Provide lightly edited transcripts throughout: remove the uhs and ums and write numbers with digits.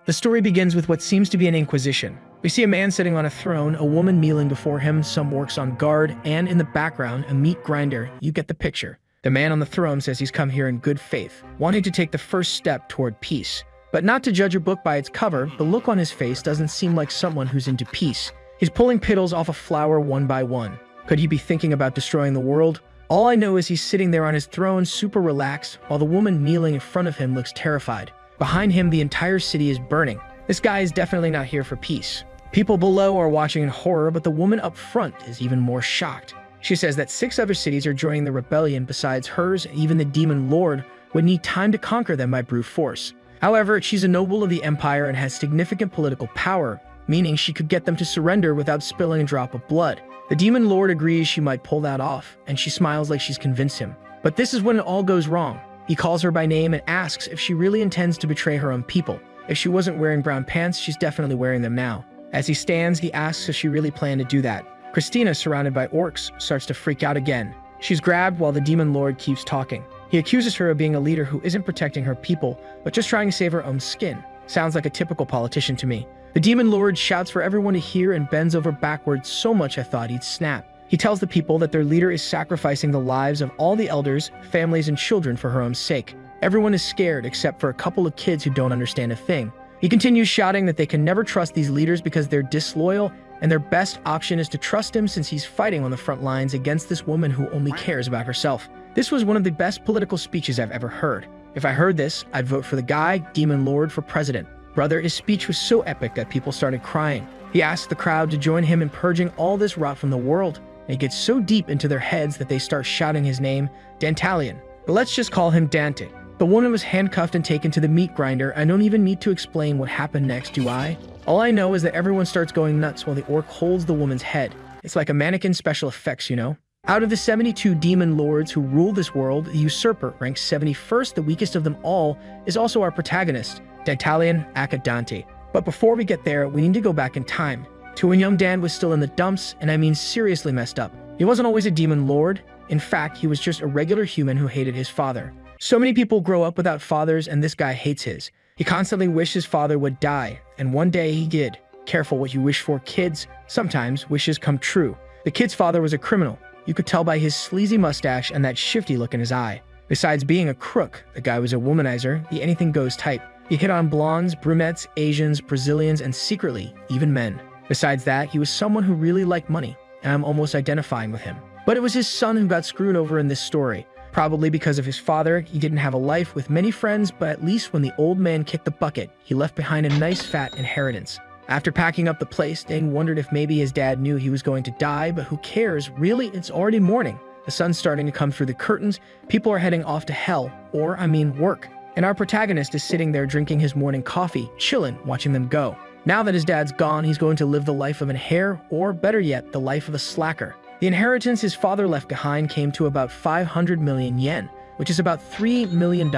The story begins with what seems to be an inquisition. We see a man sitting on a throne, a woman kneeling before him, some orcs on guard, and in the background, a meat grinder. You get the picture. The man on the throne says he's come here in good faith, wanting to take the first step toward peace. But not to judge a book by its cover, the look on his face doesn't seem like someone who's into peace. He's pulling petals off a flower one by one. Could he be thinking about destroying the world? All I know is he's sitting there on his throne, super relaxed, while the woman kneeling in front of him looks terrified. Behind him, the entire city is burning. This guy is definitely not here for peace. People below are watching in horror, but the woman up front is even more shocked. She says that 6 other cities are joining the rebellion besides hers, and even the demon lord would need time to conquer them by brute force. However, she's a noble of the empire and has significant political power, meaning she could get them to surrender without spilling a drop of blood. The demon lord agrees she might pull that off, and she smiles like she's convinced him. But this is when it all goes wrong. He calls her by name and asks if she really intends to betray her own people. If she wasn't wearing brown pants, she's definitely wearing them now. As he stands, he asks if she really planned to do that. Christina, surrounded by orcs, starts to freak out again. She's grabbed while the demon lord keeps talking. He accuses her of being a leader who isn't protecting her people, but just trying to save her own skin. Sounds like a typical politician to me. The demon lord shouts for everyone to hear and bends over backwards so much I thought he'd snap. He tells the people that their leader is sacrificing the lives of all the elders, families, and children for her own sake. Everyone is scared except for a couple of kids who don't understand a thing. He continues shouting that they can never trust these leaders because they're disloyal, and their best option is to trust him since he's fighting on the front lines against this woman who only cares about herself. This was one of the best political speeches I've ever heard. If I heard this, I'd vote for the guy, demon lord, for president. Brother, his speech was so epic that people started crying. He asked the crowd to join him in purging all this rot from the world, and it gets so deep into their heads that they start shouting his name, Dantalion. But let's just call him Dante. The woman was handcuffed and taken to the meat grinder. I don't even need to explain what happened next, do I? All I know is that everyone starts going nuts while the orc holds the woman's head. It's like a mannequin special effects, you know? Out of the 72 demon lords who rule this world, the usurper, ranked 71st, the weakest of them all, is also our protagonist, Dantalion Akadante. But before we get there, we need to go back in time, to when young Dan was still in the dumps, and I mean seriously messed up. He wasn't always a demon lord. In fact, he was just a regular human who hated his father. So many people grow up without fathers, and this guy hates his. He constantly wished his father would die, and one day he did. Careful what you wish for, kids. Sometimes wishes come true. The kid's father was a criminal. You could tell by his sleazy mustache and that shifty look in his eye. Besides being a crook, the guy was a womanizer, the anything-goes type. He hit on blondes, brunettes, Asians, Brazilians, and secretly, even men. Besides that, he was someone who really liked money, and I'm almost identifying with him. But it was his son who got screwed over in this story. Probably because of his father, he didn't have a life with many friends, but at least when the old man kicked the bucket, he left behind a nice fat inheritance. After packing up the place, Dan wondered if maybe his dad knew he was going to die, but who cares? Really, it's already morning. The sun's starting to come through the curtains, people are heading off to hell, or I mean work. And our protagonist is sitting there drinking his morning coffee, chillin', watching them go. Now that his dad's gone, he's going to live the life of an heir, or better yet, the life of a slacker. The inheritance his father left behind came to about 500 million yen, which is about $3 million.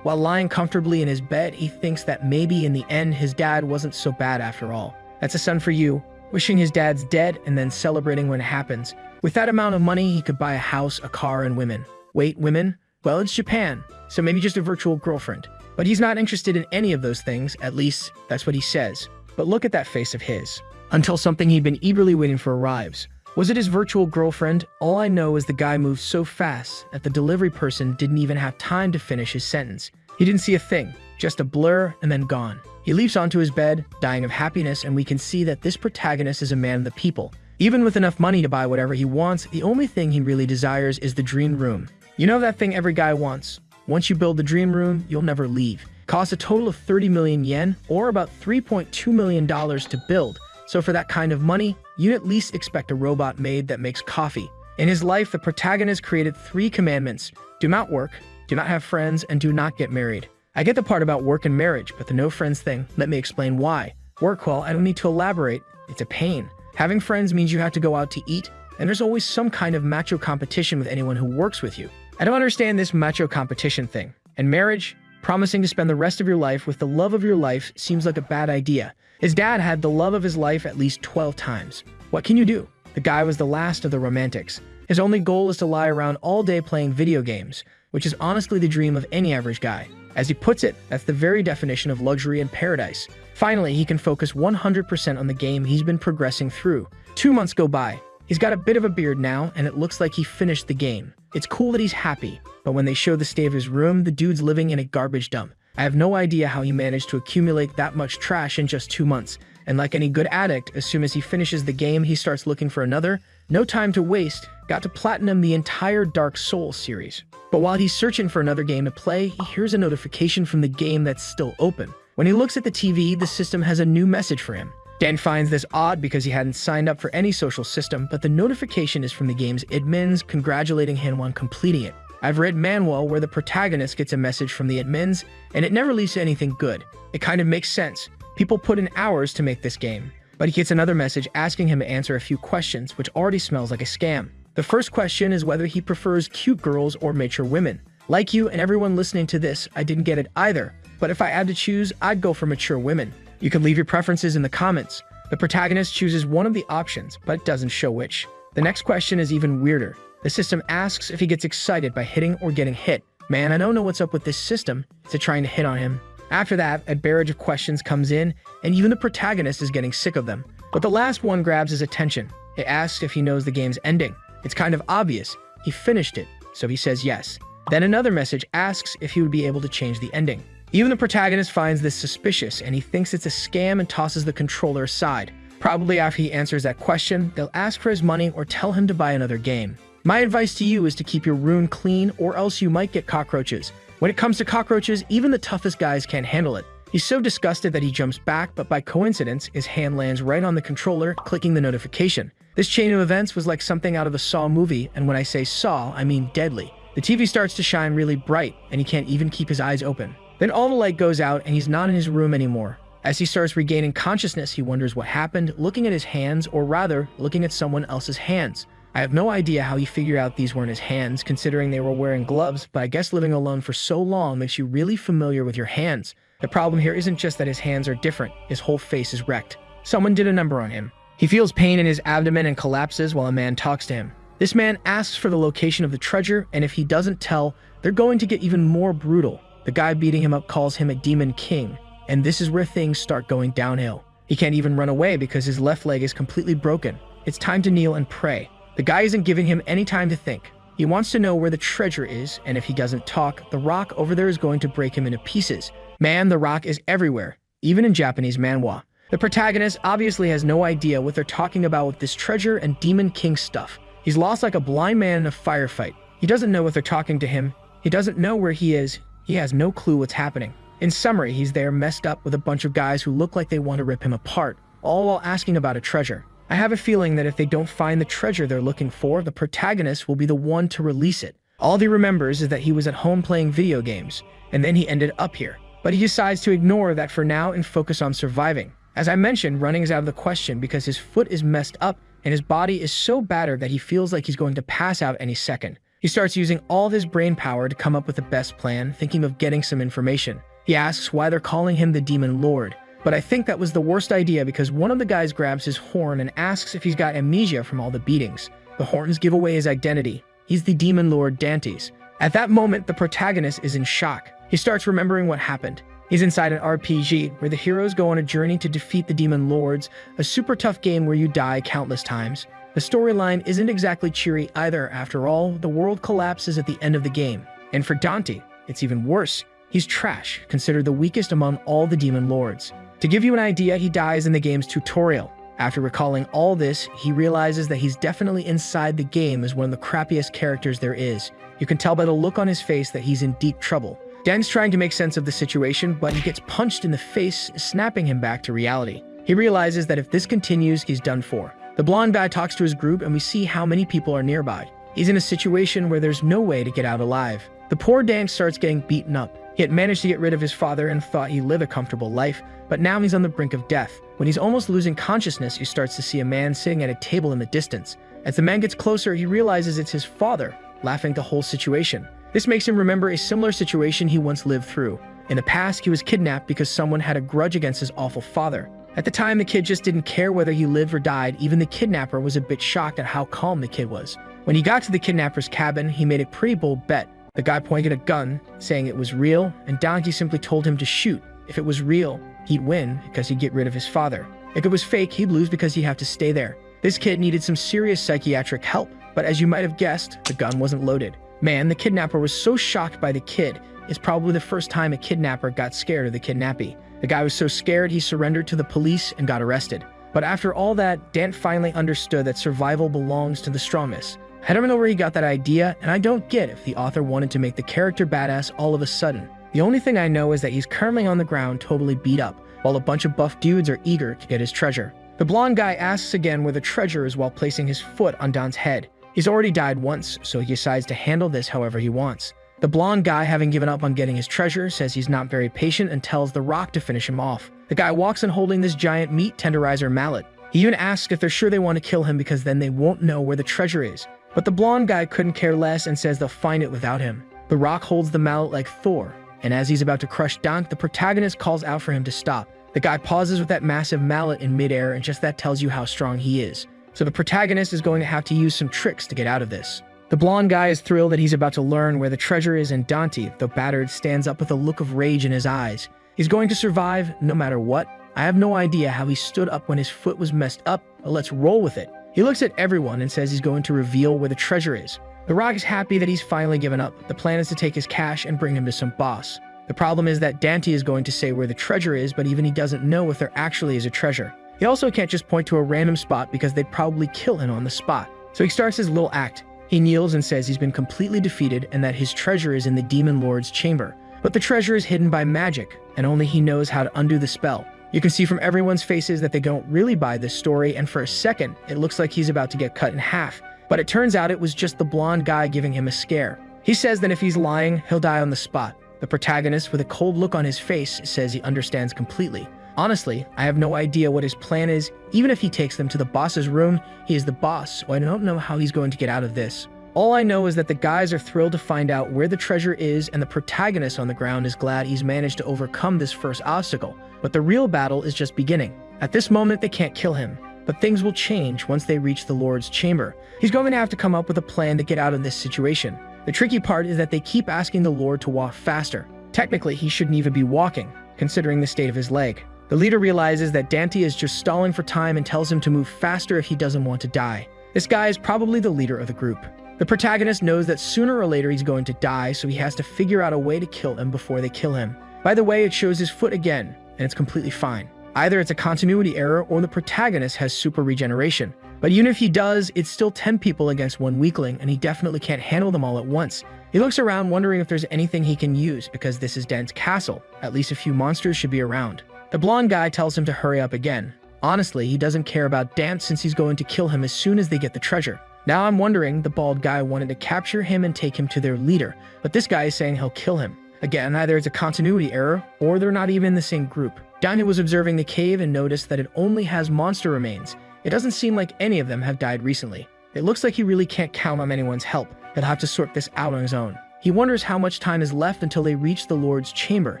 While lying comfortably in his bed, he thinks that maybe in the end his dad wasn't so bad after all. That's a son for you, wishing his dad's dead and then celebrating when it happens. With that amount of money, he could buy a house, a car, and women. Wait, women? Well, it's Japan, so maybe just a virtual girlfriend. But he's not interested in any of those things, at least that's what he says. But look at that face of his. Until something he'd been eagerly waiting for arrives. Was it his virtual girlfriend? All I know is the guy moved so fast that the delivery person didn't even have time to finish his sentence. He didn't see a thing, just a blur and then gone. He leaps onto his bed, dying of happiness, and we can see that this protagonist is a man of the people. Even with enough money to buy whatever he wants, the only thing he really desires is the dream room. You know that thing every guy wants. Once you build the dream room, you'll never leave. Costs a total of 30 million yen, or about $3.2 million to build. So for that kind of money, you'd at least expect a robot maid that makes coffee. In his life, the protagonist created 3 commandments. Do not work, do not have friends, and do not get married. I get the part about work and marriage, but the no friends thing, let me explain why. Work, well, I don't need to elaborate. It's a pain. Having friends means you have to go out to eat, and there's always some kind of macho competition with anyone who works with you. I don't understand this macho competition thing. And marriage, promising to spend the rest of your life with the love of your life seems like a bad idea. His dad had the love of his life at least 12 times. What can you do? The guy was the last of the romantics. His only goal is to lie around all day playing video games, which is honestly the dream of any average guy. As he puts it, that's the very definition of luxury and paradise. Finally, he can focus 100% on the game he's been progressing through. 2 months go by. He's got a bit of a beard now, and it looks like he finished the game. It's cool that he's happy, but when they show the state of his room, the dude's living in a garbage dump. I have no idea how he managed to accumulate that much trash in just 2 months. And like any good addict, as soon as he finishes the game, he starts looking for another. No time to waste, got to platinum the entire Dark Souls series. But while he's searching for another game to play, he hears a notification from the game that's still open. When he looks at the TV, the system has a new message for him. Dan finds this odd because he hadn't signed up for any social system, but the notification is from the game's admins congratulating him on completing it. I've read manhwa where the protagonist gets a message from the admins, and it never leads to anything good. It kind of makes sense. People put in hours to make this game. But he gets another message asking him to answer a few questions, which already smells like a scam. The first question is whether he prefers cute girls or mature women. Like you and everyone listening to this, I didn't get it either. But if I had to choose, I'd go for mature women. You can leave your preferences in the comments. The protagonist chooses one of the options, but it doesn't show which. The next question is even weirder. The system asks if he gets excited by hitting or getting hit. Man, I don't know what's up with this system. Is it trying to hit on him? After that, a barrage of questions comes in, and even the protagonist is getting sick of them. But the last one grabs his attention. It asks if he knows the game's ending. It's kind of obvious. He finished it, so he says yes. Then another message asks if he would be able to change the ending. Even the protagonist finds this suspicious, and he thinks it's a scam and tosses the controller aside. Probably after he answers that question, they'll ask for his money or tell him to buy another game. My advice to you is to keep your rune clean, or else you might get cockroaches. When it comes to cockroaches, even the toughest guys can't handle it. He's so disgusted that he jumps back, but by coincidence, his hand lands right on the controller, clicking the notification. This chain of events was like something out of a Saw movie, and when I say Saw, I mean deadly. The TV starts to shine really bright, and he can't even keep his eyes open. Then all the light goes out, and he's not in his room anymore. As he starts regaining consciousness, he wonders what happened, looking at his hands, or rather, looking at someone else's hands. I have no idea how he figured out these weren't his hands, considering they were wearing gloves, but I guess living alone for so long makes you really familiar with your hands. The problem here isn't just that his hands are different, his whole face is wrecked. Someone did a number on him. He feels pain in his abdomen and collapses while a man talks to him. This man asks for the location of the treasure, and if he doesn't tell, they're going to get even more brutal. The guy beating him up calls him a demon king, and this is where things start going downhill. He can't even run away because his left leg is completely broken. It's time to kneel and pray. The guy isn't giving him any time to think. He wants to know where the treasure is, and if he doesn't talk, the rock over there is going to break him into pieces. Man, the rock is everywhere, even in Japanese manhwa. The protagonist obviously has no idea what they're talking about with this treasure and Demon King stuff. He's lost like a blind man in a firefight. He doesn't know what they're talking to him. He doesn't know where he is. He has no clue what's happening. In summary, he's there messed up with a bunch of guys who look like they want to rip him apart, all while asking about a treasure. I have a feeling that if they don't find the treasure they're looking for, the protagonist will be the one to release it. All he remembers is that he was at home playing video games, and then he ended up here. But he decides to ignore that for now and focus on surviving. As I mentioned, running is out of the question because his foot is messed up and his body is so battered that he feels like he's going to pass out any second. He starts using all of his brain power to come up with the best plan, thinking of getting some information. He asks why they're calling him the Demon Lord. But I think that was the worst idea because one of the guys grabs his horn and asks if he's got amnesia from all the beatings. The horns give away his identity. He's the Demon Lord Dantes. At that moment, the protagonist is in shock. He starts remembering what happened. He's inside an RPG where the heroes go on a journey to defeat the Demon Lords, a super tough game where you die countless times. The storyline isn't exactly cheery either. After all, the world collapses at the end of the game. And for Dante, it's even worse. He's trash, considered the weakest among all the Demon Lords. To give you an idea, he dies in the game's tutorial. After recalling all this, he realizes that he's definitely inside the game as one of the crappiest characters there is. You can tell by the look on his face that he's in deep trouble. Dan's trying to make sense of the situation, but he gets punched in the face, snapping him back to reality. He realizes that if this continues, he's done for. The blonde guy talks to his group and we see how many people are nearby. He's in a situation where there's no way to get out alive. The poor Dan starts getting beaten up. He had managed to get rid of his father and thought he'd live a comfortable life, but now he's on the brink of death. When he's almost losing consciousness, he starts to see a man sitting at a table in the distance. As the man gets closer, he realizes it's his father, laughing at the whole situation. This makes him remember a similar situation he once lived through. In the past, he was kidnapped because someone had a grudge against his awful father. At the time, the kid just didn't care whether he lived or died. Even the kidnapper was a bit shocked at how calm the kid was. When he got to the kidnapper's cabin, he made a pretty bold bet. The guy pointed a gun, saying it was real, and Dante simply told him to shoot. If it was real, he'd win because he'd get rid of his father. If it was fake, he'd lose because he'd have to stay there. This kid needed some serious psychiatric help, but as you might have guessed, the gun wasn't loaded. Man, the kidnapper was so shocked by the kid. It's probably the first time a kidnapper got scared of the kidnappee. The guy was so scared he surrendered to the police and got arrested. But after all that, Dant finally understood that survival belongs to the strongest. I don't know where he got that idea, and I don't get if the author wanted to make the character badass all of a sudden. The only thing I know is that he's currently on the ground totally beat up, while a bunch of buff dudes are eager to get his treasure. The blonde guy asks again where the treasure is while placing his foot on Don's head. He's already died once, so he decides to handle this however he wants. The blonde guy, having given up on getting his treasure, says he's not very patient and tells the rock to finish him off. The guy walks in holding this giant meat tenderizer mallet. He even asks if they're sure they want to kill him because then they won't know where the treasure is. But the blonde guy couldn't care less and says they'll find it without him. The rock holds the mallet like Thor, and as he's about to crush Dunk, the protagonist calls out for him to stop. The guy pauses with that massive mallet in midair, and just that tells you how strong he is. So the protagonist is going to have to use some tricks to get out of this. The blonde guy is thrilled that he's about to learn where the treasure is, and Dante, though battered, stands up with a look of rage in his eyes. He's going to survive no matter what. I have no idea how he stood up when his foot was messed up, but let's roll with it. He looks at everyone and says he's going to reveal where the treasure is. The rock is happy that he's finally given up. The plan is to take his cash and bring him to some boss. The problem is that Dante is going to say where the treasure is, but even he doesn't know if there actually is a treasure. He also can't just point to a random spot because they'd probably kill him on the spot. So he starts his little act. He kneels and says he's been completely defeated and that his treasure is in the Demon Lord's chamber. But the treasure is hidden by magic, and only he knows how to undo the spell. You can see from everyone's faces that they don't really buy this story, and for a second, it looks like he's about to get cut in half. But it turns out it was just the blonde guy giving him a scare. He says that if he's lying, he'll die on the spot. The protagonist, with a cold look on his face, says he understands completely. Honestly, I have no idea what his plan is. Even if he takes them to the boss's room, he is the boss, so I don't know how he's going to get out of this. All I know is that the guys are thrilled to find out where the treasure is, and the protagonist on the ground is glad he's managed to overcome this first obstacle. But the real battle is just beginning. At this moment, they can't kill him, but things will change once they reach the Lord's chamber. He's going to have to come up with a plan to get out of this situation. The tricky part is that they keep asking the Lord to walk faster. Technically, he shouldn't even be walking, considering the state of his leg. The leader realizes that Dante is just stalling for time and tells him to move faster if he doesn't want to die. This guy is probably the leader of the group. The protagonist knows that sooner or later he's going to die, so he has to figure out a way to kill him before they kill him. By the way, it shows his foot again, and it's completely fine. Either it's a continuity error or the protagonist has super regeneration. But even if he does, it's still 10 people against one weakling, and he definitely can't handle them all at once. He looks around wondering if there's anything he can use, because this is Dant's castle. At least a few monsters should be around. The blonde guy tells him to hurry up again. Honestly, he doesn't care about Dant since he's going to kill him as soon as they get the treasure. Now I'm wondering, the bald guy wanted to capture him and take him to their leader, but this guy is saying he'll kill him. Again, either it's a continuity error, or they're not even in the same group. Dante was observing the cave and noticed that it only has monster remains. It doesn't seem like any of them have died recently. It looks like he really can't count on anyone's help. He'll have to sort this out on his own. He wonders how much time is left until they reach the Lord's chamber,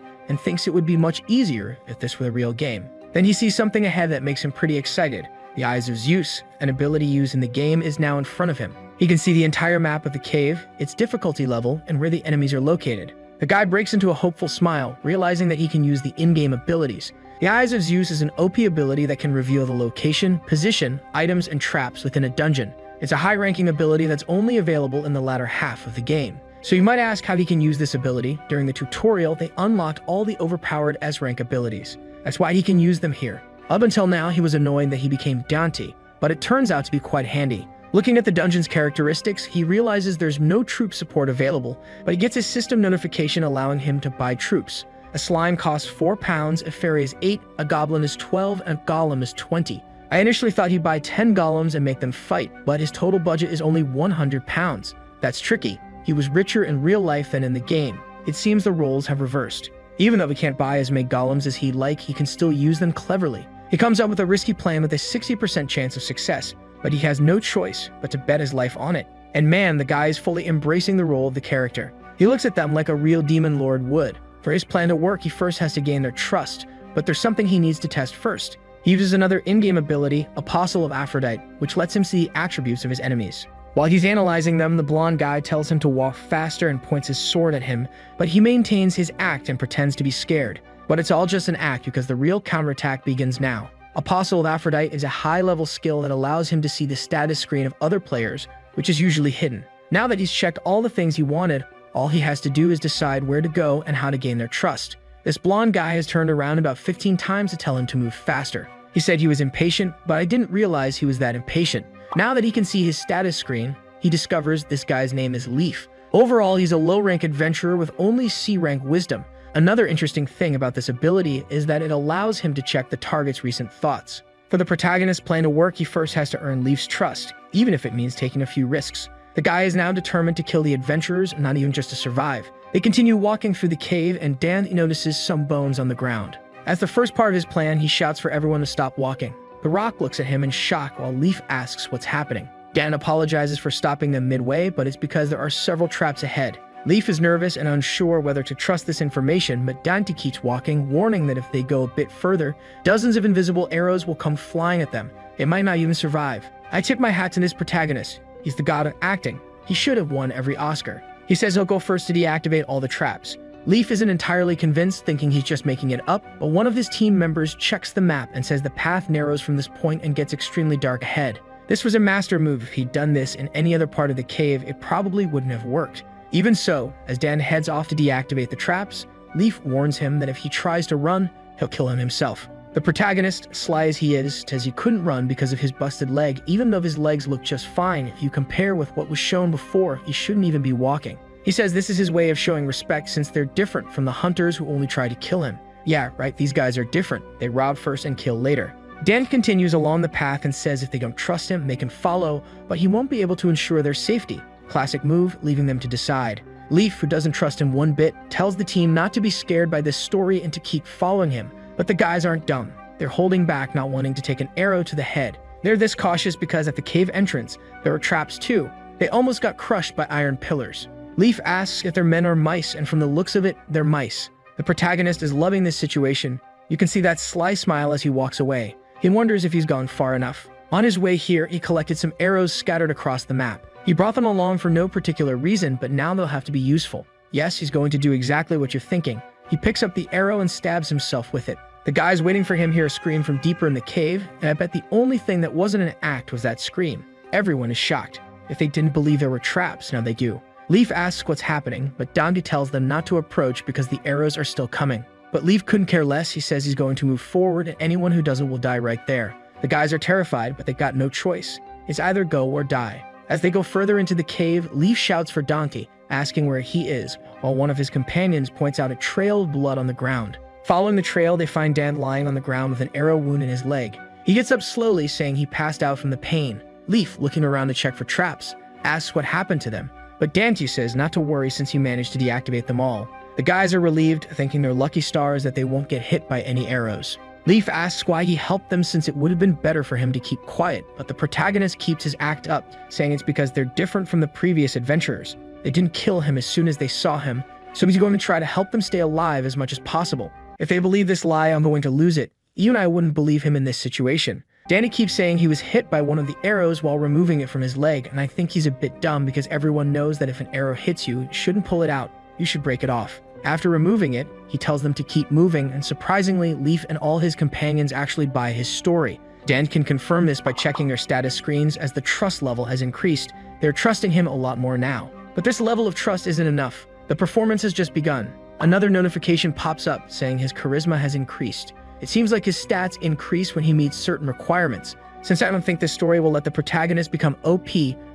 and thinks it would be much easier if this were the real game. Then he sees something ahead that makes him pretty excited. The Eyes of Zeus, an ability used in the game, is now in front of him. He can see the entire map of the cave, its difficulty level, and where the enemies are located. The guy breaks into a hopeful smile, realizing that he can use the in-game abilities. The Eyes of Zeus is an OP ability that can reveal the location, position, items, and traps within a dungeon. It's a high-ranking ability that's only available in the latter half of the game. So you might ask how he can use this ability. During the tutorial, they unlocked all the overpowered S-rank abilities. That's why he can use them here. Up until now, he was annoyed that he became Dante, but it turns out to be quite handy. Looking at the dungeon's characteristics, he realizes there's no troop support available, but he gets a system notification allowing him to buy troops. A slime costs 4 pounds, a fairy is 8, a goblin is 12, and a golem is 20. I initially thought he'd buy 10 golems and make them fight, but his total budget is only 100 pounds. That's tricky. He was richer in real life than in the game. It seems the roles have reversed. Even though he can't buy as many golems as he'd like, he can still use them cleverly. He comes up with a risky plan with a 60% chance of success, but he has no choice but to bet his life on it. And man, the guy is fully embracing the role of the character. He looks at them like a real demon lord would. For his plan to work, he first has to gain their trust, but there's something he needs to test first. He uses another in-game ability, Apostle of Aphrodite, which lets him see the attributes of his enemies. While he's analyzing them, the blonde guy tells him to walk faster and points his sword at him, but he maintains his act and pretends to be scared. But it's all just an act because the real counterattack begins now. Apostle of Aphrodite is a high-level skill that allows him to see the status screen of other players, which is usually hidden. Now that he's checked all the things he wanted, all he has to do is decide where to go and how to gain their trust. This blonde guy has turned around about 15 times to tell him to move faster. He said he was impatient, but I didn't realize he was that impatient. Now that he can see his status screen, he discovers this guy's name is Leaf. Overall, he's a low-rank adventurer with only C-rank wisdom. Another interesting thing about this ability is that it allows him to check the target's recent thoughts. For the protagonist's plan to work, he first has to earn Leaf's trust, even if it means taking a few risks. The guy is now determined to kill the adventurers, not even just to survive. They continue walking through the cave, and Dan notices some bones on the ground. As the first part of his plan, he shouts for everyone to stop walking. The Rock looks at him in shock while Leaf asks what's happening. Dan apologizes for stopping them midway, but it's because there are several traps ahead. Leaf is nervous and unsure whether to trust this information, but Dante keeps walking, warning that if they go a bit further, dozens of invisible arrows will come flying at them. It might not even survive. I tip my hat to this protagonist. He's the god of acting. He should have won every Oscar. He says he'll go first to deactivate all the traps. Leaf isn't entirely convinced, thinking he's just making it up, but one of his team members checks the map and says the path narrows from this point and gets extremely dark ahead. This was a master move. If he'd done this in any other part of the cave, it probably wouldn't have worked. Even so, as Dan heads off to deactivate the traps, Leaf warns him that if he tries to run, he'll kill him himself. The protagonist, sly as he is, says he couldn't run because of his busted leg, even though his legs look just fine. If you compare with what was shown before, he shouldn't even be walking. He says this is his way of showing respect since they're different from the hunters who only try to kill him. Yeah, right, these guys are different. They rob first and kill later. Dan continues along the path and says if they don't trust him, they can follow, but he won't be able to ensure their safety. Classic move, leaving them to decide. Leaf, who doesn't trust him one bit, tells the team not to be scared by this story and to keep following him. But the guys aren't dumb. They're holding back, not wanting to take an arrow to the head. They're this cautious because at the cave entrance, there are traps too. They almost got crushed by iron pillars. Leaf asks if their men are mice, and from the looks of it, they're mice. The protagonist is loving this situation. You can see that sly smile as he walks away. He wonders if he's gone far enough. On his way here, he collected some arrows scattered across the map. He brought them along for no particular reason, but now they'll have to be useful. Yes, he's going to do exactly what you're thinking. He picks up the arrow and stabs himself with it. The guys waiting for him hear a scream from deeper in the cave, and I bet the only thing that wasn't an act was that scream. Everyone is shocked. If they didn't believe there were traps, now they do. Leaf asks what's happening, but Dante tells them not to approach because the arrows are still coming. But Leaf couldn't care less. He says he's going to move forward, and anyone who doesn't will die right there. The guys are terrified, but they got no choice. It's either go or die. As they go further into the cave, Leaf shouts for Dante, asking where he is, while one of his companions points out a trail of blood on the ground. Following the trail, they find Dan lying on the ground with an arrow wound in his leg. He gets up slowly, saying he passed out from the pain. Leaf, looking around to check for traps, asks what happened to them, but Dante says not to worry since he managed to deactivate them all. The guys are relieved, thinking their lucky stars that they won't get hit by any arrows. Leaf asks why he helped them since it would have been better for him to keep quiet, but the protagonist keeps his act up, saying it's because they're different from the previous adventurers. They didn't kill him as soon as they saw him, so he's going to try to help them stay alive as much as possible. If they believe this lie, I'm going to lose it. Even I wouldn't believe him in this situation. Danny keeps saying he was hit by one of the arrows while removing it from his leg, and I think he's a bit dumb because everyone knows that if an arrow hits you, you shouldn't pull it out. You should break it off. After removing it, he tells them to keep moving, and surprisingly, Leaf and all his companions actually buy his story. Dan can confirm this by checking their status screens as the trust level has increased. They're trusting him a lot more now. But this level of trust isn't enough. The performance has just begun. Another notification pops up saying his charisma has increased. It seems like his stats increase when he meets certain requirements. Since I don't think this story will let the protagonist become OP,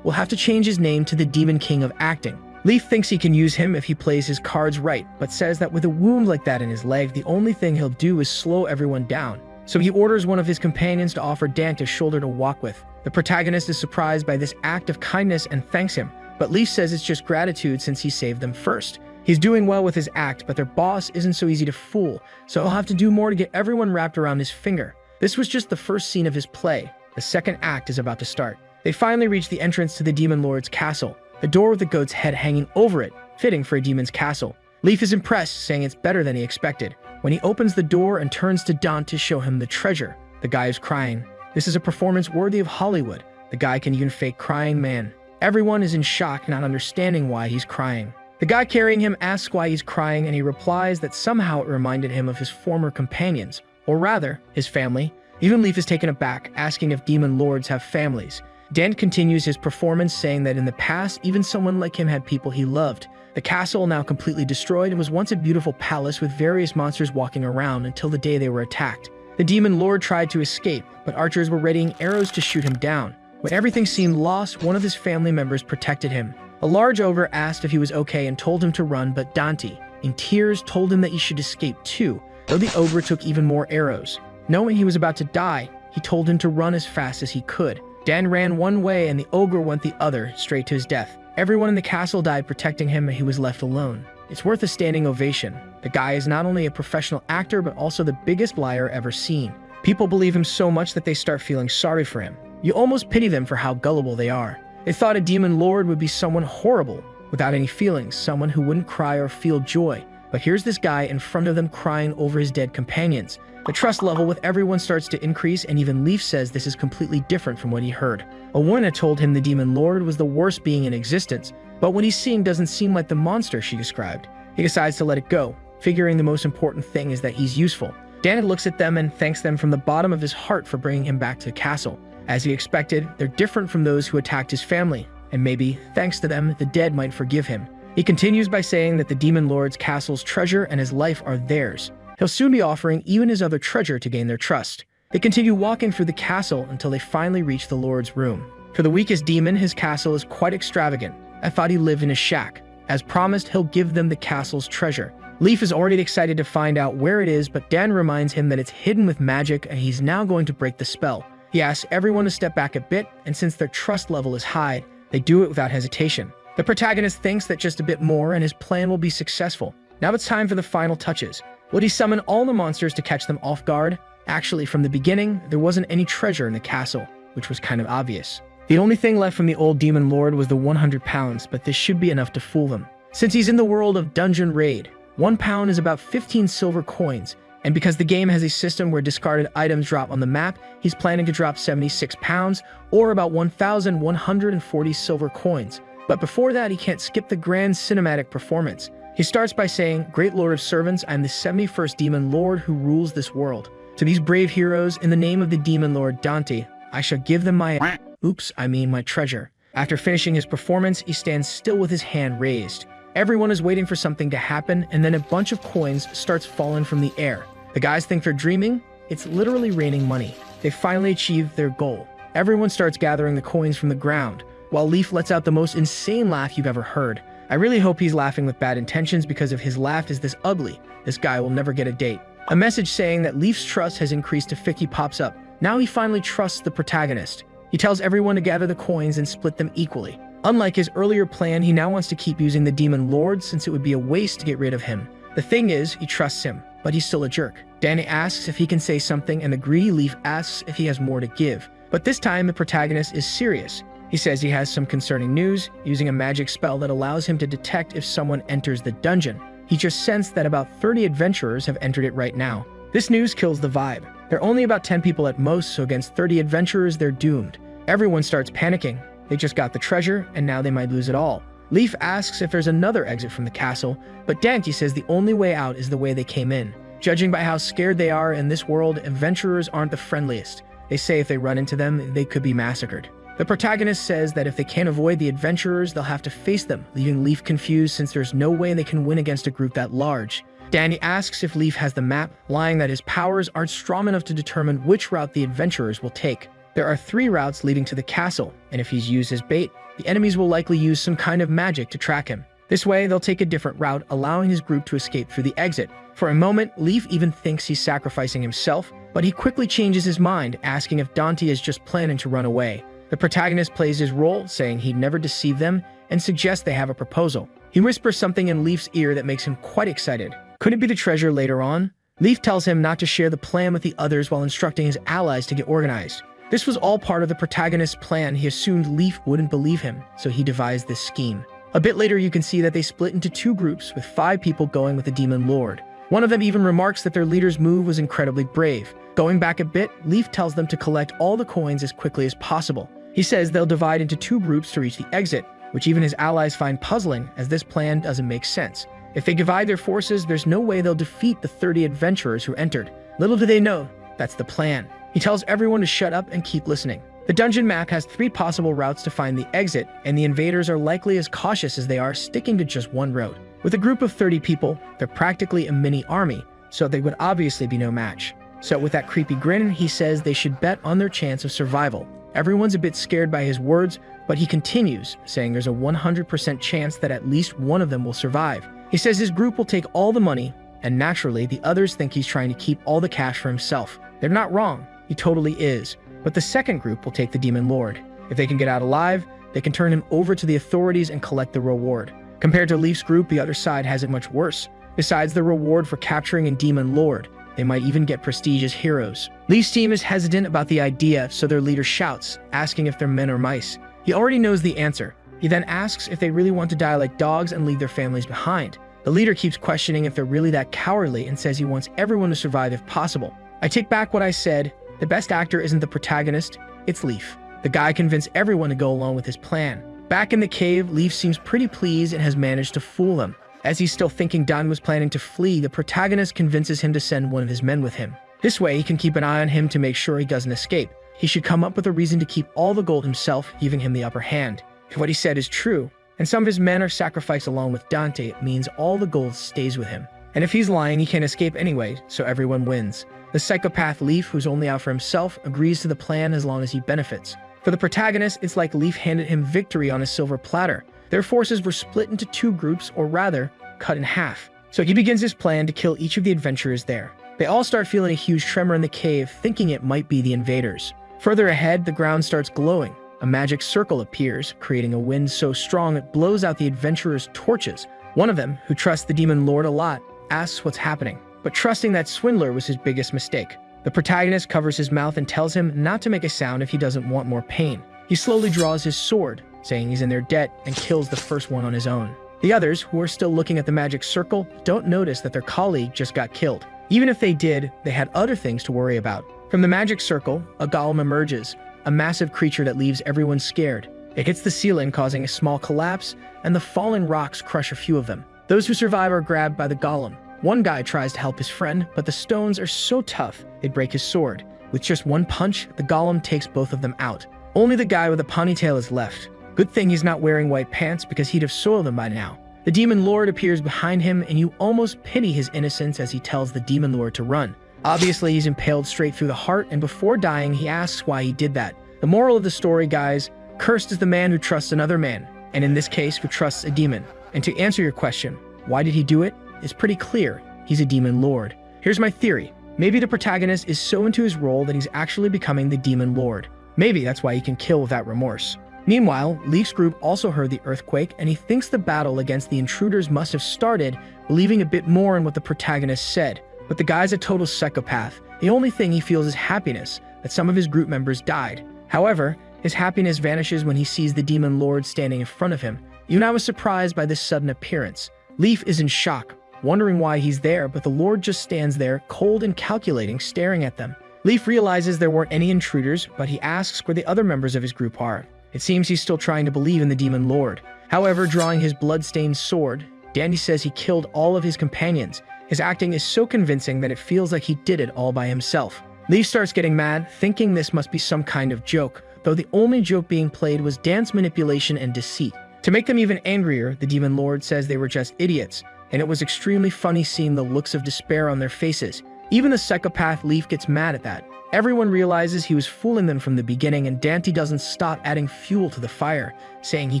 we'll have to change his name to the Demon King of Acting. Leaf thinks he can use him if he plays his cards right, but says that with a wound like that in his leg, the only thing he'll do is slow everyone down. So he orders one of his companions to offer Dante a shoulder to walk with. The protagonist is surprised by this act of kindness and thanks him, but Leaf says it's just gratitude since he saved them first. He's doing well with his act, but their boss isn't so easy to fool, so he'll have to do more to get everyone wrapped around his finger. This was just the first scene of his play. The second act is about to start. They finally reach the entrance to the Demon Lord's castle. The door with the goat's head hanging over it, fitting for a demon's castle. Leaf is impressed, saying it's better than he expected. When he opens the door and turns to Dante to show him the treasure, the guy is crying. This is a performance worthy of Hollywood. The guy can even fake crying man. Everyone is in shock, not understanding why he's crying. The guy carrying him asks why he's crying, and he replies that somehow it reminded him of his former companions, or rather, his family. Even Leaf is taken aback, asking if demon lords have families. Dan continues his performance, saying that in the past, even someone like him had people he loved. The castle, now completely destroyed, was once a beautiful palace with various monsters walking around until the day they were attacked. The demon lord tried to escape, but archers were readying arrows to shoot him down. When everything seemed lost, one of his family members protected him. A large ogre asked if he was okay and told him to run, but Dante, in tears, told him that he should escape too, though the ogre took even more arrows. Knowing he was about to die, he told him to run as fast as he could. Dan ran one way and the ogre went the other, straight to his death. Everyone in the castle died protecting him, and he was left alone. It's worth a standing ovation. The guy is not only a professional actor, but also the biggest liar ever seen. People believe him so much that they start feeling sorry for him. You almost pity them for how gullible they are. They thought a demon lord would be someone horrible, without any feelings, someone who wouldn't cry or feel joy. But here's this guy in front of them crying over his dead companions. The trust level with everyone starts to increase, and even Leaf says this is completely different from what he heard. A woman had told him the demon lord was the worst being in existence, but what he's seeing doesn't seem like the monster she described. He decides to let it go, figuring the most important thing is that he's useful. Dan looks at them and thanks them from the bottom of his heart for bringing him back to the castle. As he expected, they're different from those who attacked his family, and maybe, thanks to them, the dead might forgive him. He continues by saying that the demon lord's castle's treasure and his life are theirs. He'll soon be offering even his other treasure to gain their trust. They continue walking through the castle until they finally reach the lord's room. For the weakest demon, his castle is quite extravagant. I thought he lived in a shack. As promised, he'll give them the castle's treasure. Leaf is already excited to find out where it is, but Dan reminds him that it's hidden with magic and he's now going to break the spell. He asks everyone to step back a bit, and since their trust level is high, they do it without hesitation. The protagonist thinks that just a bit more and his plan will be successful. Now it's time for the final touches. Would he summon all the monsters to catch them off guard? Actually, from the beginning, there wasn't any treasure in the castle, which was kind of obvious. The only thing left from the old demon lord was the 100 pounds, but this should be enough to fool them. Since he's in the world of Dungeon Raid, 1 pound is about 15 silver coins, and because the game has a system where discarded items drop on the map, he's planning to drop 76 pounds, or about 1,140 silver coins. But before that, he can't skip the grand cinematic performance. He starts by saying, "Great Lord of Servants, I am the 71st Demon Lord who rules this world. To these brave heroes, in the name of the Demon Lord Dante, I shall give them my my treasure." After finishing his performance, he stands still with his hand raised. Everyone is waiting for something to happen, and then a bunch of coins starts falling from the air. The guys think they're dreaming. It's literally raining money. They finally achieve their goal. Everyone starts gathering the coins from the ground, while Leaf lets out the most insane laugh you've ever heard. I really hope he's laughing with bad intentions, because if his laugh is this ugly, this guy will never get a date. A message saying that Leaf's trust has increased to 50 pops up. Now he finally trusts the protagonist. He tells everyone to gather the coins and split them equally. Unlike his earlier plan, he now wants to keep using the Demon Lord since it would be a waste to get rid of him. The thing is, he trusts him, but he's still a jerk. Danny asks if he can say something, and the greedy Leaf asks if he has more to give. But this time, the protagonist is serious. He says he has some concerning news, using a magic spell that allows him to detect if someone enters the dungeon. He just sensed that about 30 adventurers have entered it right now. This news kills the vibe. There are only about 10 people at most, so against 30 adventurers, they're doomed. Everyone starts panicking. They just got the treasure, and now they might lose it all. Leaf asks if there's another exit from the castle, but Dante says the only way out is the way they came in. Judging by how scared they are in this world, adventurers aren't the friendliest. They say if they run into them, they could be massacred. The protagonist says that if they can't avoid the adventurers, they'll have to face them, leaving Leaf confused since there's no way they can win against a group that large. Danny asks if Leaf has the map, lying that his powers aren't strong enough to determine which route the adventurers will take. There are 3 routes leading to the castle, and if he's used as bait, the enemies will likely use some kind of magic to track him. This way, they'll take a different route, allowing his group to escape through the exit. For a moment, Leaf even thinks he's sacrificing himself, but he quickly changes his mind, asking if Dante is just planning to run away. The protagonist plays his role, saying he'd never deceive them, and suggests they have a proposal. He whispers something in Leaf's ear that makes him quite excited. Could it be the treasure later on? Leaf tells him not to share the plan with the others while instructing his allies to get organized. This was all part of the protagonist's plan. He assumed Leaf wouldn't believe him, so he devised this scheme. A bit later, you can see that they split into 2 groups, with 5 people going with the Demon Lord. One of them even remarks that their leader's move was incredibly brave. Going back a bit, Leaf tells them to collect all the coins as quickly as possible. He He says they'll divide into 2 groups to reach the exit, which even his allies find puzzling as this plan doesn't make sense. If they divide their forces, there's no way they'll defeat the 30 adventurers who entered. Little do they know, that's the plan. He tells everyone to shut up and keep listening. The dungeon map has 3 possible routes to find the exit, and the invaders are likely as cautious as they are, sticking to just one road. With a group of 30 people, they're practically a mini army, so they would obviously be no match. So with that creepy grin, he says they should bet on their chance of survival. Everyone's a bit scared by his words, but he continues, saying there's a 100% chance that at least one of them will survive. He says his group will take all the money, and naturally, the others think he's trying to keep all the cash for himself. They're not wrong, he totally is. But the second group will take the Demon Lord. If they can get out alive, they can turn him over to the authorities and collect the reward. Compared to Leaf's group, the other side has it much worse. Besides the reward for capturing a Demon Lord, they might even get prestige as heroes. Leaf's team is hesitant about the idea, so their leader shouts, asking if they're men or mice. He already knows the answer. He then asks if they really want to die like dogs and leave their families behind. The leader keeps questioning if they're really that cowardly and says he wants everyone to survive if possible. I take back what I said. The best actor isn't the protagonist, it's Leaf. The guy convinced everyone to go along with his plan. Back in the cave, Leaf seems pretty pleased and has managed to fool them. As he's still thinking Dan was planning to flee, the protagonist convinces him to send one of his men with him. This way, he can keep an eye on him to make sure he doesn't escape. He should come up with a reason to keep all the gold himself, giving him the upper hand. If what he said is true, and some of his men are sacrificed along with Dante, it means all the gold stays with him. And if he's lying, he can't escape anyway, so everyone wins. The psychopath Leaf, who's only out for himself, agrees to the plan as long as he benefits. For the protagonist, it's like Leaf handed him victory on a silver platter. Their forces were split into 2 groups, or rather, cut in half. So he begins his plan to kill each of the adventurers there. They all start feeling a huge tremor in the cave, thinking it might be the invaders. Further ahead, the ground starts glowing. A magic circle appears, creating a wind so strong it blows out the adventurers' torches. One of them, who trusts the Demon Lord a lot, asks what's happening, but trusting that swindler was his biggest mistake. The protagonist covers his mouth and tells him not to make a sound if he doesn't want more pain. He slowly draws his sword, saying he's in their debt, and kills the first one on his own. The others, who are still looking at the magic circle, don't notice that their colleague just got killed. Even if they did, they had other things to worry about. From the magic circle, a golem emerges, a massive creature that leaves everyone scared. It hits the ceiling, causing a small collapse, and the fallen rocks crush a few of them. Those who survive are grabbed by the golem. One guy tries to help his friend, but the stones are so tough, they break his sword. With just one punch, the golem takes both of them out. Only the guy with a ponytail is left. Good thing he's not wearing white pants because he'd have soiled them by now. The Demon Lord appears behind him, and you almost pity his innocence as he tells the Demon Lord to run. Obviously, he's impaled straight through the heart, and before dying, he asks why he did that. The moral of the story, guys, cursed is the man who trusts another man, and in this case, who trusts a demon. And to answer your question, why did he do it? It's pretty clear. He's a Demon Lord. Here's my theory. Maybe the protagonist is so into his role that he's actually becoming the Demon Lord. Maybe that's why he can kill without remorse. Meanwhile, Leaf's group also heard the earthquake, and he thinks the battle against the intruders must have started, believing a bit more in what the protagonist said. But the guy's a total psychopath. The only thing he feels is happiness, that some of his group members died. However, his happiness vanishes when he sees the Demon Lord standing in front of him. Yuna was surprised by this sudden appearance. Leaf is in shock, wondering why he's there, but the Lord just stands there, cold and calculating, staring at them. Leaf realizes there weren't any intruders, but he asks where the other members of his group are. It seems he's still trying to believe in the Demon Lord. However, drawing his blood-stained sword, Dandy says he killed all of his companions. His acting is so convincing that it feels like he did it all by himself. Leaf starts getting mad, thinking this must be some kind of joke, though the only joke being played was dance manipulation and deceit. To make them even angrier, the Demon Lord says they were just idiots, and it was extremely funny seeing the looks of despair on their faces. Even the psychopath Leaf gets mad at that. Everyone realizes he was fooling them from the beginning, and Dante doesn't stop adding fuel to the fire, saying he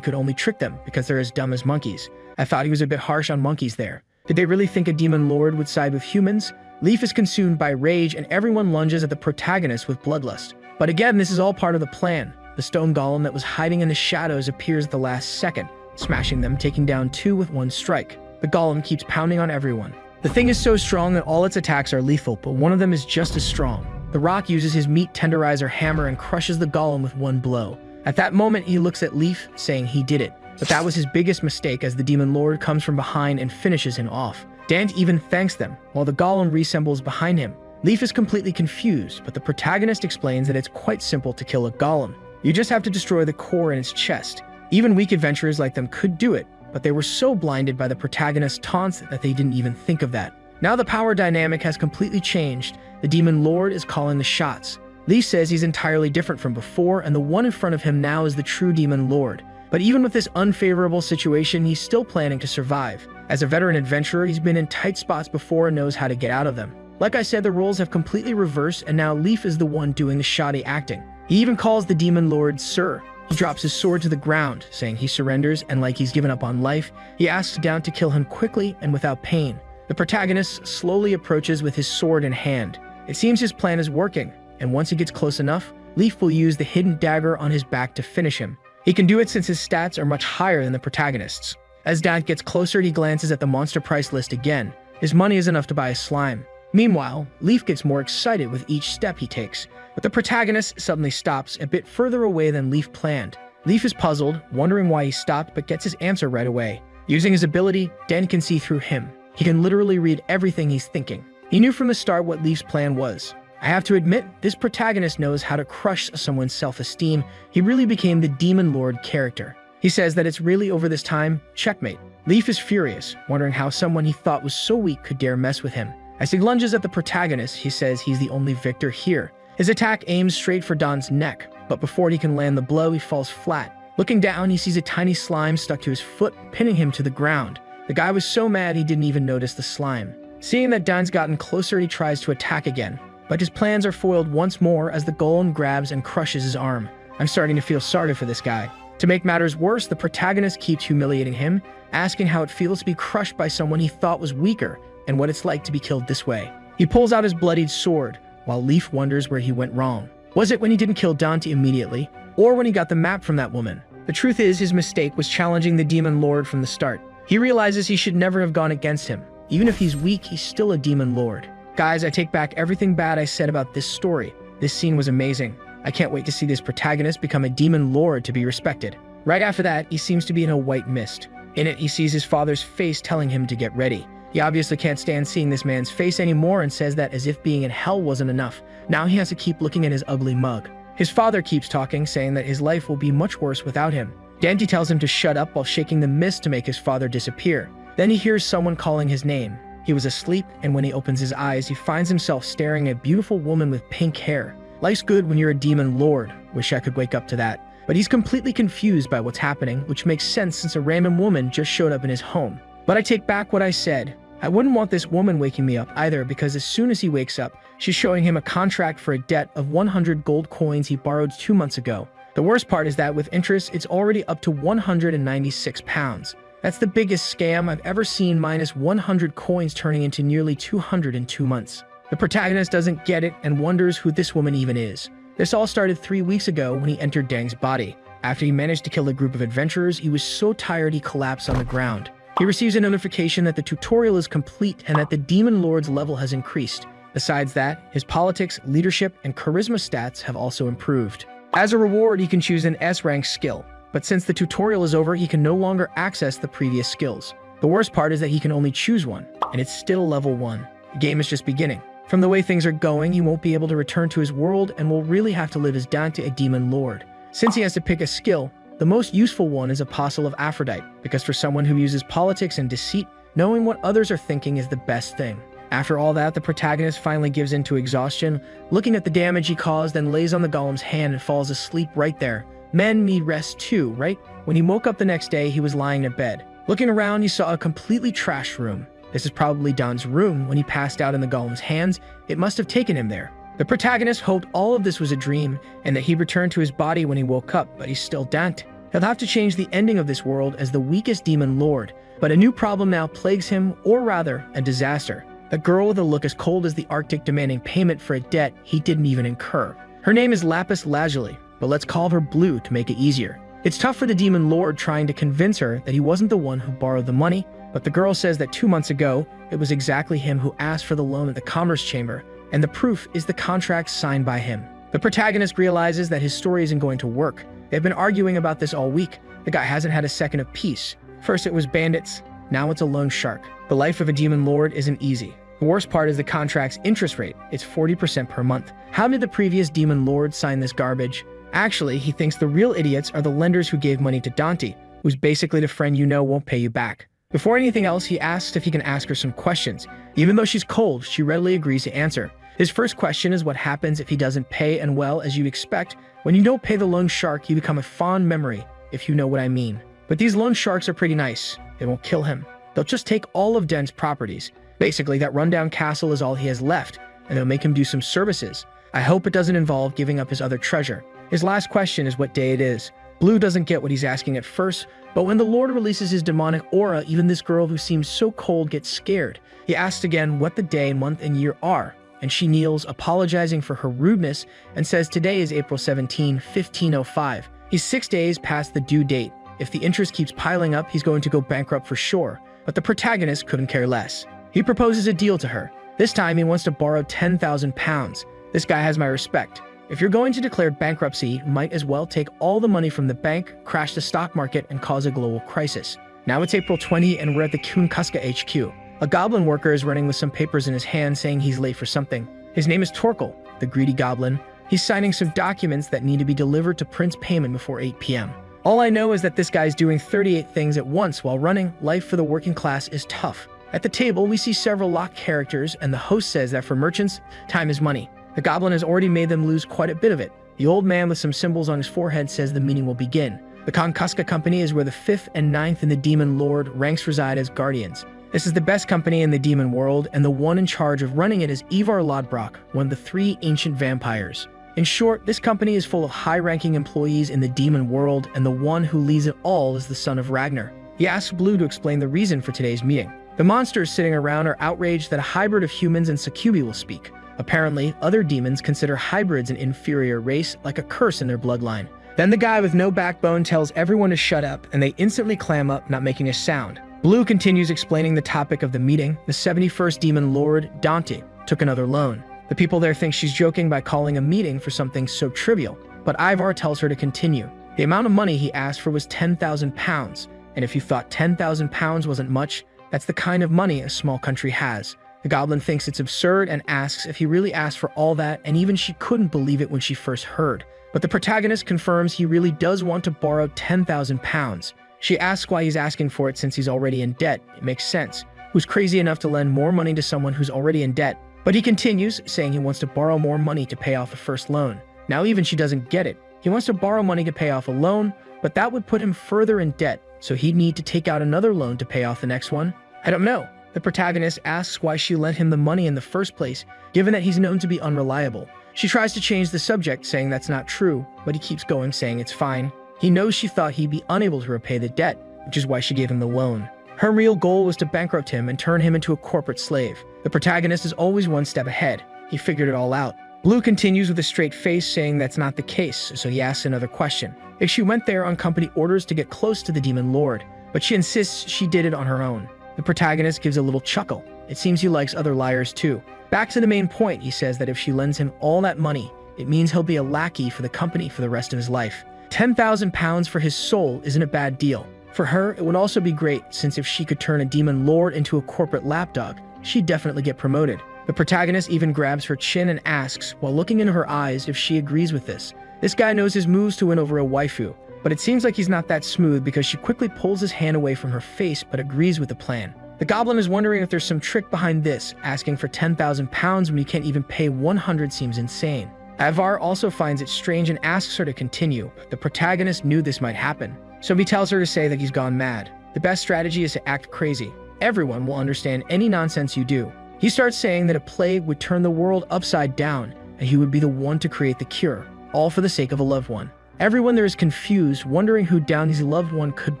could only trick them because they're as dumb as monkeys. I thought he was a bit harsh on monkeys there. Did they really think a Demon Lord would side with humans? Leaf is consumed by rage, and everyone lunges at the protagonist with bloodlust. But again, this is all part of the plan. The stone golem that was hiding in the shadows appears at the last second, smashing them, taking down 2 with 1 strike. The golem keeps pounding on everyone. The thing is so strong that all its attacks are lethal, but one of them is just as strong. The Rock uses his meat tenderizer hammer and crushes the golem with 1 blow. At that moment, he looks at Leaf, saying he did it. But that was his biggest mistake, as the Demon Lord comes from behind and finishes him off. Dante even thanks them, while the golem reassembles behind him. Leaf is completely confused, but the protagonist explains that it's quite simple to kill a golem. You just have to destroy the core in its chest. Even weak adventurers like them could do it, but they were so blinded by the protagonist's taunts that they didn't even think of that. Now the power dynamic has completely changed. The Demon Lord is calling the shots. Leaf says he's entirely different from before, and the one in front of him now is the true Demon Lord. But even with this unfavorable situation, he's still planning to survive. As a veteran adventurer, he's been in tight spots before and knows how to get out of them. Like I said, the roles have completely reversed, and now Leaf is the one doing the shoddy acting. He even calls the Demon Lord Sir. He drops his sword to the ground, saying he surrenders, and like he's given up on life, he asks Down to kill him quickly and without pain. The protagonist slowly approaches with his sword in hand. It seems his plan is working, and once he gets close enough, Leaf will use the hidden dagger on his back to finish him. He can do it since his stats are much higher than the protagonist's. As Dant gets closer, he glances at the monster price list again. His money is enough to buy a slime. Meanwhile, Leaf gets more excited with each step he takes, but the protagonist suddenly stops a bit further away than Leaf planned. Leaf is puzzled, wondering why he stopped, but gets his answer right away. Using his ability, Dan can see through him. He can literally read everything he's thinking. He knew from the start what Leaf's plan was. I have to admit, this protagonist knows how to crush someone's self-esteem. He really became the Demon Lord character. He says that it's really over this time, checkmate. Leaf is furious, wondering how someone he thought was so weak could dare mess with him. As he lunges at the protagonist, he says he's the only victor here. His attack aims straight for Don's neck, but before he can land the blow, he falls flat. Looking down, he sees a tiny slime stuck to his foot, pinning him to the ground. The guy was so mad he didn't even notice the slime. Seeing that Don's gotten closer, he tries to attack again, but his plans are foiled once more as the golem grabs and crushes his arm. I'm starting to feel sorry for this guy. To make matters worse, the protagonist keeps humiliating him, asking how it feels to be crushed by someone he thought was weaker, and what it's like to be killed this way. He pulls out his bloodied sword, while Leaf wonders where he went wrong. Was it when he didn't kill Dante immediately, or when he got the map from that woman? The truth is, his mistake was challenging the Demon Lord from the start. He realizes he should never have gone against him. Even if he's weak, he's still a Demon Lord. Guys, I take back everything bad I said about this story. This scene was amazing. I can't wait to see this protagonist become a Demon Lord to be respected. Right after that, he seems to be in a white mist. In it, he sees his father's face telling him to get ready. He obviously can't stand seeing this man's face anymore and says that as if being in hell wasn't enough. Now he has to keep looking at his ugly mug. His father keeps talking, saying that his life will be much worse without him. Dante tells him to shut up while shaking the mist to make his father disappear. Then he hears someone calling his name. He was asleep, and when he opens his eyes, he finds himself staring at a beautiful woman with pink hair. Life's good when you're a Demon Lord. Wish I could wake up to that. But he's completely confused by what's happening, which makes sense since a random woman just showed up in his home. But I take back what I said. I wouldn't want this woman waking me up either, because as soon as he wakes up, she's showing him a contract for a debt of 100 gold coins he borrowed 2 months ago. The worst part is that with interest, it's already up to 196 pounds. That's the biggest scam I've ever seen, minus 100 coins turning into nearly 200 in 2 months. The protagonist doesn't get it and wonders who this woman even is. This all started 3 weeks ago when he entered Dang's body. After he managed to kill a group of adventurers, he was so tired he collapsed on the ground. He receives a notification that the tutorial is complete and that the Demon Lord's level has increased. Besides that, his politics, leadership, and charisma stats have also improved. As a reward, he can choose an S-rank skill, but since the tutorial is over, he can no longer access the previous skills. The worst part is that he can only choose one, and it's still level 1. The game is just beginning. From the way things are going, he won't be able to return to his world and will really have to live as Dante, a Demon Lord. Since he has to pick a skill, the most useful one is Apostle of Aphrodite, because for someone who uses politics and deceit, knowing what others are thinking is the best thing. After all that, the protagonist finally gives in to exhaustion, looking at the damage he caused, then lays on the golem's hand and falls asleep right there. Men need rest too, right? When he woke up the next day, he was lying in bed. Looking around, he saw a completely trashed room. This is probably Don's room. When he passed out in the golem's hands, it must have taken him there. The protagonist hoped all of this was a dream and that he'd return to his body when he woke up, but he's still Dante. He'll have to change the ending of this world as the weakest Demon Lord, but a new problem now plagues him, or rather, a disaster. A girl with a look as cold as the Arctic demanding payment for a debt he didn't even incur. Her name is Lapis Lazuli, but let's call her Blue to make it easier. It's tough for the Demon Lord trying to convince her that he wasn't the one who borrowed the money, but the girl says that 2 months ago, it was exactly him who asked for the loan at the Commerce Chamber, and the proof is the contract signed by him. The protagonist realizes that his story isn't going to work. They've been arguing about this all week. The guy hasn't had a second of peace. First it was bandits, now it's a loan shark. The life of a Demon Lord isn't easy. The worst part is the contract's interest rate. It's 40% per month. How did the previous Demon Lord sign this garbage? Actually, he thinks the real idiots are the lenders who gave money to Dante, who's basically the friend you know won't pay you back. Before anything else, he asks if he can ask her some questions. Even though she's cold, she readily agrees to answer. His first question is what happens if he doesn't pay, and well, as you'd expect, when you don't pay the loan shark, you become a fond memory, if you know what I mean. But these loan sharks are pretty nice. They won't kill him. They'll just take all of Den's properties. Basically, that rundown castle is all he has left, and they'll make him do some services. I hope it doesn't involve giving up his other treasure. His last question is what day it is. Blue doesn't get what he's asking at first, but when the Lord releases his demonic aura, even this girl who seems so cold gets scared. He asks again what the day, month, and year are, and she kneels, apologizing for her rudeness, and says today is April 17, 1505. He's 6 days past the due date. If the interest keeps piling up, he's going to go bankrupt for sure. But the protagonist couldn't care less. He proposes a deal to her. This time he wants to borrow 10,000 pounds. This guy has my respect. If you're going to declare bankruptcy, might as well take all the money from the bank, crash the stock market, and cause a global crisis. Now it's April 20 and we're at the Kunkuska HQ. A goblin worker is running with some papers in his hand saying he's late for something. His name is Torkel, the greedy goblin. He's signing some documents that need to be delivered to Prince Payment before 8 p.m. All I know is that this guy's doing 38 things at once while running. Life for the working class is tough. At the table, we see several locked characters, and the host says that for merchants, time is money. The goblin has already made them lose quite a bit of it. The old man with some symbols on his forehead says the meeting will begin. The Kunkuska company is where the 5th and 9th in the Demon Lord ranks reside as guardians. This is the best company in the demon world, and the one in charge of running it is Ivar Lodbrok, one of the 3 ancient vampires. In short, this company is full of high-ranking employees in the demon world, and the one who leads it all is the son of Ragnar. He asks Blue to explain the reason for today's meeting. The monsters sitting around are outraged that a hybrid of humans and succubi will speak. Apparently, other demons consider hybrids an inferior race, like a curse in their bloodline. Then the guy with no backbone tells everyone to shut up, and they instantly clam up, not making a sound. Blue continues explaining the topic of the meeting. The 71st Demon Lord, Dante, took another loan. The people there think she's joking by calling a meeting for something so trivial, but Ivar tells her to continue. The amount of money he asked for was 10,000 pounds, and if you thought 10,000 pounds wasn't much, that's the kind of money a small country has. The goblin thinks it's absurd and asks if he really asked for all that, and even she couldn't believe it when she first heard. But the protagonist confirms he really does want to borrow 10,000 pounds. She asks why he's asking for it since he's already in debt. It makes sense. Who's crazy enough to lend more money to someone who's already in debt? But he continues, saying he wants to borrow more money to pay off the first loan. Now even she doesn't get it. He wants to borrow money to pay off a loan, but that would put him further in debt, so he'd need to take out another loan to pay off the next one. I don't know. The protagonist asks why she lent him the money in the first place, given that he's known to be unreliable. She tries to change the subject, saying that's not true, but he keeps going, saying it's fine. He knows she thought he'd be unable to repay the debt, which is why she gave him the loan. Her real goal was to bankrupt him and turn him into a corporate slave. The protagonist is always one step ahead. He figured it all out. Blue continues with a straight face, saying that's not the case, so he asks another question. If she went there on company orders to get close to the Demon Lord, but she insists she did it on her own. The protagonist gives a little chuckle. It seems he likes other liars too. Back to the main point, he says that if she lends him all that money, it means he'll be a lackey for the company for the rest of his life. 10,000 pounds for his soul isn't a bad deal. For her, it would also be great, since if she could turn a demon lord into a corporate lapdog, she'd definitely get promoted. The protagonist even grabs her chin and asks, while looking into her eyes, if she agrees with this. This guy knows his moves to win over a waifu, but it seems like he's not that smooth because she quickly pulls his hand away from her face but agrees with the plan. The goblin is wondering if there's some trick behind this. Asking for 10,000 pounds when you can't even pay 100 seems insane. Ivar also finds it strange and asks her to continue. The protagonist knew this might happen, so he tells her to say that he's gone mad. The best strategy is to act crazy. Everyone will understand any nonsense you do. He starts saying that a plague would turn the world upside down, and he would be the one to create the cure, all for the sake of a loved one. Everyone there is confused, wondering who Downey's loved one could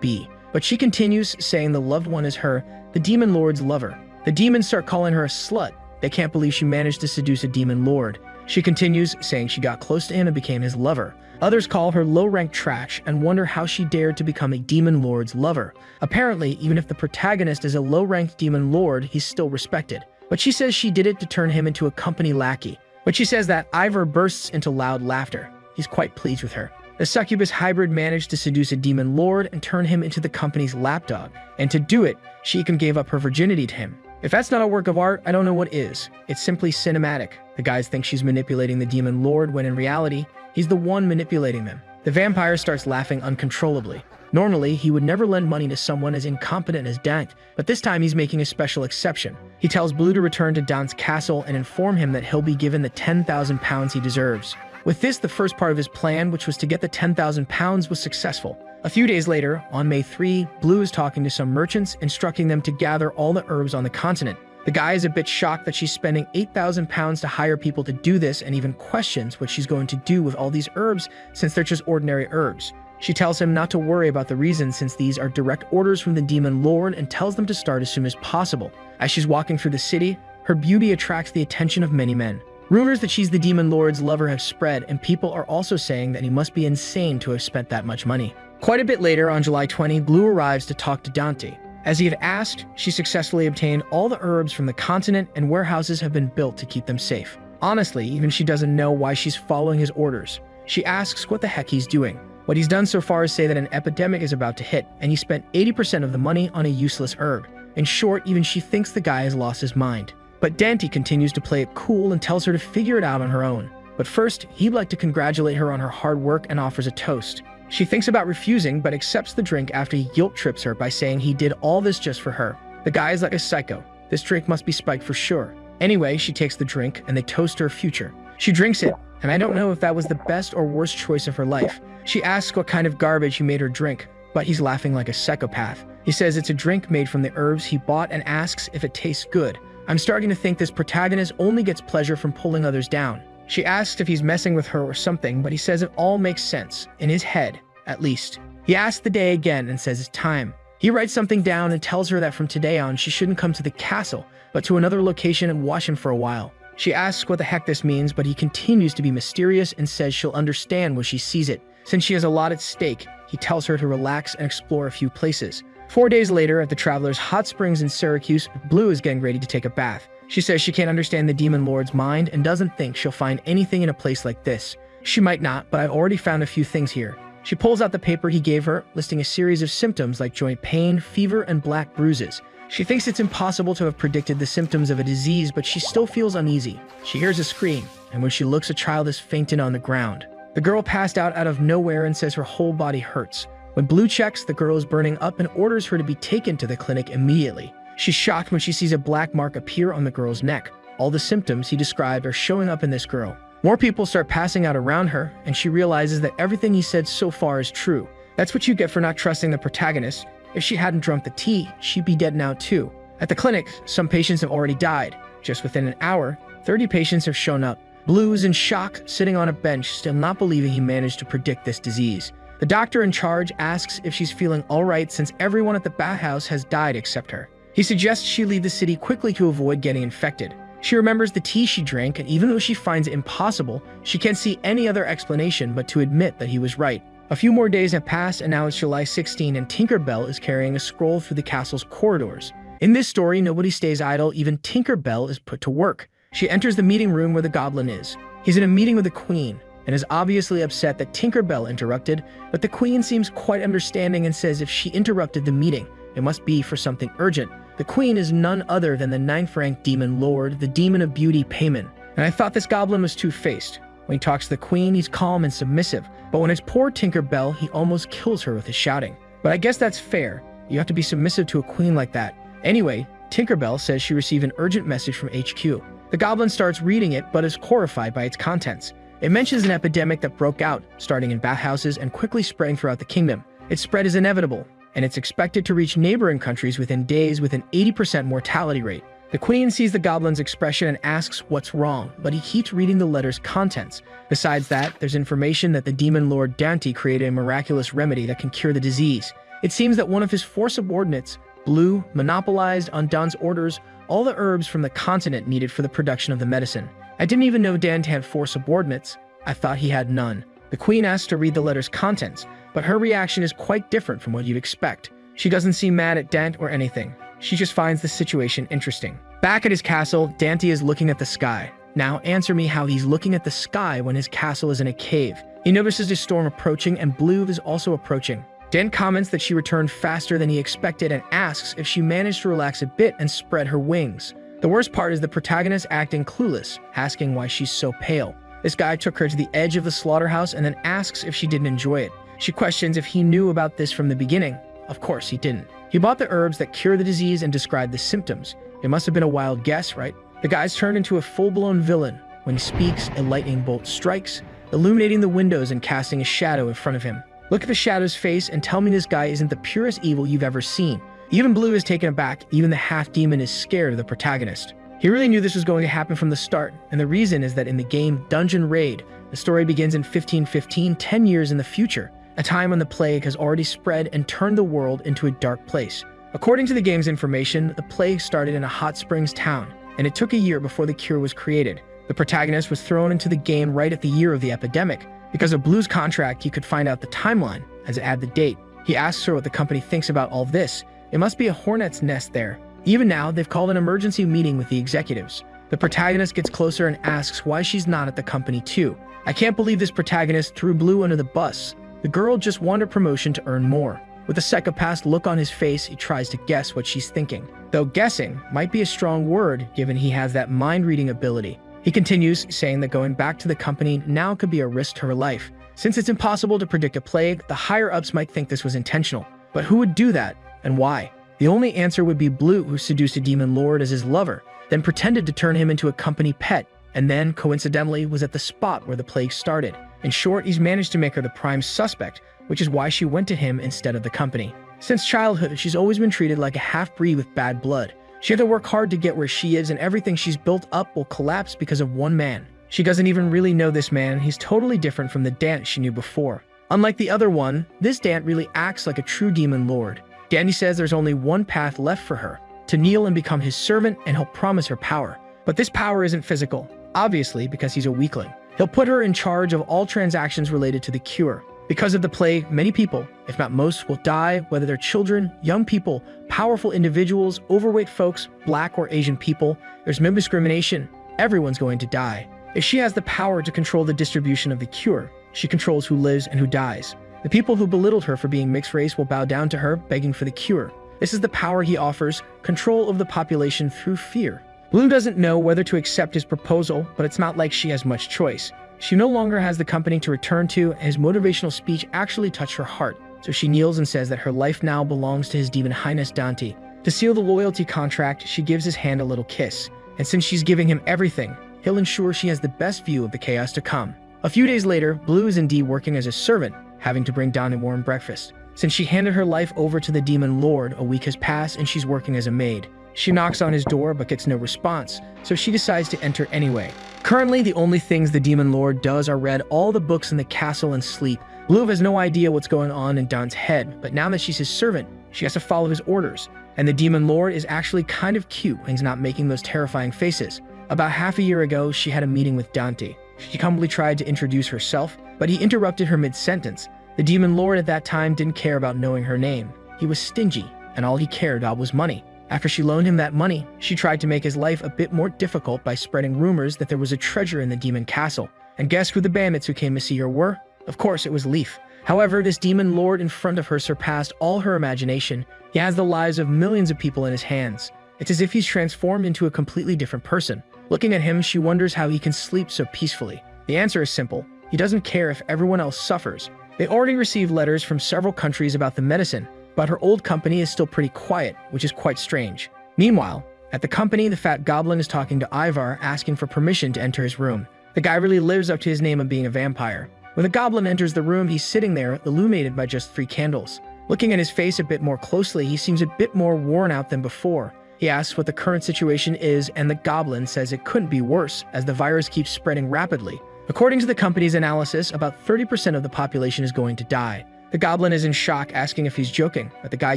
be. But she continues, saying the loved one is her, the Demon Lord's lover. The demons start calling her a slut. They can't believe she managed to seduce a Demon Lord. She continues, saying she got close to him and became his lover. Others call her low-ranked trash and wonder how she dared to become a Demon Lord's lover. Apparently, even if the protagonist is a low-ranked Demon Lord, he's still respected. But she says she did it to turn him into a company lackey. But she says that Ivar bursts into loud laughter. He's quite pleased with her. The succubus hybrid managed to seduce a demon lord and turn him into the company's lapdog. And to do it, she even gave up her virginity to him. If that's not a work of art, I don't know what is. It's simply cinematic. The guys think she's manipulating the demon lord when in reality, he's the one manipulating them. The vampire starts laughing uncontrollably. Normally, he would never lend money to someone as incompetent as Dant, but this time he's making a special exception. He tells Blue to return to Dant's castle and inform him that he'll be given the 10,000 pounds he deserves. With this, the first part of his plan, which was to get the 10,000 pounds, was successful. A few days later, on May 3, Blue is talking to some merchants, instructing them to gather all the herbs on the continent. The guy is a bit shocked that she's spending 8,000 pounds to hire people to do this and even questions what she's going to do with all these herbs since they're just ordinary herbs. She tells him not to worry about the reason since these are direct orders from the demon lord and tells them to start as soon as possible. As she's walking through the city, her beauty attracts the attention of many men. Rumors that she's the demon lord's lover have spread, and people are also saying that he must be insane to have spent that much money. Quite a bit later, on July 20, Blue arrives to talk to Dante. As he had asked, she successfully obtained all the herbs from the continent, and warehouses have been built to keep them safe. Honestly, even she doesn't know why she's following his orders. She asks what the heck he's doing. What he's done so far is say that an epidemic is about to hit, and he spent 80% of the money on a useless herb. In short, even she thinks the guy has lost his mind. But Dante continues to play it cool and tells her to figure it out on her own. But first, he'd like to congratulate her on her hard work and offers a toast. She thinks about refusing, but accepts the drink after he guilt-trips her by saying he did all this just for her. The guy is like a psycho. This drink must be spiked for sure. Anyway, she takes the drink, and they toast her future. She drinks it, and I don't know if that was the best or worst choice of her life. She asks what kind of garbage he made her drink, but he's laughing like a psychopath. He says it's a drink made from the herbs he bought and asks if it tastes good. I'm starting to think this protagonist only gets pleasure from pulling others down. She asks if he's messing with her or something, but he says it all makes sense, in his head, at least. He asks the day again and says it's time. He writes something down and tells her that from today on she shouldn't come to the castle, but to another location and watch him for a while. She asks what the heck this means, but he continues to be mysterious and says she'll understand when she sees it. Since she has a lot at stake, he tells her to relax and explore a few places. 4 days later, at the Traveler's Hot Springs in Syracuse, Blue is getting ready to take a bath. She says she can't understand the demon lord's mind and doesn't think she'll find anything in a place like this. She might not, but I've already found a few things here. She pulls out the paper he gave her, listing a series of symptoms like joint pain, fever, and black bruises. She thinks it's impossible to have predicted the symptoms of a disease, but she still feels uneasy. She hears a scream, and when she looks, a child is fainting on the ground. The girl passed out of nowhere and says her whole body hurts. When Blue checks, the girl is burning up and orders her to be taken to the clinic immediately. She's shocked when she sees a black mark appear on the girl's neck. All the symptoms he described are showing up in this girl. More people start passing out around her, and she realizes that everything he said so far is true. That's what you get for not trusting the protagonist. If she hadn't drunk the tea, she'd be dead now too. At the clinic, some patients have already died. Just within an hour, 30 patients have shown up. Blue is in shock, sitting on a bench, still not believing he managed to predict this disease. The doctor in charge asks if she's feeling alright since everyone at the bathhouse has died except her. He suggests she leave the city quickly to avoid getting infected. She remembers the tea she drank, and even though she finds it impossible, she can't see any other explanation but to admit that he was right. A few more days have passed, and now it's July 16, and Tinkerbell is carrying a scroll through the castle's corridors. In this story, nobody stays idle, even Tinkerbell is put to work. She enters the meeting room where the goblin is. He's in a meeting with the queen, and is obviously upset that Tinkerbell interrupted, but the queen seems quite understanding and says if she interrupted the meeting, it must be for something urgent. The queen is none other than the 9th-ranked demon lord, the demon of beauty Payman. And I thought this goblin was two-faced. When he talks to the queen, he's calm and submissive, but when it's poor Tinkerbell, he almost kills her with his shouting. But I guess that's fair. You have to be submissive to a queen like that. Anyway, Tinkerbell says she received an urgent message from HQ. The goblin starts reading it, but is horrified by its contents. It mentions an epidemic that broke out, starting in bathhouses and quickly spreading throughout the kingdom. Its spread is inevitable, and it's expected to reach neighboring countries within days with an 80% mortality rate. The queen sees the goblin's expression and asks what's wrong, but he keeps reading the letter's contents. Besides that, there's information that the demon lord Dante created a miraculous remedy that can cure the disease. It seems that one of his 4 subordinates, Blue, monopolized on Don's orders all the herbs from the continent needed for the production of the medicine. I didn't even know Dante had 4 subordinates. I thought he had none. The queen asks to read the letter's contents, but her reaction is quite different from what you'd expect. She doesn't seem mad at Dante or anything. She just finds the situation interesting. Back at his castle, Dante is looking at the sky. Now answer me how he's looking at the sky when his castle is in a cave. He notices a storm approaching and Blue is also approaching. Dan comments that she returned faster than he expected and asks if she managed to relax a bit and spread her wings. The worst part is the protagonist acting clueless, asking why she's so pale. This guy took her to the edge of the slaughterhouse and then asks if she didn't enjoy it. She questions if he knew about this from the beginning. Of course he didn't. He bought the herbs that cure the disease and described the symptoms. It must have been a wild guess, right? The guy's turned into a full-blown villain. When he speaks, a lightning bolt strikes, illuminating the windows and casting a shadow in front of him. Look at the shadow's face and tell me this guy isn't the purest evil you've ever seen. Even Blue is taken aback. Even the half-demon is scared of the protagonist. He really knew this was going to happen from the start, and the reason is that in the game Dungeon Raid, the story begins in 1515, 10 years in the future, a time when the plague has already spread and turned the world into a dark place. According to the game's information, the plague started in a hot springs town, and it took a year before the cure was created. The protagonist was thrown into the game right at the year of the epidemic. Because of Blue's contract, he could find out the timeline, as it had the date. He asks her what the company thinks about all this. It must be a hornet's nest there. Even now, they've called an emergency meeting with the executives. The protagonist gets closer and asks why she's not at the company too. I can't believe this protagonist threw Blue under the bus. The girl just wanted promotion to earn more. With a psychopath look on his face, he tries to guess what she's thinking. Though guessing might be a strong word, given he has that mind-reading ability. He continues, saying that going back to the company now could be a risk to her life. Since it's impossible to predict a plague, the higher-ups might think this was intentional. But who would do that, and why? The only answer would be Blue, who seduced a demon lord as his lover, then pretended to turn him into a company pet, and then, coincidentally, was at the spot where the plague started. In short, he's managed to make her the prime suspect, which is why she went to him instead of the company. Since childhood, she's always been treated like a half-breed with bad blood. She had to work hard to get where she is, and everything she's built up will collapse because of one man. She doesn't even really know this man. He's totally different from the Dant she knew before. Unlike the other one, this Dant really acts like a true demon lord. Danny says there's only one path left for her, to kneel and become his servant, and he'll promise her power. But this power isn't physical, obviously, because he's a weakling. He'll put her in charge of all transactions related to the cure. Because of the plague, many people, if not most, will die, whether they're children, young people, powerful individuals, overweight folks, black or Asian people. There's no discrimination. Everyone's going to die. If she has the power to control the distribution of the cure, she controls who lives and who dies. The people who belittled her for being mixed race will bow down to her, begging for the cure. This is the power he offers, control of the population through fear. Blue doesn't know whether to accept his proposal, but it's not like she has much choice. She no longer has the company to return to, and his motivational speech actually touched her heart, so she kneels and says that her life now belongs to his demon highness Dante. To seal the loyalty contract, she gives his hand a little kiss, and since she's giving him everything, he'll ensure she has the best view of the chaos to come. A few days later, Blue is indeed working as a servant, having to bring Dante warm breakfast. Since she handed her life over to the demon lord, a week has passed and she's working as a maid. She knocks on his door but gets no response, so she decides to enter anyway. Currently, the only things the demon lord does are read all the books in the castle and sleep. Blue has no idea what's going on in Dan's head, but now that she's his servant, she has to follow his orders. And the demon lord is actually kind of cute when he's not making those terrifying faces. About half a year ago, she had a meeting with Dante. She humbly tried to introduce herself, but he interrupted her mid-sentence. The demon lord at that time didn't care about knowing her name. He was stingy, and all he cared about was money. After she loaned him that money, she tried to make his life a bit more difficult by spreading rumors that there was a treasure in the demon castle. And guess who the bandits who came to see her were? Of course, it was Leaf. However, this demon lord in front of her surpassed all her imagination. He has the lives of millions of people in his hands. It's as if he's transformed into a completely different person. Looking at him, she wonders how he can sleep so peacefully. The answer is simple. He doesn't care if everyone else suffers. They already received letters from several countries about the medicine, but her old company is still pretty quiet, which is quite strange. Meanwhile, at the company, the fat goblin is talking to Ivar, asking for permission to enter his room. The guy really lives up to his name of being a vampire. When the goblin enters the room, he's sitting there, illuminated by just 3 candles. Looking at his face a bit more closely, he seems a bit more worn out than before. He asks what the current situation is, and the goblin says it couldn't be worse, as the virus keeps spreading rapidly. According to the company's analysis, about 30% of the population is going to die. The goblin is in shock, asking if he's joking, but the guy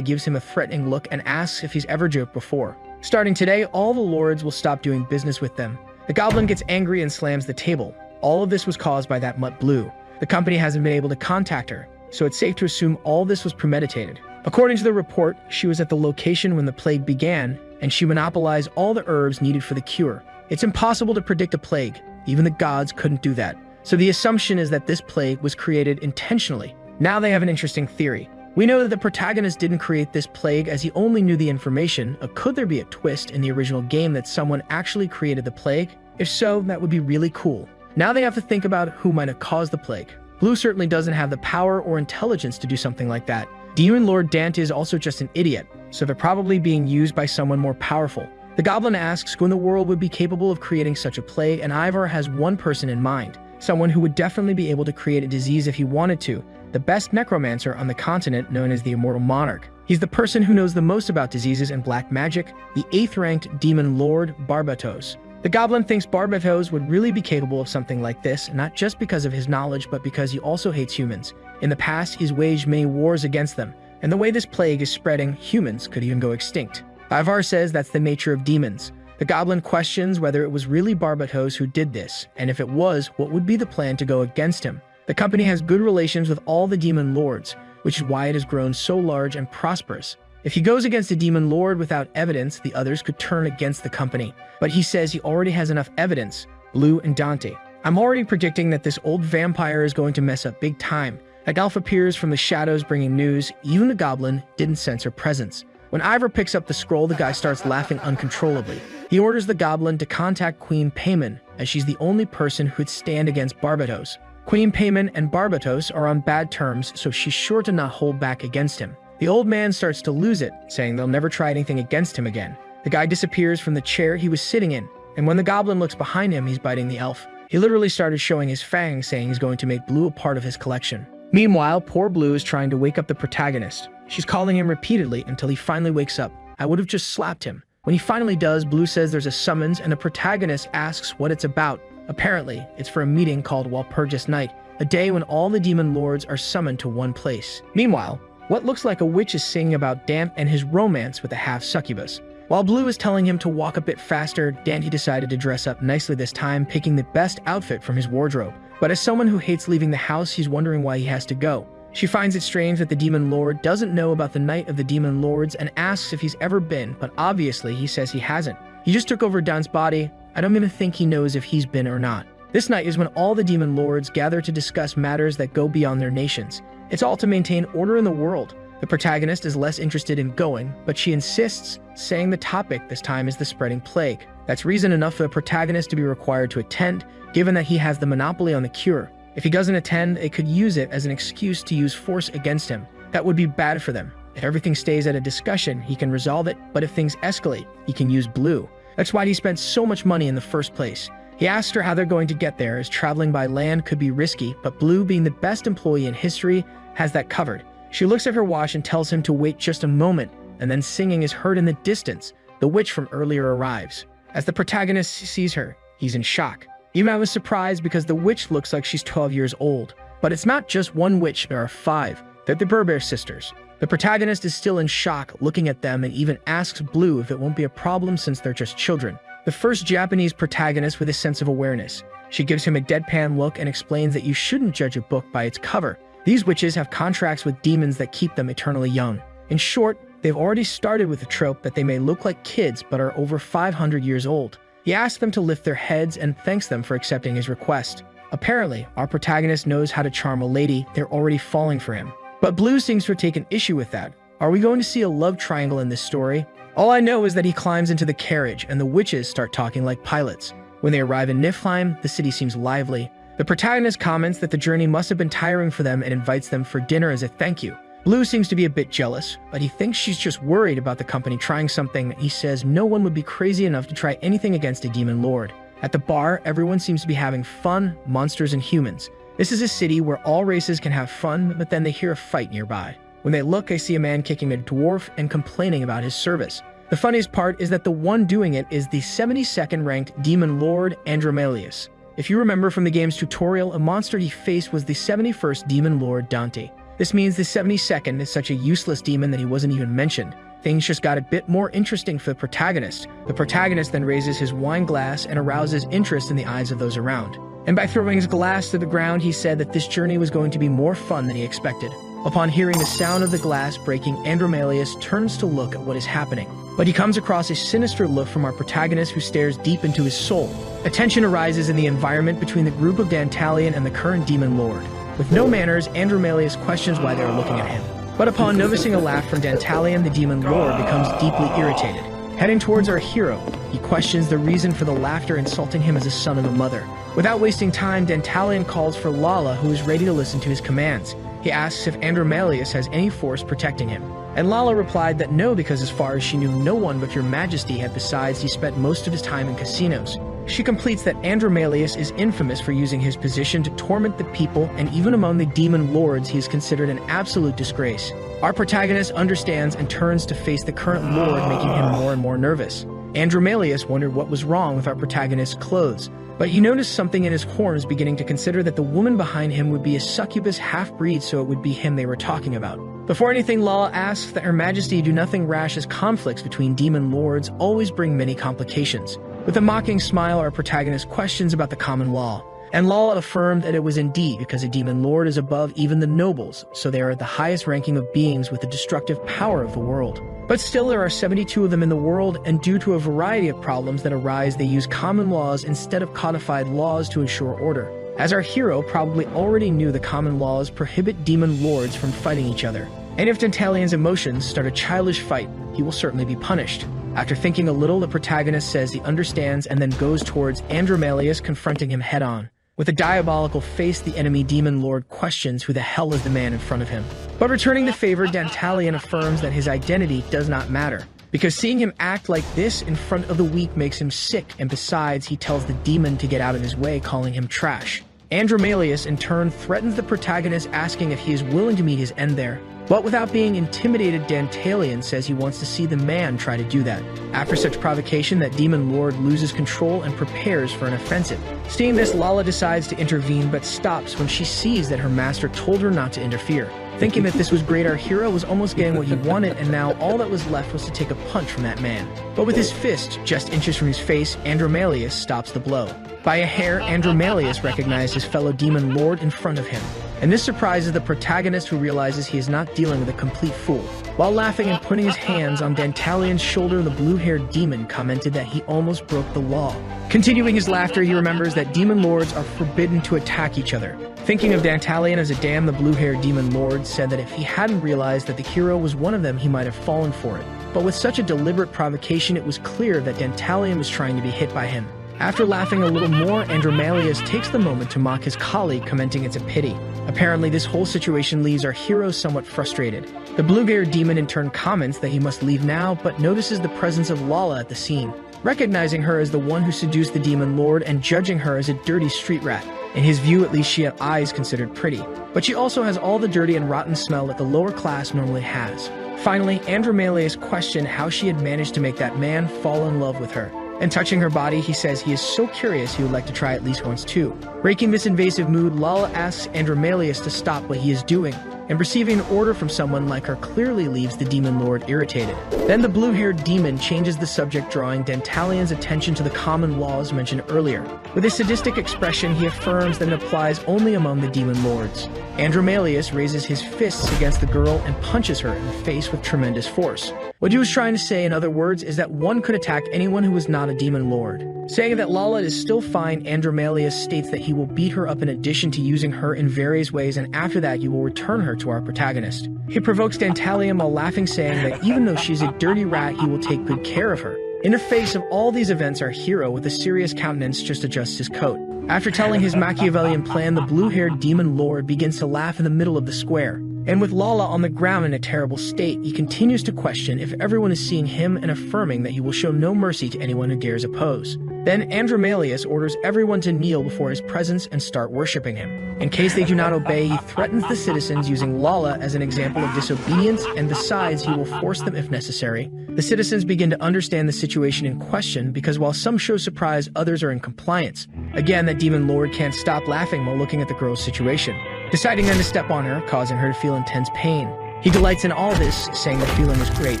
gives him a threatening look and asks if he's ever joked before. Starting today, all the lords will stop doing business with them. The goblin gets angry and slams the table. All of this was caused by that mutt Blue. The company hasn't been able to contact her, so it's safe to assume all this was premeditated. According to the report, she was at the location when the plague began, and she monopolized all the herbs needed for the cure. It's impossible to predict a plague. Even the gods couldn't do that. So the assumption is that this plague was created intentionally. Now they have an interesting theory. We know that the protagonist didn't create this plague as he only knew the information, but could there be a twist in the original game that someone actually created the plague? If so, that would be really cool. Now they have to think about who might have caused the plague. Blue certainly doesn't have the power or intelligence to do something like that. Demon Lord Dante is also just an idiot, so they're probably being used by someone more powerful. The goblin asks who in the world would be capable of creating such a plague, and Ivar has one person in mind, someone who would definitely be able to create a disease if he wanted to, the best necromancer on the continent known as the Immortal Monarch. He's the person who knows the most about diseases and black magic, the 8th-ranked Demon Lord Barbatos. The goblin thinks Barbatos would really be capable of something like this, not just because of his knowledge, but because he also hates humans. In the past, he's waged many wars against them, and the way this plague is spreading, humans could even go extinct. Ivar says that's the nature of demons. The goblin questions whether it was really Barbatos who did this, and if it was, what would be the plan to go against him? The company has good relations with all the demon lords, which is why it has grown so large and prosperous. If he goes against a demon lord without evidence, the others could turn against the company. But he says he already has enough evidence. Blue and Dante. I'm already predicting that this old vampire is going to mess up big time. A Elf appears from the shadows bringing news. Even the goblin didn't sense her presence. When Ivar picks up the scroll, the guy starts laughing uncontrollably. He orders the goblin to contact Queen Payman, as she's the only person who would stand against Barbatos. Queen Payman and Barbatos are on bad terms, so she's sure to not hold back against him. The old man starts to lose it, saying they'll never try anything against him again. The guy disappears from the chair he was sitting in, and when the goblin looks behind him, he's biting the elf. He literally started showing his fangs, saying he's going to make Blue a part of his collection. Meanwhile, poor Blue is trying to wake up the protagonist. She's calling him repeatedly until he finally wakes up. I would have just slapped him. When he finally does, Blue says there's a summons, and the protagonist asks what it's about. Apparently, it's for a meeting called Walpurgis Night, a day when all the demon lords are summoned to one place. Meanwhile, what looks like a witch is singing about Damp and his romance with a half-succubus. While Blue is telling him to walk a bit faster, Dante decided to dress up nicely this time, picking the best outfit from his wardrobe. But as someone who hates leaving the house, he's wondering why he has to go. She finds it strange that the Demon Lord doesn't know about the Night of the Demon Lords and asks if he's ever been, but obviously he says he hasn't. He just took over Dan's body. I don't even think he knows if he's been or not. This night is when all the Demon Lords gather to discuss matters that go beyond their nations. It's all to maintain order in the world. The protagonist is less interested in going, but she insists, saying the topic this time is the spreading plague. That's reason enough for the protagonist to be required to attend, given that he has the monopoly on the cure. If he doesn't attend, they could use it as an excuse to use force against him. That would be bad for them. If everything stays at a discussion, he can resolve it, but if things escalate, he can use Blue. That's why he spent so much money in the first place. He asked her how they're going to get there, as traveling by land could be risky, but Blue, being the best employee in history, has that covered. She looks at her watch and tells him to wait just a moment, and then singing is heard in the distance. The witch from earlier arrives. As the protagonist sees her, he's in shock. Even I was surprised because the witch looks like she's 12 years old. But it's not just one witch, there are 5. They're the Berber sisters. The protagonist is still in shock, looking at them, and even asks Blue if it won't be a problem since they're just children. The first Japanese protagonist with a sense of awareness. She gives him a deadpan look and explains that you shouldn't judge a book by its cover. These witches have contracts with demons that keep them eternally young. In short, they've already started with the trope that they may look like kids but are over 500 years old. He asks them to lift their heads and thanks them for accepting his request. Apparently, our protagonist knows how to charm a lady, they're already falling for him. But Blue seems to have taken issue with that. Are we going to see a love triangle in this story? All I know is that he climbs into the carriage and the witches start talking like pilots. When they arrive in Niflheim, the city seems lively. The protagonist comments that the journey must have been tiring for them and invites them for dinner as a thank you. Blue seems to be a bit jealous, but he thinks she's just worried about the company trying something. He says no one would be crazy enough to try anything against a demon lord. At the bar, everyone seems to be having fun, monsters and humans. This is a city where all races can have fun, but then they hear a fight nearby. When they look, they see a man kicking a dwarf and complaining about his service. The funniest part is that the one doing it is the 72nd ranked demon lord Andromelius. If you remember from the game's tutorial, a monster he faced was the 71st demon lord Dante. This means the 72nd is such a useless demon that he wasn't even mentioned. Things just got a bit more interesting for the protagonist. The protagonist then raises his wine glass and arouses interest in the eyes of those around. And by throwing his glass to the ground, he said that this journey was going to be more fun than he expected. Upon hearing the sound of the glass breaking, Andromelius turns to look at what is happening. But he comes across a sinister look from our protagonist who stares deep into his soul. A tension arises in the environment between the group of Dantalion and the current demon lord. With no manners, Andromelius questions why they are looking at him. But upon noticing a laugh from Dantalion, the demon lord becomes deeply irritated. Heading towards our hero, he questions the reason for the laughter, insulting him as a son of a mother. Without wasting time, Dantalion calls for Lala, who is ready to listen to his commands. He asks if Andromalius has any force protecting him. And Lala replied that no, because as far as she knew, no one but your majesty had. Besides, he spent most of his time in casinos. She completes that Andromalius is infamous for using his position to torment the people, and even among the demon lords he is considered an absolute disgrace. Our protagonist understands and turns to face the current lord, making him more and more nervous. Andromalius wondered what was wrong with our protagonist's clothes, but he noticed something in his horns, beginning to consider that the woman behind him would be a succubus half-breed, so it would be him they were talking about. Before anything, Lala asks that Her Majesty do nothing rash, as conflicts between demon lords always bring many complications. With a mocking smile, our protagonist questions about the common law, and Lala affirmed that it was indeed because a demon lord is above even the nobles, so they are at the highest ranking of beings with the destructive power of the world. But still, there are 72 of them in the world, and due to a variety of problems that arise, they use common laws instead of codified laws to ensure order. As our hero probably already knew, the common laws prohibit demon lords from fighting each other. And if Dantalion's emotions start a childish fight, he will certainly be punished. After thinking a little, the protagonist says he understands and then goes towards Andromalius, confronting him head-on. With a diabolical face, the enemy demon lord questions who the hell is the man in front of him. But returning the favor, Dantalion affirms that his identity does not matter, because seeing him act like this in front of the weak makes him sick, and besides, he tells the demon to get out of his way, calling him trash. Andromalius in turn threatens the protagonist, asking if he is willing to meet his end there. But without being intimidated, Dantalion says he wants to see the man try to do that. After such provocation, that demon lord loses control and prepares for an offensive. Seeing this, Lala decides to intervene, but stops when she sees that her master told her not to interfere. Thinking that this was great, our hero was almost getting what he wanted, and now all that was left was to take a punch from that man. But with his fist just inches from his face, Andromalius stops the blow. By a hair, Andromalius recognized his fellow demon lord in front of him, and this surprises the protagonist, who realizes he is not dealing with a complete fool. While laughing and putting his hands on Dantalion's shoulder, the blue-haired demon commented that he almost broke the law. Continuing his laughter, he remembers that demon lords are forbidden to attack each other. Thinking of Dantalion as a dam, the blue-haired demon lord said that if he hadn't realized that the hero was one of them, he might have fallen for it. But with such a deliberate provocation, it was clear that Dantalion was trying to be hit by him. After laughing a little more, Andromalius takes the moment to mock his colleague, commenting it's a pity. Apparently, this whole situation leaves our hero somewhat frustrated. The blue-haired demon in turn comments that he must leave now, but notices the presence of Lala at the scene, recognizing her as the one who seduced the demon lord and judging her as a dirty street rat. In his view, at least, she had eyes considered pretty, but she also has all the dirty and rotten smell that the lower class normally has. Finally, Andromalius questioned how she had managed to make that man fall in love with her. And touching her body, he says he is so curious he would like to try at least once too. Breaking this invasive mood, Lala asks Andromalius to stop what he is doing, and receiving an order from someone like her clearly leaves the demon lord irritated. Then the blue-haired demon changes the subject, drawing Dantalion's attention to the common laws mentioned earlier. With a sadistic expression, he affirms that it applies only among the demon lords. Andromalius raises his fists against the girl and punches her in the face with tremendous force. What he was trying to say, in other words, is that one could attack anyone who was not a demon lord. Saying that Lala is still fine, Andromalius states that he will beat her up in addition to using her in various ways, and after that he will return her to our protagonist. He provokes Dantalion while laughing, saying that even though she's a dirty rat, he will take good care of her. In the face of all these events, our hero, with a serious countenance, just adjusts his coat. After telling his Machiavellian plan, the blue-haired demon lord begins to laugh in the middle of the square. And with Lala on the ground in a terrible state, he continues to question if everyone is seeing him and affirming that he will show no mercy to anyone who dares oppose. Then Andromalius orders everyone to kneel before his presence and start worshipping him. In case they do not obey, he threatens the citizens, using Lala as an example of disobedience, and besides, he will force them if necessary. The citizens begin to understand the situation in question, because while some show surprise, others are in compliance. Again, that demon lord can't stop laughing while looking at the girl's situation, deciding then to step on her, causing her to feel intense pain. He delights in all this, saying the feeling was great,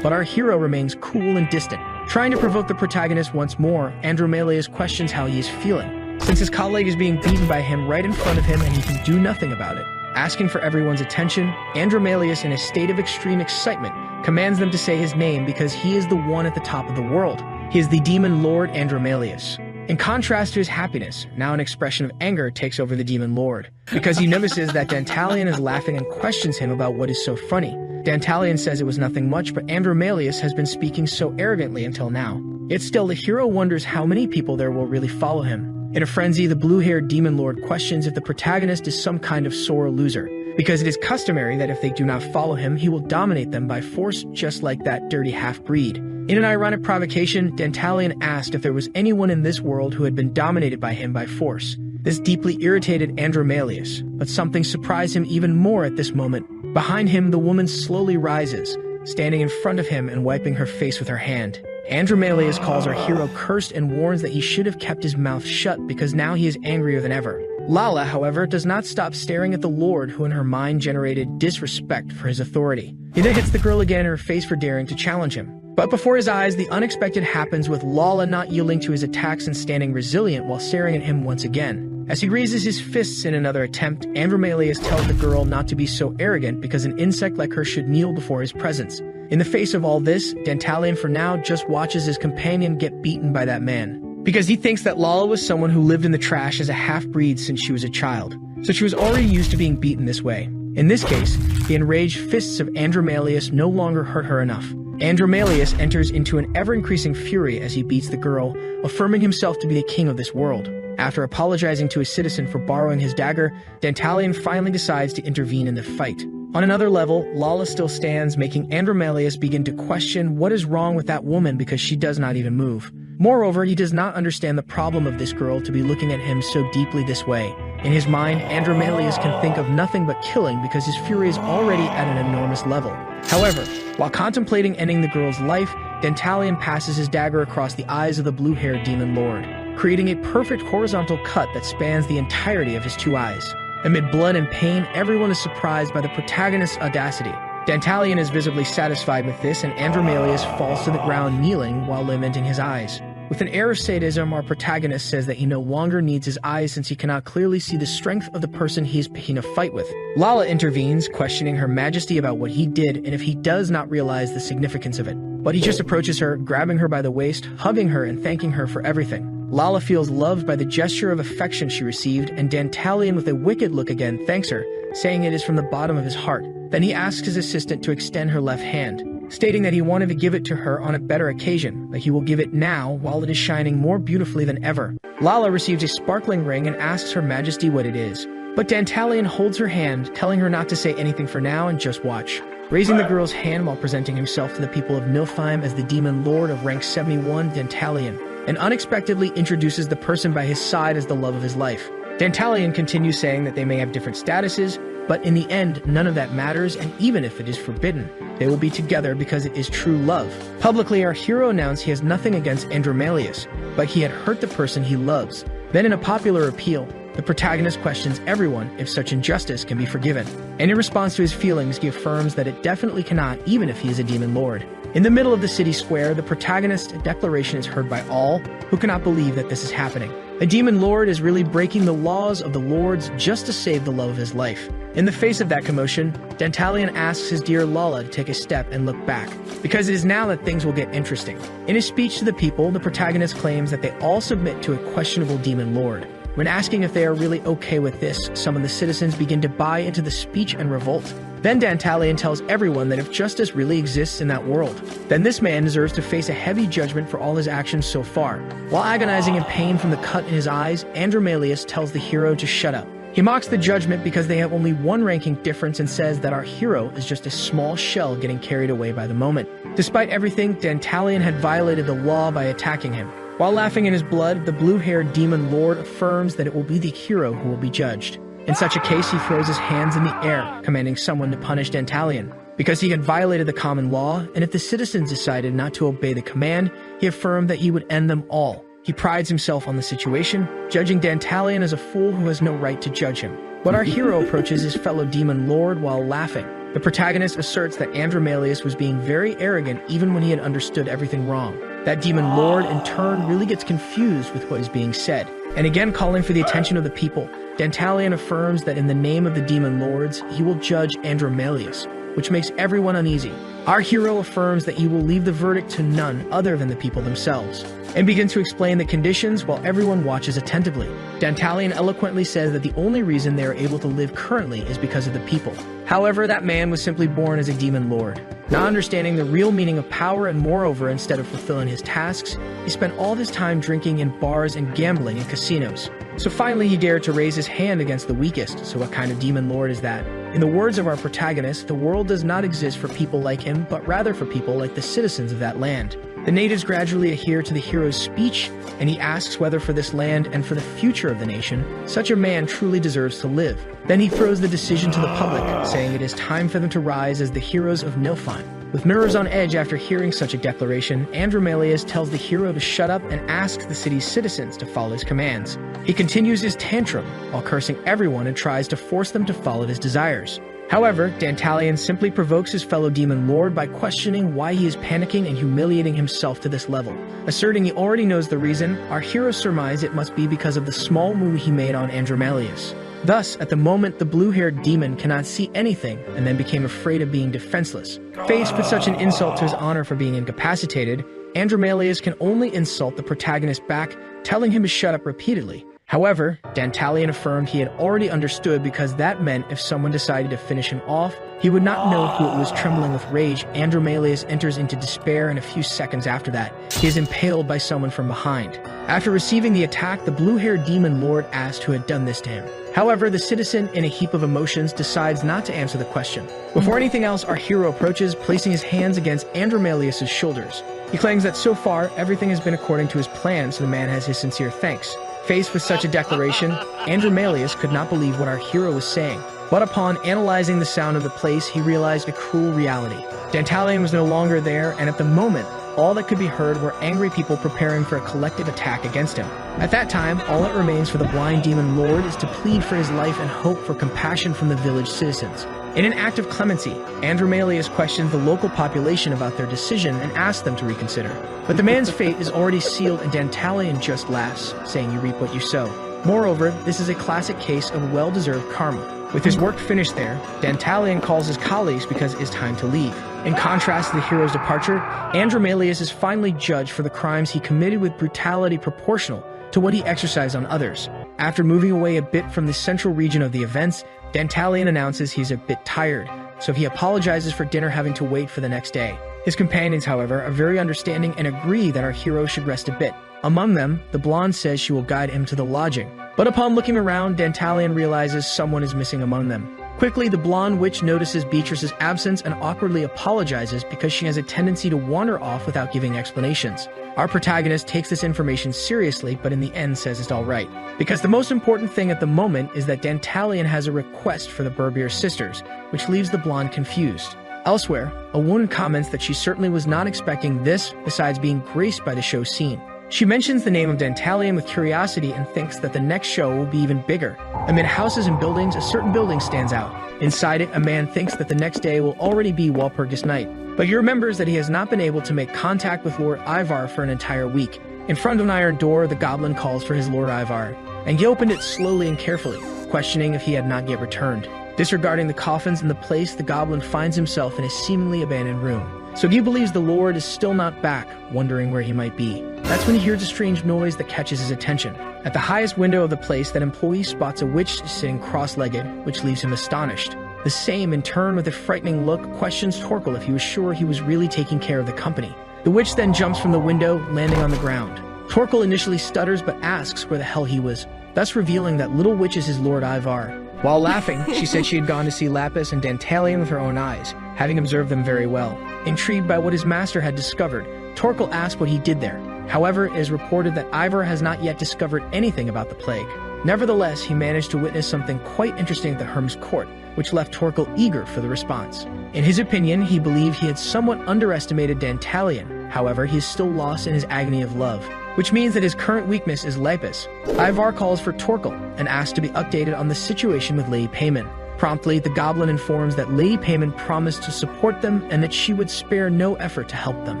but our hero remains cool and distant. Trying to provoke the protagonist once more, Andromalius questions how he is feeling, since his colleague is being beaten by him right in front of him and he can do nothing about it. Asking for everyone's attention, Andromalius, in a state of extreme excitement, commands them to say his name because he is the one at the top of the world. He is the demon lord Andromalius. In contrast to his happiness, now an expression of anger takes over the demon lord, because he notices that Dantalion is laughing and questions him about what is so funny. Dantalion says it was nothing much, but Andromalius has been speaking so arrogantly until now. Yet still, the hero wonders how many people there will really follow him. In a frenzy, the blue-haired demon lord questions if the protagonist is some kind of sore loser, because it is customary that if they do not follow him, he will dominate them by force, just like that dirty half-breed. In an ironic provocation, Dantalion asked if there was anyone in this world who had been dominated by him by force. This deeply irritated Andromalius, but something surprised him even more at this moment. Behind him, the woman slowly rises, standing in front of him and wiping her face with her hand. Andromalius calls our hero cursed and warns that he should have kept his mouth shut because now he is angrier than ever. Lala, however, does not stop staring at the Lord, who in her mind generated disrespect for his authority. He then hits the girl again in her face for daring to challenge him. But before his eyes, the unexpected happens, with Lala not yielding to his attacks and standing resilient while staring at him once again. As he raises his fists in another attempt, Andromalius tells the girl not to be so arrogant because an insect like her should kneel before his presence. In the face of all this, Dantalion for now just watches his companion get beaten by that man, because he thinks that Lala was someone who lived in the trash as a half-breed since she was a child, so she was already used to being beaten this way. In this case, the enraged fists of Andromalius no longer hurt her enough. Andromalius enters into an ever-increasing fury as he beats the girl, affirming himself to be the king of this world. After apologizing to a citizen for borrowing his dagger, Dantalion finally decides to intervene in the fight. On another level, Lala still stands, making Andromalius begin to question what is wrong with that woman because she does not even move. Moreover, he does not understand the problem of this girl to be looking at him so deeply this way. In his mind, Andromalius can think of nothing but killing because his fury is already at an enormous level. However, while contemplating ending the girl's life, Dantalion passes his dagger across the eyes of the blue-haired demon lord, creating a perfect horizontal cut that spans the entirety of his two eyes. Amid blood and pain, everyone is surprised by the protagonist's audacity. Dantalion is visibly satisfied with this, and Andromalius falls to the ground kneeling while lamenting his eyes. With an air of sadism, our protagonist says that he no longer needs his eyes since he cannot clearly see the strength of the person he is picking a fight with. Lala intervenes, questioning Her Majesty about what he did and if he does not realize the significance of it. But he just approaches her, grabbing her by the waist, hugging her and thanking her for everything. Lala feels loved by the gesture of affection she received, and Dantalion, with a wicked look again, thanks her, saying it is from the bottom of his heart. Then he asks his assistant to extend her left hand, stating that he wanted to give it to her on a better occasion, that he will give it now while it is shining more beautifully than ever. Lala receives a sparkling ring and asks Her Majesty what it is. But Dantalion holds her hand, telling her not to say anything for now and just watch. Raising the girl's hand while presenting himself to the people of Nilfheim as the Demon Lord of rank 71, Dantalion, and unexpectedly introduces the person by his side as the love of his life. Dantalion continues saying that they may have different statuses, but in the end, none of that matters, and even if it is forbidden, they will be together because it is true love. Publicly, our hero announced he has nothing against Andromalius, but he had hurt the person he loves. Then in a popular appeal, the protagonist questions everyone if such injustice can be forgiven. And in response to his feelings, he affirms that it definitely cannot, even if he is a demon lord. In the middle of the city square, the protagonist's declaration is heard by all who cannot believe that this is happening. A demon lord is really breaking the laws of the lords just to save the love of his life. In the face of that commotion, Dantalion asks his dear Lala to take a step and look back, because it is now that things will get interesting. In his speech to the people, the protagonist claims that they all submit to a questionable demon lord. When asking if they are really okay with this, some of the citizens begin to buy into the speech and revolt. Then Dantalion tells everyone that if justice really exists in that world, then this man deserves to face a heavy judgment for all his actions so far. While agonizing in pain from the cut in his eyes, Andromalius tells the hero to shut up. He mocks the judgment because they have only one ranking difference and says that our hero is just a small shell getting carried away by the moment. Despite everything, Dantalion had violated the law by attacking him. While laughing in his blood, the blue-haired demon lord affirms that it will be the hero who will be judged. In such a case, he throws his hands in the air, commanding someone to punish Dantalion, because he had violated the common law, and if the citizens decided not to obey the command, he affirmed that he would end them all. He prides himself on the situation, judging Dantalion as a fool who has no right to judge him. But our hero approaches his fellow demon lord while laughing. The protagonist asserts that Andromalius was being very arrogant even when he had understood everything wrong. That demon lord, in turn, really gets confused with what is being said. And again calling for the attention of the people, Dantalion affirms that in the name of the demon lords, he will judge Andromalius, which makes everyone uneasy. Our hero affirms that he will leave the verdict to none other than the people themselves, and begins to explain the conditions while everyone watches attentively. Dantalion eloquently says that the only reason they are able to live currently is because of the people. However, that man was simply born as a demon lord, not understanding the real meaning of power, and moreover, instead of fulfilling his tasks, he spent all his time drinking in bars and gambling in casinos. So finally he dared to raise his hand against the weakest. So what kind of demon lord is that? In the words of our protagonist, the world does not exist for people like him, but rather for people like the citizens of that land. The natives gradually adhere to the hero's speech, and he asks whether for this land and for the future of the nation, such a man truly deserves to live. Then he throws the decision to the public, saying it is time for them to rise as the heroes of Nilfheim. With mirrors on edge after hearing such a declaration, Andromalius tells the hero to shut up and asks the city's citizens to follow his commands. He continues his tantrum while cursing everyone and tries to force them to follow his desires. However, Dantalion simply provokes his fellow demon lord by questioning why he is panicking and humiliating himself to this level. Asserting he already knows the reason, our hero surmise it must be because of the small wound he made on Andromalius. Thus, at the moment, the blue-haired demon cannot see anything and then became afraid of being defenseless. Faced with such an insult to his honor for being incapacitated, Andromalius can only insult the protagonist back, telling him to shut up repeatedly. However, Dantalion affirmed he had already understood because that meant if someone decided to finish him off, he would not know who it was. Trembling with rage, Andromalius enters into despair, and a few seconds after that, he is impaled by someone from behind. After receiving the attack, the blue-haired demon lord asked who had done this to him. However, the citizen, in a heap of emotions, decides not to answer the question. Before anything else, our hero approaches, placing his hands against Andromalius' shoulders. He claims that so far, everything has been according to his plan, so the man has his sincere thanks. Faced with such a declaration, Andromalius could not believe what our hero was saying. But upon analyzing the sound of the place, he realized a cruel reality. Dantalion was no longer there, and at the moment, all that could be heard were angry people preparing for a collective attack against him. At that time, all that remains for the blind demon lord is to plead for his life and hope for compassion from the village citizens. In an act of clemency, Andromalius questions the local population about their decision and asks them to reconsider. But the man's fate is already sealed, and Dantalion just laughs, saying you reap what you sow. Moreover, this is a classic case of well-deserved karma. With his work finished there, Dantalion calls his colleagues because it is time to leave. In contrast to the hero's departure, Andromalius is finally judged for the crimes he committed with brutality proportional to what he exercised on others. After moving away a bit from the central region of the events, Dantalion announces he's a bit tired, so he apologizes for dinner having to wait for the next day. His companions, however, are very understanding and agree that our hero should rest a bit. Among them, the blonde says she will guide him to the lodging. But upon looking around, Dantalion realizes someone is missing among them. Quickly, the blonde witch notices Beatrice's absence and awkwardly apologizes because she has a tendency to wander off without giving explanations. Our protagonist takes this information seriously, but in the end says it's alright. Because the most important thing at the moment is that Dantalion has a request for the Berbier sisters, which leaves the blonde confused. Elsewhere, a woman comments that she certainly was not expecting this, besides being graced by the show scene. She mentions the name of Dantalion with curiosity and thinks that the next show will be even bigger. Amid houses and buildings, a certain building stands out. Inside it, a man thinks that the next day will already be Walpurgis Night, but he remembers that he has not been able to make contact with Lord Ivar for an entire week. In front of an iron door, the goblin calls for his Lord Ivar, and he opened it slowly and carefully, questioning if he had not yet returned. Disregarding the coffins in the place, the goblin finds himself in a seemingly abandoned room. So he believes the Lord is still not back, wondering where he might be. That's when he hears a strange noise that catches his attention. At the highest window of the place, that employee spots a witch sitting cross-legged, which leaves him astonished. The same, in turn, with a frightening look, questions Torkel if he was sure he was really taking care of the company. The witch then jumps from the window, landing on the ground. Torkel initially stutters but asks where the hell he was, thus revealing that little witch is his Lord Ivar. While laughing, she said she had gone to see Lapis and Dantalion with her own eyes, having observed them very well. Intrigued by what his master had discovered, Torkel asked what he did there. However, it is reported that Ivar has not yet discovered anything about the plague. Nevertheless, he managed to witness something quite interesting at the Herm's court, which left Torkel eager for the response. In his opinion, he believed he had somewhat underestimated Dantalion. However, he is still lost in his agony of love, which means that his current weakness is Lapis. Ivar calls for Torkel and asks to be updated on the situation with Lady Payman. Promptly, the goblin informs that Lady Payman promised to support them and that she would spare no effort to help them.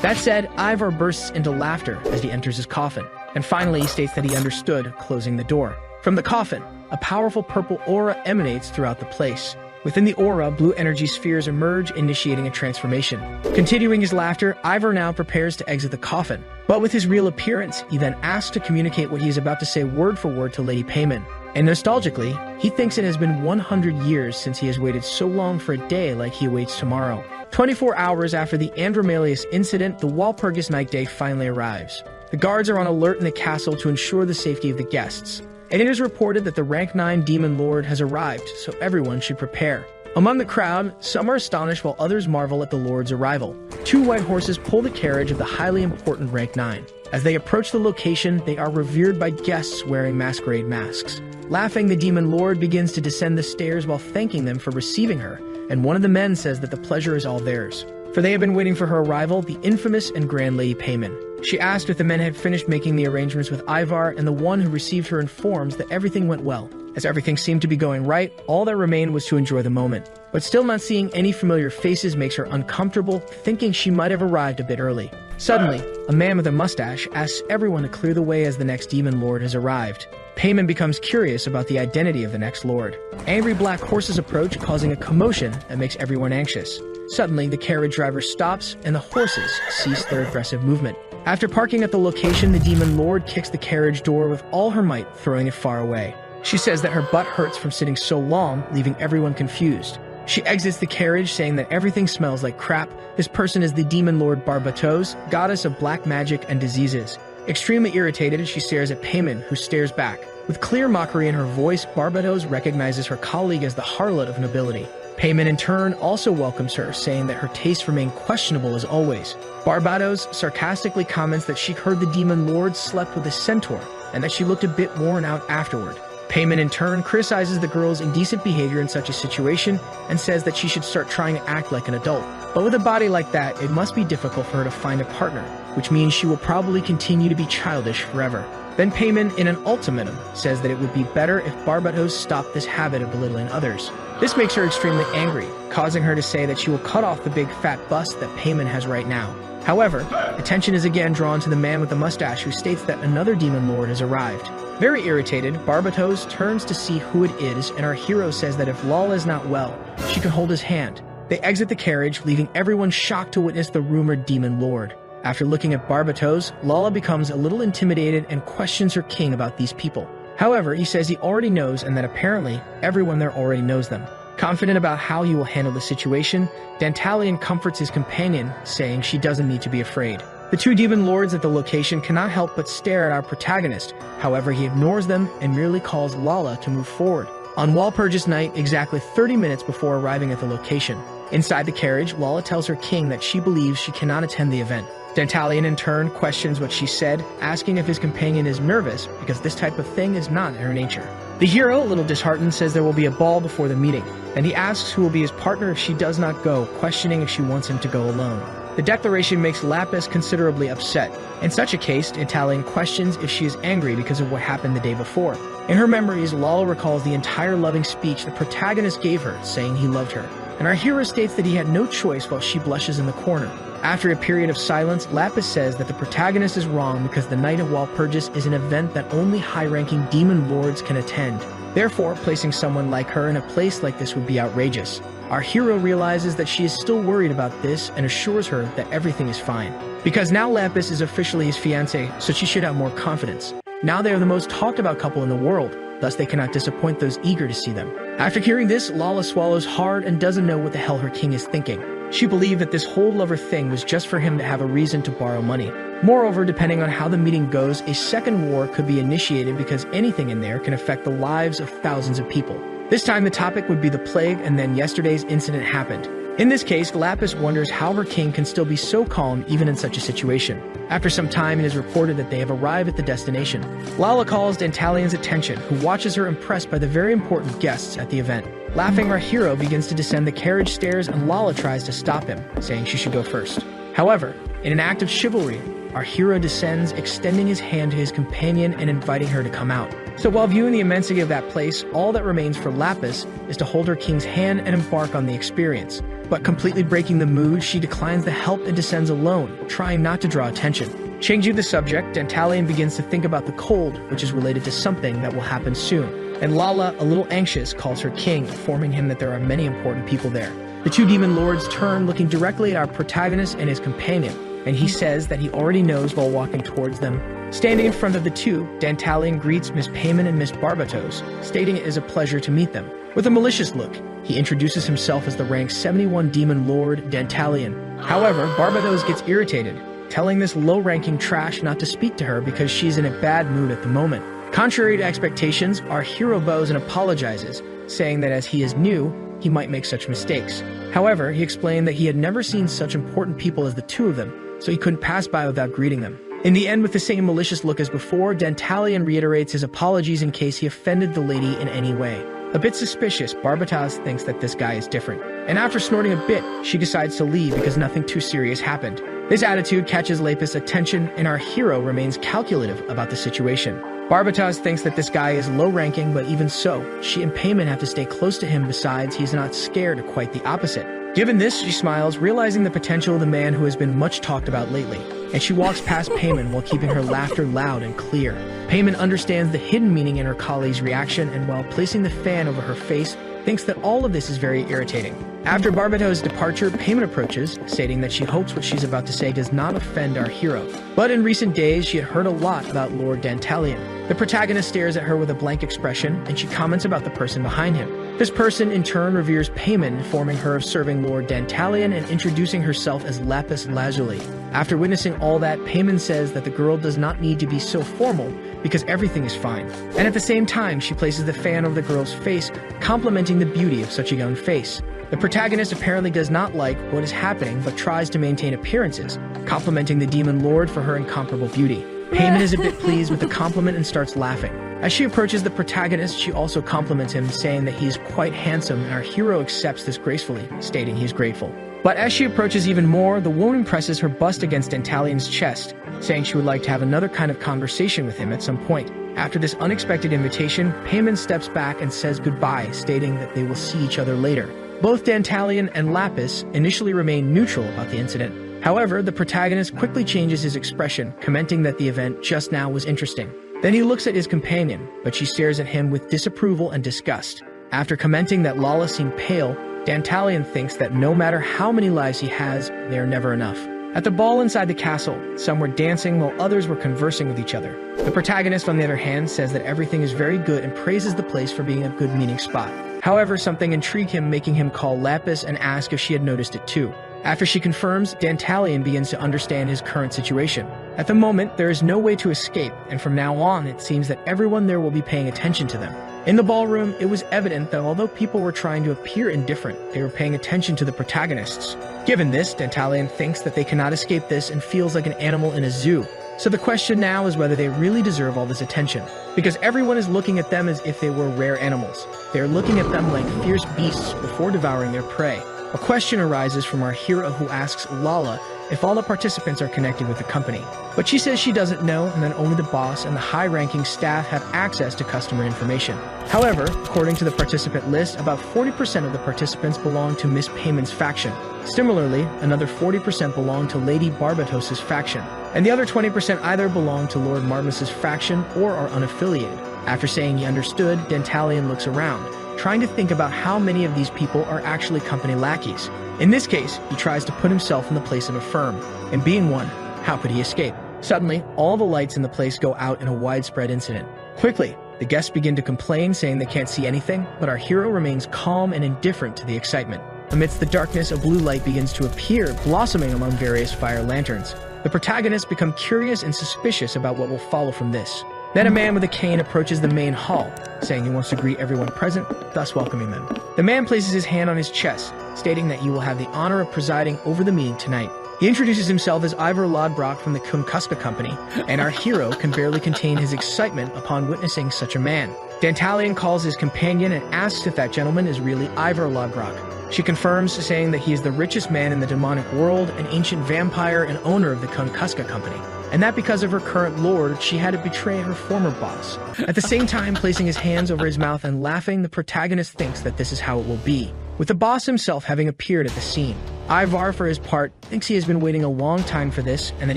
That said, Ivar bursts into laughter as he enters his coffin, and finally he states that he understood, closing the door. From the coffin, a powerful purple aura emanates throughout the place. Within the aura, blue energy spheres emerge, initiating a transformation. Continuing his laughter, Ivor now prepares to exit the coffin. But with his real appearance, he then asks to communicate what he is about to say word for word to Lady Payman. And nostalgically, he thinks it has been 100 years since he has waited so long for a day like he awaits tomorrow. 24 hours after the Andromalius incident, the Walpurgis Night Day finally arrives. The guards are on alert in the castle to ensure the safety of the guests. And it is reported that the rank 9 demon lord has arrived, so everyone should prepare. Among the crowd, some are astonished while others marvel at the lord's arrival. 2 white horses pull the carriage of the highly important rank 9. As they approach the location, they are revered by guests wearing masquerade masks. Laughing, the demon lord begins to descend the stairs while thanking them for receiving her, and one of the men says that the pleasure is all theirs. For they have been waiting for her arrival, the infamous and grand Lady Payman. She asked if the men had finished making the arrangements with Ivar, and the one who received her informs that everything went well. As everything seemed to be going right, all that remained was to enjoy the moment. But still not seeing any familiar faces makes her uncomfortable, thinking she might have arrived a bit early. Suddenly, a man with a mustache asks everyone to clear the way as the next demon lord has arrived. Payman becomes curious about the identity of the next lord. Angry black horses approach, causing a commotion that makes everyone anxious. Suddenly, the carriage driver stops, and the horses cease their aggressive movement. After parking at the location, the demon lord kicks the carriage door with all her might, throwing it far away. She says that her butt hurts from sitting so long, leaving everyone confused. She exits the carriage, saying that everything smells like crap. This person is the demon lord Barbatos, goddess of black magic and diseases. Extremely irritated, she stares at Payman, who stares back. With clear mockery in her voice, Barbatos recognizes her colleague as the harlot of nobility. Payman, in turn, also welcomes her, saying that her tastes remain questionable as always. Barbatos sarcastically comments that she heard the demon lord slept with a centaur, and that she looked a bit worn out afterward. Payman, in turn, criticizes the girl's indecent behavior in such a situation and says that she should start trying to act like an adult. But with a body like that, it must be difficult for her to find a partner, which means she will probably continue to be childish forever. Then Payman, in an ultimatum, says that it would be better if Barbatos stopped this habit of belittling others. This makes her extremely angry, causing her to say that she will cut off the big fat bust that Payman has right now. However, attention is again drawn to the man with the mustache who states that another demon lord has arrived. Very irritated, Barbatos turns to see who it is, and our hero says that if Lala is not well, she can hold his hand. They exit the carriage, leaving everyone shocked to witness the rumored demon lord. After looking at Barbatos, Lala becomes a little intimidated and questions her king about these people. However, he says he already knows and that apparently everyone there already knows them. Confident about how he will handle the situation, Dantalion comforts his companion, saying she doesn't need to be afraid. The 2 demon lords at the location cannot help but stare at our protagonist. However, he ignores them and merely calls Lala to move forward. On Walpurgis night, exactly 30 minutes before arriving at the location. Inside the carriage, Lala tells her king that she believes she cannot attend the event. Dantalion, in turn, questions what she said, asking if his companion is nervous because this type of thing is not in her nature. The hero, a little disheartened, says there will be a ball before the meeting. Then he asks who will be his partner if she does not go, questioning if she wants him to go alone. The declaration makes Lapis considerably upset. In such a case, Dantalion questions if she is angry because of what happened the day before. In her memories, Lala recalls the entire loving speech the protagonist gave her, saying he loved her. And our hero states that he had no choice while she blushes in the corner. After a period of silence, Lapis says that the protagonist is wrong because the Night of Walpurgis is an event that only high-ranking demon lords can attend. Therefore, placing someone like her in a place like this would be outrageous. Our hero realizes that she is still worried about this and assures her that everything is fine. Because now Lapis is officially his fiancé, so she should have more confidence. Now they are the most talked about couple in the world, thus they cannot disappoint those eager to see them. After hearing this, Lala swallows hard and doesn't know what the hell her king is thinking. She believed that this whole lover thing was just for him to have a reason to borrow money. Moreover, depending on how the meeting goes, a second war could be initiated because anything in there can affect the lives of thousands of people. This time the topic would be the plague, and then yesterday's incident happened. In this case, Lapis wonders how her king can still be so calm even in such a situation. After some time, it is reported that they have arrived at the destination. Lala calls Dantalion's attention, who watches her impressed by the very important guests at the event. Laughing, our hero begins to descend the carriage stairs and Lala tries to stop him, saying she should go first. However, in an act of chivalry, our hero descends, extending his hand to his companion and inviting her to come out. So while viewing the immensity of that place, all that remains for Lapis is to hold her king's hand and embark on the experience. But completely breaking the mood, she declines the help and descends alone, trying not to draw attention. Changing the subject, Dantalion begins to think about the cold, which is related to something that will happen soon. And Lala, a little anxious, calls her king, informing him that there are many important people there. The two demon lords turn, looking directly at our protagonist and his companion, and he says that he already knows while walking towards them. Standing in front of the two, Dantalion greets Miss Payman and Miss Barbatos, stating it is a pleasure to meet them. With a malicious look, he introduces himself as the rank 71 demon lord, Dantalion. However, Barbatos gets irritated, telling this low-ranking trash not to speak to her because she's in a bad mood at the moment. Contrary to expectations, our hero bows and apologizes, saying that as he is new, he might make such mistakes. However, he explained that he had never seen such important people as the two of them, so he couldn't pass by without greeting them. In the end, with the same malicious look as before, Dantalion reiterates his apologies in case he offended the lady in any way. A bit suspicious, Barbatos thinks that this guy is different, and after snorting a bit, she decides to leave because nothing too serious happened. This attitude catches Lapis' attention, and our hero remains calculative about the situation. Barbatos thinks that this guy is low-ranking, but even so, she and Payman have to stay close to him. Besides, he's not scared, quite the opposite. Given this, she smiles, realizing the potential of the man who has been much talked about lately, and she walks past Payman while keeping her laughter loud and clear. Payman understands the hidden meaning in her colleague's reaction, and while placing the fan over her face, thinks that all of this is very irritating. After Barbatos' departure, Payman approaches, stating that she hopes what she's about to say does not offend our hero. But in recent days, she had heard a lot about Lord Dantalion. The protagonist stares at her with a blank expression, and she comments about the person behind him. This person, in turn, reveres Payman, informing her of serving Lord Dantalion and introducing herself as Lapis Lazuli. After witnessing all that, Payman says that the girl does not need to be so formal because everything is fine. And at the same time, she places the fan over the girl's face, complimenting the beauty of such a young face. The protagonist apparently does not like what is happening, but tries to maintain appearances, complimenting the demon lord for her incomparable beauty. Payman is a bit pleased with the compliment and starts laughing. As she approaches the protagonist, she also compliments him, saying that he is quite handsome, and our hero accepts this gracefully, stating he is grateful. But as she approaches even more, the woman presses her bust against Dantalion's chest, saying she would like to have another kind of conversation with him at some point. After this unexpected invitation, Payman steps back and says goodbye, stating that they will see each other later. Both Dantalion and Lapis initially remain neutral about the incident. However, the protagonist quickly changes his expression, commenting that the event just now was interesting. Then he looks at his companion, but she stares at him with disapproval and disgust. After commenting that Lala seemed pale, Dantalion thinks that no matter how many lives he has, they are never enough. At the ball inside the castle, some were dancing while others were conversing with each other. The protagonist, on the other hand, says that everything is very good and praises the place for being a good meeting spot. However, something intrigued him, making him call Lapis and ask if she had noticed it too. After she confirms, Dantalion begins to understand his current situation. At the moment, there is no way to escape, and from now on, it seems that everyone there will be paying attention to them. In the ballroom, it was evident that although people were trying to appear indifferent, they were paying attention to the protagonists. Given this, Dantalion thinks that they cannot escape this and feels like an animal in a zoo. So the question now is whether they really deserve all this attention, because everyone is looking at them as if they were rare animals. They are looking at them like fierce beasts before devouring their prey. A question arises from our hero, who asks Lala if all the participants are connected with the company. But she says she doesn't know, and that only the boss and the high-ranking staff have access to customer information. However, according to the participant list, about 40% of the participants belong to Miss Payman's faction. Similarly, another 40% belong to Lady Barbatos' faction, and the other 20% either belong to Lord Marmus's faction or are unaffiliated. After saying he understood, Dantalion looks around, trying to think about how many of these people are actually company lackeys. In this case, he tries to put himself in the place of a firm, and being one, how could he escape? Suddenly, all the lights in the place go out in a widespread incident. Quickly, the guests begin to complain, saying they can't see anything, but our hero remains calm and indifferent to the excitement. Amidst the darkness, a blue light begins to appear, blossoming among various fire lanterns. The protagonists become curious and suspicious about what will follow from this. Then a man with a cane approaches the main hall, saying he wants to greet everyone present, thus welcoming them. The man places his hand on his chest, stating that he will have the honor of presiding over the meeting tonight. He introduces himself as Ivor Lodbrok from the Kumkuska Company, and our hero can barely contain his excitement upon witnessing such a man. Dantalion calls his companion and asks if that gentleman is really Ivor Lodbrok. She confirms, saying that he is the richest man in the demonic world, an ancient vampire and owner of the Kumkuska Company, and that because of her current lord, she had to betray her former boss. At the same time, placing his hands over his mouth and laughing, the protagonist thinks that this is how it will be, with the boss himself having appeared at the scene. Ivar, for his part, thinks he has been waiting a long time for this and that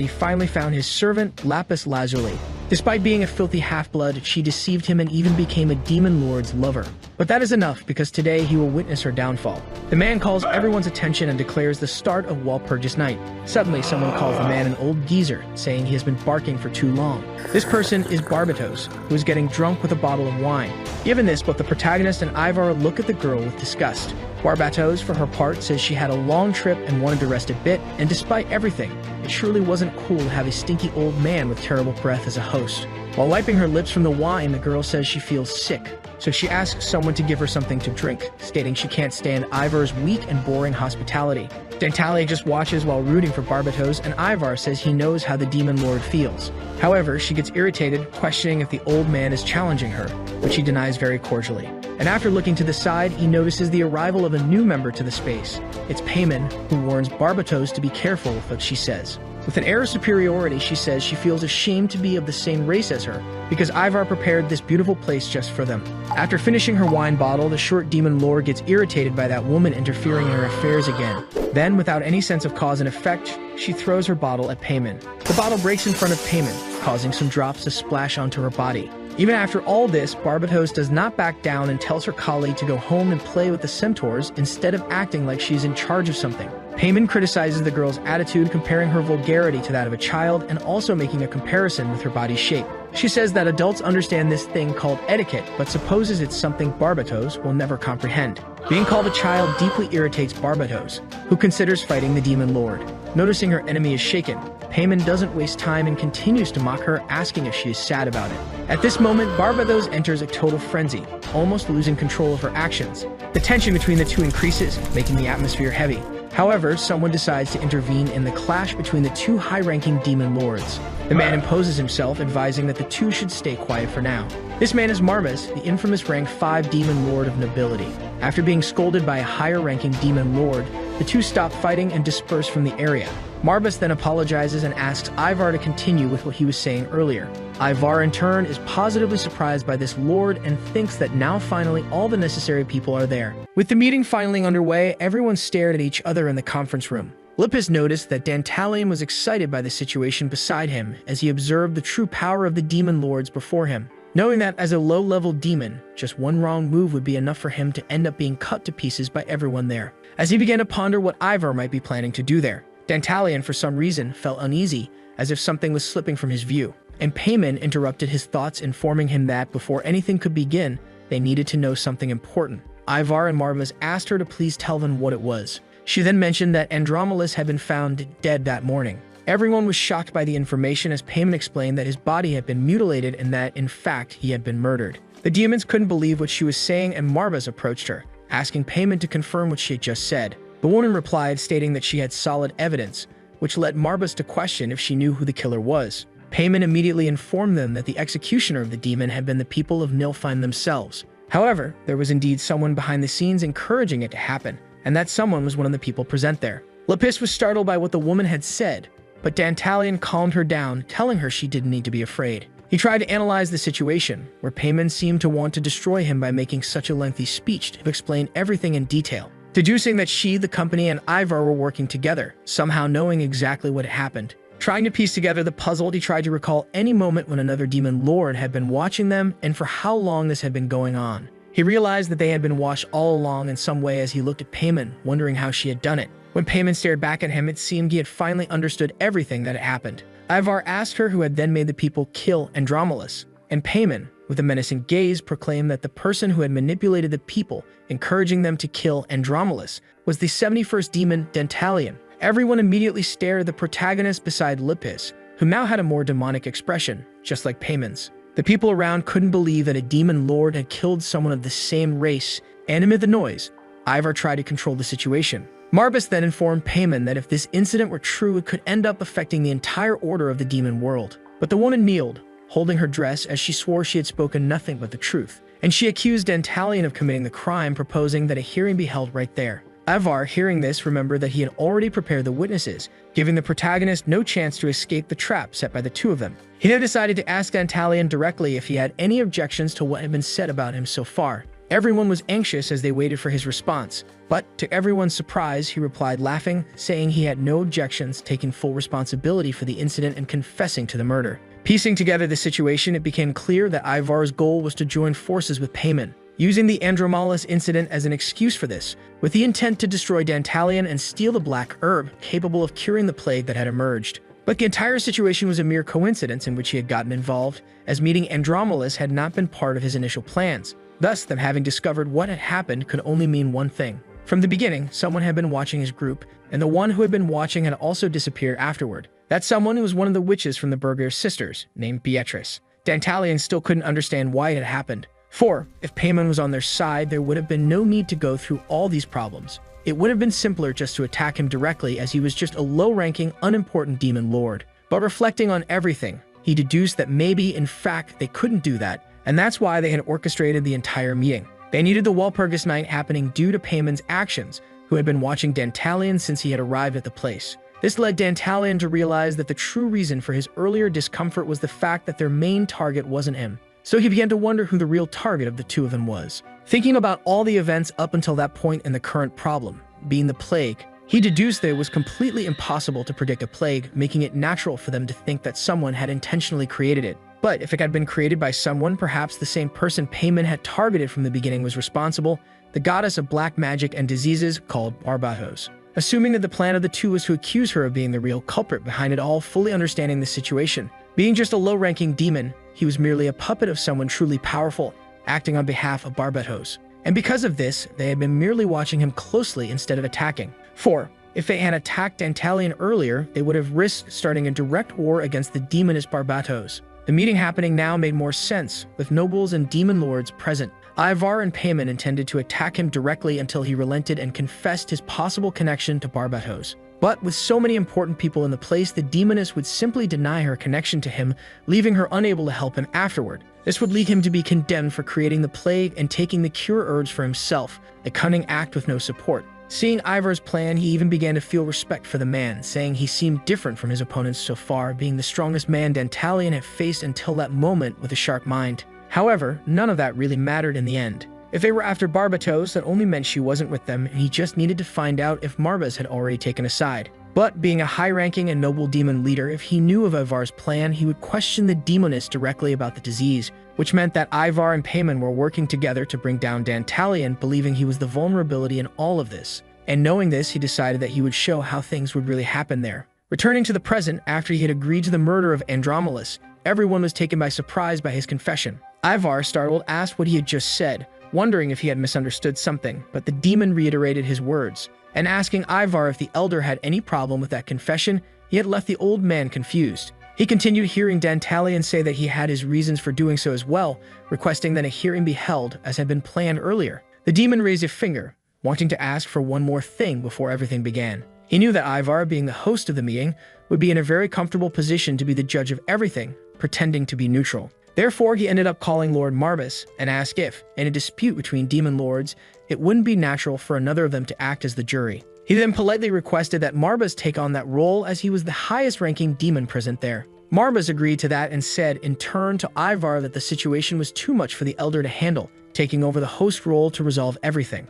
he finally found his servant, Lapis Lazuli. Despite being a filthy half-blood, she deceived him and even became a demon lord's lover. But that is enough, because today he will witness her downfall. The man calls everyone's attention and declares the start of Walpurgis Night. Suddenly, someone calls the man an old geezer, saying he has been barking for too long. This person is Barbatos, who is getting drunk with a bottle of wine. Given this, both the protagonist and Ivar look at the girl with disgust. Barbatos, for her part, says she had a long trip and wanted to rest a bit, and despite everything, it surely wasn't cool to have a stinky old man with terrible breath as a host. While wiping her lips from the wine, the girl says she feels sick, so she asks someone to give her something to drink, stating she can't stand Ivar's weak and boring hospitality. Dantalion just watches while rooting for Barbatos, and Ivar says he knows how the demon lord feels. However, she gets irritated, questioning if the old man is challenging her, which he denies very cordially. And after looking to the side, he notices the arrival of a new member to the space. It's Payman, who warns Barbatos to be careful with what she says. With an air of superiority, she says she feels ashamed to be of the same race as her, because Ivar prepared this beautiful place just for them. After finishing her wine bottle, the short demon lord gets irritated by that woman interfering in her affairs again. Then, without any sense of cause and effect, she throws her bottle at Payman. The bottle breaks in front of Payman, causing some drops to splash onto her body. Even after all this, Barbatos does not back down and tells her colleague to go home and play with the centaurs instead of acting like she's in charge of something. Payman criticizes the girl's attitude, comparing her vulgarity to that of a child and also making a comparison with her body's shape. She says that adults understand this thing called etiquette, but supposes it's something Barbatos will never comprehend. Being called a child deeply irritates Barbatos, who considers fighting the demon lord. Noticing her enemy is shaken, Payman doesn't waste time and continues to mock her, asking if she is sad about it. At this moment, Barbatos enters a total frenzy, almost losing control of her actions. The tension between the two increases, making the atmosphere heavy. However, someone decides to intervene in the clash between the two high-ranking demon lords. The man imposes himself, advising that the two should stay quiet for now. This man is Marmas, the infamous rank 5 demon lord of nobility. After being scolded by a higher-ranking demon lord, the two stop fighting and disperse from the area. Marbas then apologizes and asks Ivar to continue with what he was saying earlier. Ivar, in turn, is positively surprised by this lord and thinks that now finally all the necessary people are there. With the meeting finally underway, everyone stared at each other in the conference room. Lippis noticed that Dantalion was excited by the situation beside him as he observed the true power of the demon lords before him, knowing that as a low-level demon, just one wrong move would be enough for him to end up being cut to pieces by everyone there. As he began to ponder what Ivar might be planning to do there, Dantalion, for some reason, felt uneasy, as if something was slipping from his view, and Payman interrupted his thoughts, informing him that before anything could begin, they needed to know something important. Ivar and Marmas asked her to please tell them what it was. She then mentioned that Andromedus had been found dead that morning. Everyone was shocked by the information as Payman explained that his body had been mutilated and that, in fact, he had been murdered. The demons couldn't believe what she was saying, and Marbas approached her, asking Payman to confirm what she had just said. The woman replied, stating that she had solid evidence, which led Marbas to question if she knew who the killer was. Payman immediately informed them that the executioner of the demon had been the people of Nilfheim themselves. However, there was indeed someone behind the scenes encouraging it to happen, and that someone was one of the people present there. Lapis was startled by what the woman had said, but Dantalion calmed her down, telling her she didn't need to be afraid. He tried to analyze the situation, where Payman seemed to want to destroy him by making such a lengthy speech to explain everything in detail, deducing that she, the company, and Ivar were working together, somehow knowing exactly what had happened. Trying to piece together the puzzle, he tried to recall any moment when another demon lord had been watching them and for how long this had been going on. He realized that they had been watched all along in some way as he looked at Payman, wondering how she had done it. When Payman stared back at him, it seemed he had finally understood everything that had happened. Ivar asked her who had then made the people kill Andromedus, and Payman, with a menacing gaze, proclaimed that the person who had manipulated the people, encouraging them to kill Andromedus, was the 71st demon Dantalion. Everyone immediately stared at the protagonist beside Lippis, who now had a more demonic expression, just like Payman's. The people around couldn't believe that a demon lord had killed someone of the same race, and amid the noise, Ivar tried to control the situation. Marbas then informed Payman that if this incident were true, it could end up affecting the entire order of the demon world. But the woman kneeled, holding her dress as she swore she had spoken nothing but the truth, and she accused Dantalion of committing the crime, proposing that a hearing be held right there. Ivar, hearing this, remembered that he had already prepared the witnesses, giving the protagonist no chance to escape the trap set by the two of them. He now decided to ask Dantalion directly if he had any objections to what had been said about him so far. Everyone was anxious as they waited for his response, but to everyone's surprise, he replied laughing, saying he had no objections, taking full responsibility for the incident and confessing to the murder. Piecing together the situation, it became clear that Ivar's goal was to join forces with Payman, using the Andromalis incident as an excuse for this, with the intent to destroy Dantalion and steal the black herb capable of curing the plague that had emerged. But the entire situation was a mere coincidence in which he had gotten involved, as meeting Andromalis had not been part of his initial plans. Thus, them having discovered what had happened could only mean one thing. From the beginning, someone had been watching his group, and the one who had been watching had also disappeared afterward. That someone was one of the witches from the Berger sisters, named Beatrice. Dantalion still couldn't understand why it had happened. For, if Payman was on their side, there would have been no need to go through all these problems. It would have been simpler just to attack him directly, as he was just a low-ranking, unimportant demon lord. But reflecting on everything, he deduced that maybe, in fact, they couldn't do that, and that's why they had orchestrated the entire meeting. They needed the Walpurgis night happening due to Payman's actions, who had been watching Dantalion since he had arrived at the place. This led Dantalion to realize that the true reason for his earlier discomfort was the fact that their main target wasn't him. So he began to wonder who the real target of the two of them was. Thinking about all the events up until that point and the current problem, being the plague, he deduced that it was completely impossible to predict a plague, making it natural for them to think that someone had intentionally created it. But if it had been created by someone, perhaps the same person Payman had targeted from the beginning was responsible, the goddess of black magic and diseases called Barbatos. Assuming that the plan of the two was to accuse her of being the real culprit behind it all, fully understanding the situation. Being just a low-ranking demon, he was merely a puppet of someone truly powerful, acting on behalf of Barbatos. And because of this, they had been merely watching him closely instead of attacking. For, if they had attacked Dantalion earlier, they would have risked starting a direct war against the demoness Barbatos. The meeting happening now made more sense, with nobles and demon lords present. Ivar and Payman intended to attack him directly until he relented and confessed his possible connection to Barbatos. But with so many important people in the place, the demoness would simply deny her connection to him, leaving her unable to help him afterward. This would lead him to be condemned for creating the plague and taking the cure herbs for himself, a cunning act with no support. Seeing Ivar's plan, he even began to feel respect for the man, saying he seemed different from his opponents so far, being the strongest man Dantalion had faced until that moment with a sharp mind. However, none of that really mattered in the end. If they were after Barbatos, that only meant she wasn't with them, and he just needed to find out if Marbas had already taken a side. But being a high-ranking and noble demon leader, if he knew of Ivar's plan, he would question the demoness directly about the disease, which meant that Ivar and Payman were working together to bring down Dantalion, believing he was the vulnerability in all of this. And knowing this, he decided that he would show how things would really happen there. Returning to the present, after he had agreed to the murder of Andromalis, everyone was taken by surprise by his confession. Ivar, startled, asked what he had just said, wondering if he had misunderstood something, but the demon reiterated his words. And asking Ivar if the elder had any problem with that confession, he had left the old man confused. He continued, hearing Dantalion say that he had his reasons for doing so as well, requesting that a hearing be held as had been planned earlier. The demon raised a finger, wanting to ask for one more thing before everything began. He knew that Ivar, being the host of the meeting, would be in a very comfortable position to be the judge of everything, pretending to be neutral. Therefore, he ended up calling Lord Marbas and asked if, in a dispute between demon lords, it wouldn't be natural for another of them to act as the jury. He then politely requested that Marbas take on that role, as he was the highest-ranking demon present there. Marbas agreed to that and said in turn to Ivar that the situation was too much for the elder to handle, taking over the host role to resolve everything.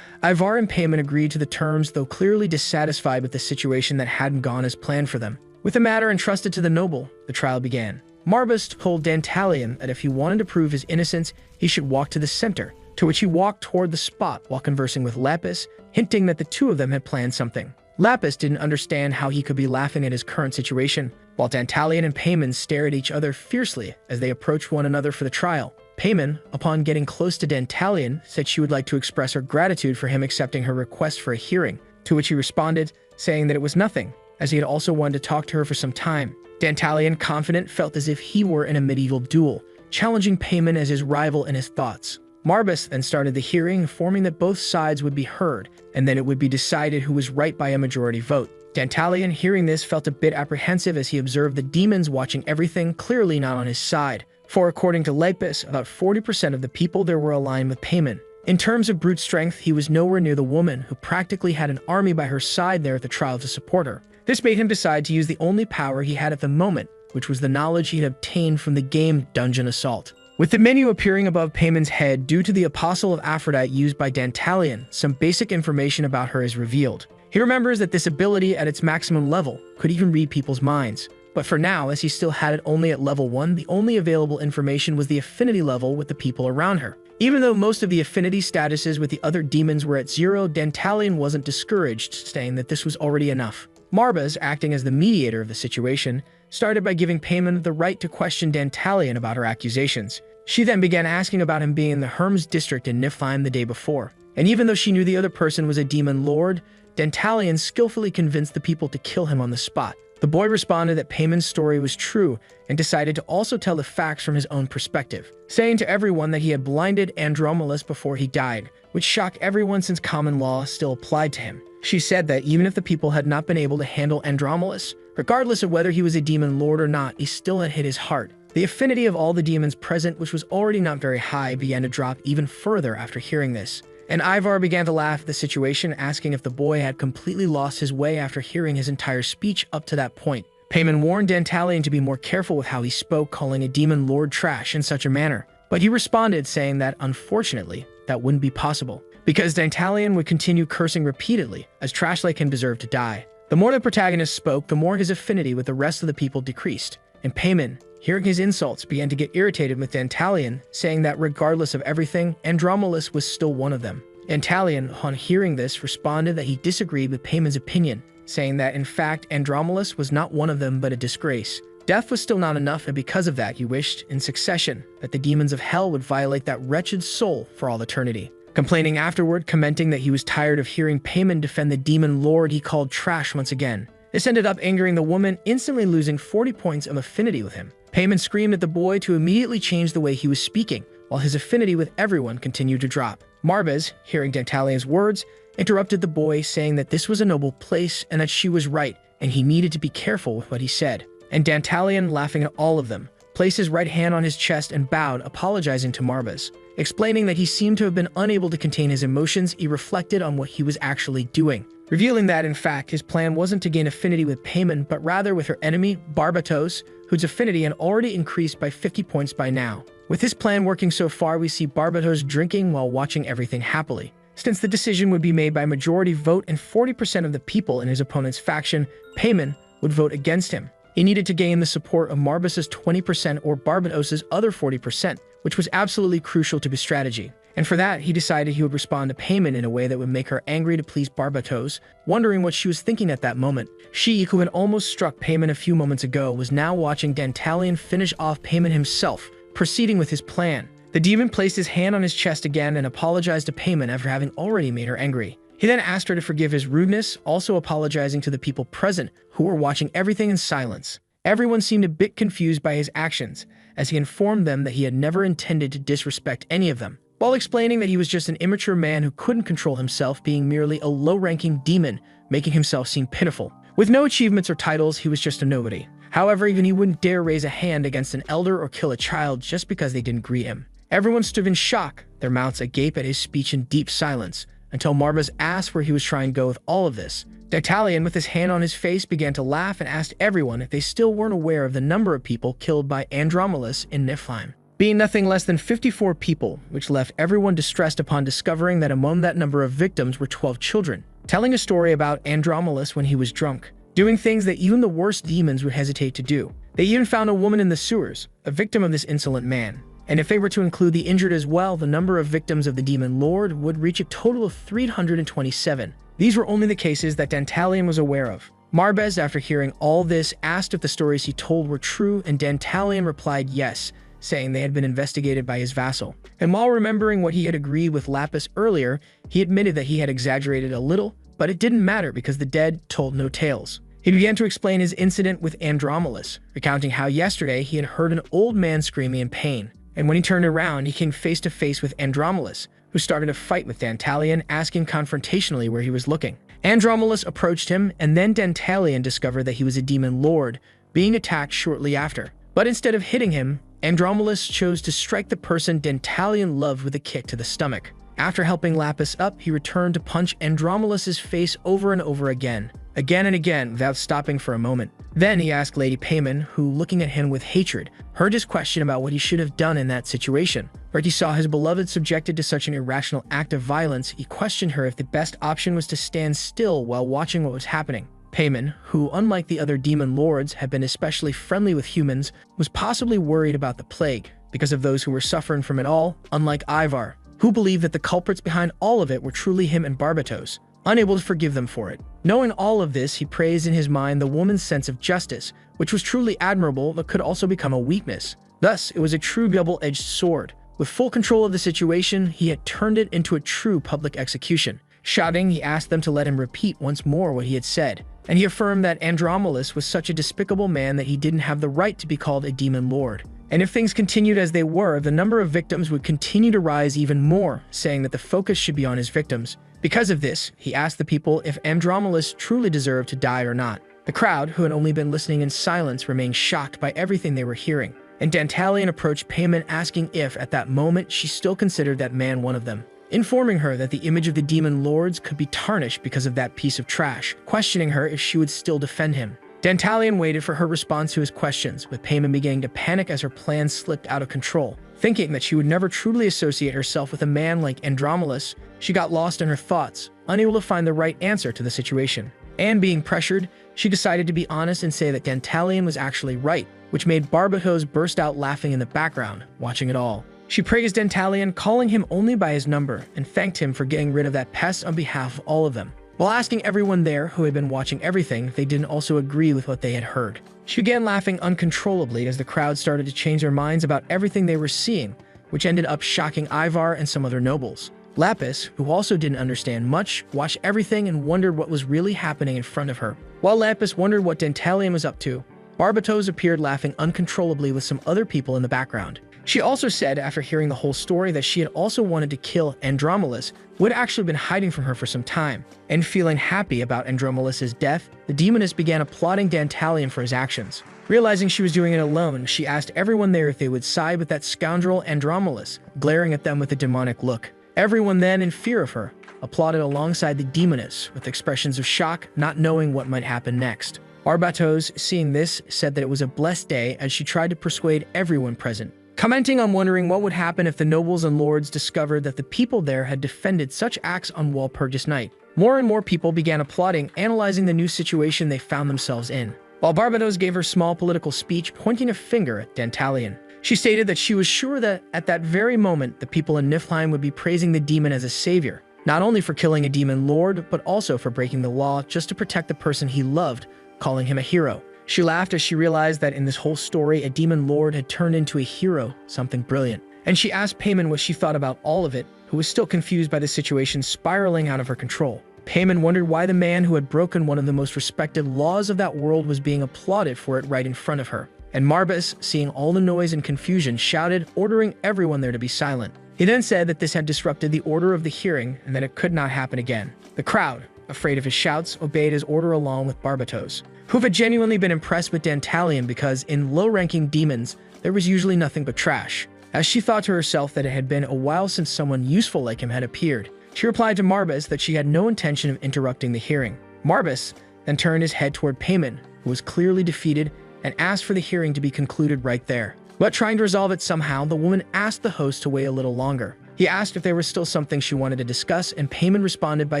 Ivar and Payman agreed to the terms, though clearly dissatisfied with the situation that hadn't gone as planned for them. With the matter entrusted to the noble, the trial began. Marbas told Dantalion that if he wanted to prove his innocence, he should walk to the center, to which he walked toward the spot while conversing with Lapis, hinting that the two of them had planned something. Lapis didn't understand how he could be laughing at his current situation, while Dantalion and Payman stared at each other fiercely as they approached one another for the trial. Payman, upon getting close to Dantalion, said she would like to express her gratitude for him accepting her request for a hearing, to which he responded, saying that it was nothing, as he had also wanted to talk to her for some time. Dantalion, confident, felt as if he were in a medieval duel, challenging Payman as his rival in his thoughts. Marbas then started the hearing, informing that both sides would be heard, and then it would be decided who was right by a majority vote. Dantalion, hearing this, felt a bit apprehensive as he observed the demons watching everything, clearly not on his side. For according to Lapis, about 40% of the people there were aligned with Payman. In terms of brute strength, he was nowhere near the woman, who practically had an army by her side there at the trial to support her. This made him decide to use the only power he had at the moment, which was the knowledge he had obtained from the game Dungeon Assault. With the menu appearing above Payman's head due to the apostle of Aphrodite used by Dantalion, some basic information about her is revealed. He remembers that this ability at its maximum level could even read people's minds. But for now, as he still had it only at level 1, the only available information was the affinity level with the people around her. Even though most of the affinity statuses with the other demons were at 0, Dantalion wasn't discouraged, saying that this was already enough. Marbas, acting as the mediator of the situation, started by giving Payman the right to question Dantalion about her accusations. She then began asking about him being in the Hermes district in Niflheim the day before. And even though she knew the other person was a demon lord, Dantalion skillfully convinced the people to kill him on the spot. The boy responded that Payman's story was true and decided to also tell the facts from his own perspective, saying to everyone that he had blinded Andromedus before he died, which shocked everyone since common law still applied to him. She said that even if the people had not been able to handle Andromedus, regardless of whether he was a demon lord or not, he still had hit his heart. The affinity of all the demons present, which was already not very high, began to drop even further after hearing this. And Ivar began to laugh at the situation, asking if the boy had completely lost his way after hearing his entire speech up to that point. Payman warned Dantalion to be more careful with how he spoke, calling a demon lord trash in such a manner. But he responded saying that, unfortunately, that wouldn't be possible, because Dantalion would continue cursing repeatedly, as trash like him deserved to die. The more the protagonist spoke, the more his affinity with the rest of the people decreased, and Payman, hearing his insults, began to get irritated with Dantalion, saying that regardless of everything, Andromedus was still one of them. Dantalion, on hearing this, responded that he disagreed with Payman's opinion, saying that in fact Andromedus was not one of them but a disgrace. Death was still not enough, and because of that he wished, in succession, that the demons of hell would violate that wretched soul for all eternity. Complaining afterward, commenting that he was tired of hearing Payman defend the demon lord he called trash once again. This ended up angering the woman, instantly losing 40 points of affinity with him. Payman screamed at the boy to immediately change the way he was speaking, while his affinity with everyone continued to drop. Marbas, hearing Dantalion's words, interrupted the boy, saying that this was a noble place and that she was right, and he needed to be careful with what he said. And Dantalion, laughing at all of them, placed his right hand on his chest and bowed, apologizing to Marbas. Explaining that he seemed to have been unable to contain his emotions, he reflected on what he was actually doing, revealing that, in fact, his plan wasn't to gain affinity with Payman, but rather with her enemy, Barbatos, whose affinity had already increased by 50 points by now. With his plan working so far, we see Barbatos drinking while watching everything happily. Since the decision would be made by majority vote and 40% of the people in his opponent's faction, Payman would vote against him. He needed to gain the support of Marbas' 20% or Barbatos' other 40%, which was absolutely crucial to his strategy. And for that, he decided he would respond to Payman in a way that would make her angry to please Barbatos, wondering what she was thinking at that moment. She, who had almost struck Payman a few moments ago, was now watching Dantalion finish off Payman himself, proceeding with his plan. The demon placed his hand on his chest again and apologized to Payman after having already made her angry. He then asked her to forgive his rudeness, also apologizing to the people present, who were watching everything in silence. Everyone seemed a bit confused by his actions, as he informed them that he had never intended to disrespect any of them, while explaining that he was just an immature man who couldn't control himself, being merely a low-ranking demon, making himself seem pitiful. With no achievements or titles, he was just a nobody. However, even he wouldn't dare raise a hand against an elder or kill a child just because they didn't greet him. Everyone stood in shock, their mouths agape at his speech in deep silence, until Marbas asked where he was trying to go with all of this. Dantalion, with his hand on his face, began to laugh and asked everyone if they still weren't aware of the number of people killed by Andromedus in Niflheim, being nothing less than 54 people, which left everyone distressed upon discovering that among that number of victims were 12 children, telling a story about Andromedus when he was drunk, doing things that even the worst demons would hesitate to do. They even found a woman in the sewers, a victim of this insolent man. And if they were to include the injured as well, the number of victims of the Demon Lord would reach a total of 327. These were only the cases that Dantalion was aware of. Marbas, after hearing all this, asked if the stories he told were true, and Dantalion replied yes, saying they had been investigated by his vassal. And while remembering what he had agreed with Lapis earlier, he admitted that he had exaggerated a little, but it didn't matter because the dead told no tales. He began to explain his incident with Andromedus, recounting how yesterday he had heard an old man screaming in pain. And when he turned around, he came face to face with Andromedus, who started a fight with Dantalion, asking confrontationally where he was looking. Andromedus approached him, and then Dantalion discovered that he was a demon lord, being attacked shortly after. But instead of hitting him, Andromedus chose to strike the person Dantalion loved with a kick to the stomach. After helping Lapis up, he returned to punch Andromedus' face over and over again, again and again without stopping for a moment. Then he asked Lady Payman, who, looking at him with hatred, heard his question about what he should have done in that situation. Where he saw his beloved subjected to such an irrational act of violence, he questioned her if the best option was to stand still while watching what was happening. Payman, who, unlike the other demon lords, had been especially friendly with humans, was possibly worried about the plague because of those who were suffering from it all, unlike Ivar, who believed that the culprits behind all of it were truly him and Barbatos, unable to forgive them for it. Knowing all of this, he praised in his mind the woman's sense of justice, which was truly admirable but could also become a weakness. Thus, it was a true double-edged sword. With full control of the situation, he had turned it into a true public execution. Shouting, he asked them to let him repeat once more what he had said, and he affirmed that Andromulus was such a despicable man that he didn't have the right to be called a demon lord. And if things continued as they were, the number of victims would continue to rise even more, saying that the focus should be on his victims. Because of this, he asked the people if Andromulus truly deserved to die or not. The crowd, who had only been listening in silence, remained shocked by everything they were hearing, and Dantalion approached Payman asking if, at that moment, she still considered that man one of them, informing her that the image of the demon lords could be tarnished because of that piece of trash, questioning her if she would still defend him. Dantalion waited for her response to his questions, with Payman beginning to panic as her plans slipped out of control. Thinking that she would never truly associate herself with a man like Andromulus, she got lost in her thoughts, unable to find the right answer to the situation. And being pressured, she decided to be honest and say that Dantalion was actually right, which made Barbatos burst out laughing in the background, watching it all. She praised Dantalion, calling him only by his number, and thanked him for getting rid of that pest on behalf of all of them, while asking everyone there who had been watching everything if they didn't also agree with what they had heard. She began laughing uncontrollably as the crowd started to change their minds about everything they were seeing, which ended up shocking Ivar and some other nobles. Lapis, who also didn't understand much, watched everything and wondered what was really happening in front of her. While Lapis wondered what Dantalion was up to, Barbatos appeared laughing uncontrollably with some other people in the background. She also said, after hearing the whole story, that she had also wanted to kill Andromulus, who had actually been hiding from her for some time. And feeling happy about Andromulus's death, the demoness began applauding Dantalion for his actions. Realizing she was doing it alone, she asked everyone there if they would side with that scoundrel Andromulus, glaring at them with a demonic look. Everyone then, in fear of her, applauded alongside the demoness, with expressions of shock, not knowing what might happen next. Barbatos, seeing this, said that it was a blessed day as she tried to persuade everyone present, commenting on wondering what would happen if the nobles and lords discovered that the people there had defended such acts on Walpurgis Night. More and more people began applauding, analyzing the new situation they found themselves in, while Barbatos gave her small political speech pointing a finger at Dantalion. She stated that she was sure that at that very moment the people in Niflheim would be praising the demon as a savior, not only for killing a demon lord, but also for breaking the law just to protect the person he loved, calling him a hero. She laughed as she realized that in this whole story, a demon lord had turned into a hero, something brilliant. And she asked Payman what she thought about all of it, who was still confused by the situation spiraling out of her control. Payman wondered why the man who had broken one of the most respected laws of that world was being applauded for it right in front of her. And Marbas, seeing all the noise and confusion, shouted, ordering everyone there to be silent. He then said that this had disrupted the order of the hearing and that it could not happen again. The crowd, afraid of his shouts, obeyed his order along with Barbatos, who had genuinely been impressed with Dantalion because in low-ranking demons, there was usually nothing but trash. As she thought to herself that it had been a while since someone useful like him had appeared, she replied to Marbas that she had no intention of interrupting the hearing. Marbas then turned his head toward Payman, who was clearly defeated, and asked for the hearing to be concluded right there. But trying to resolve it somehow, the woman asked the host to wait a little longer. He asked if there was still something she wanted to discuss, and Payman responded by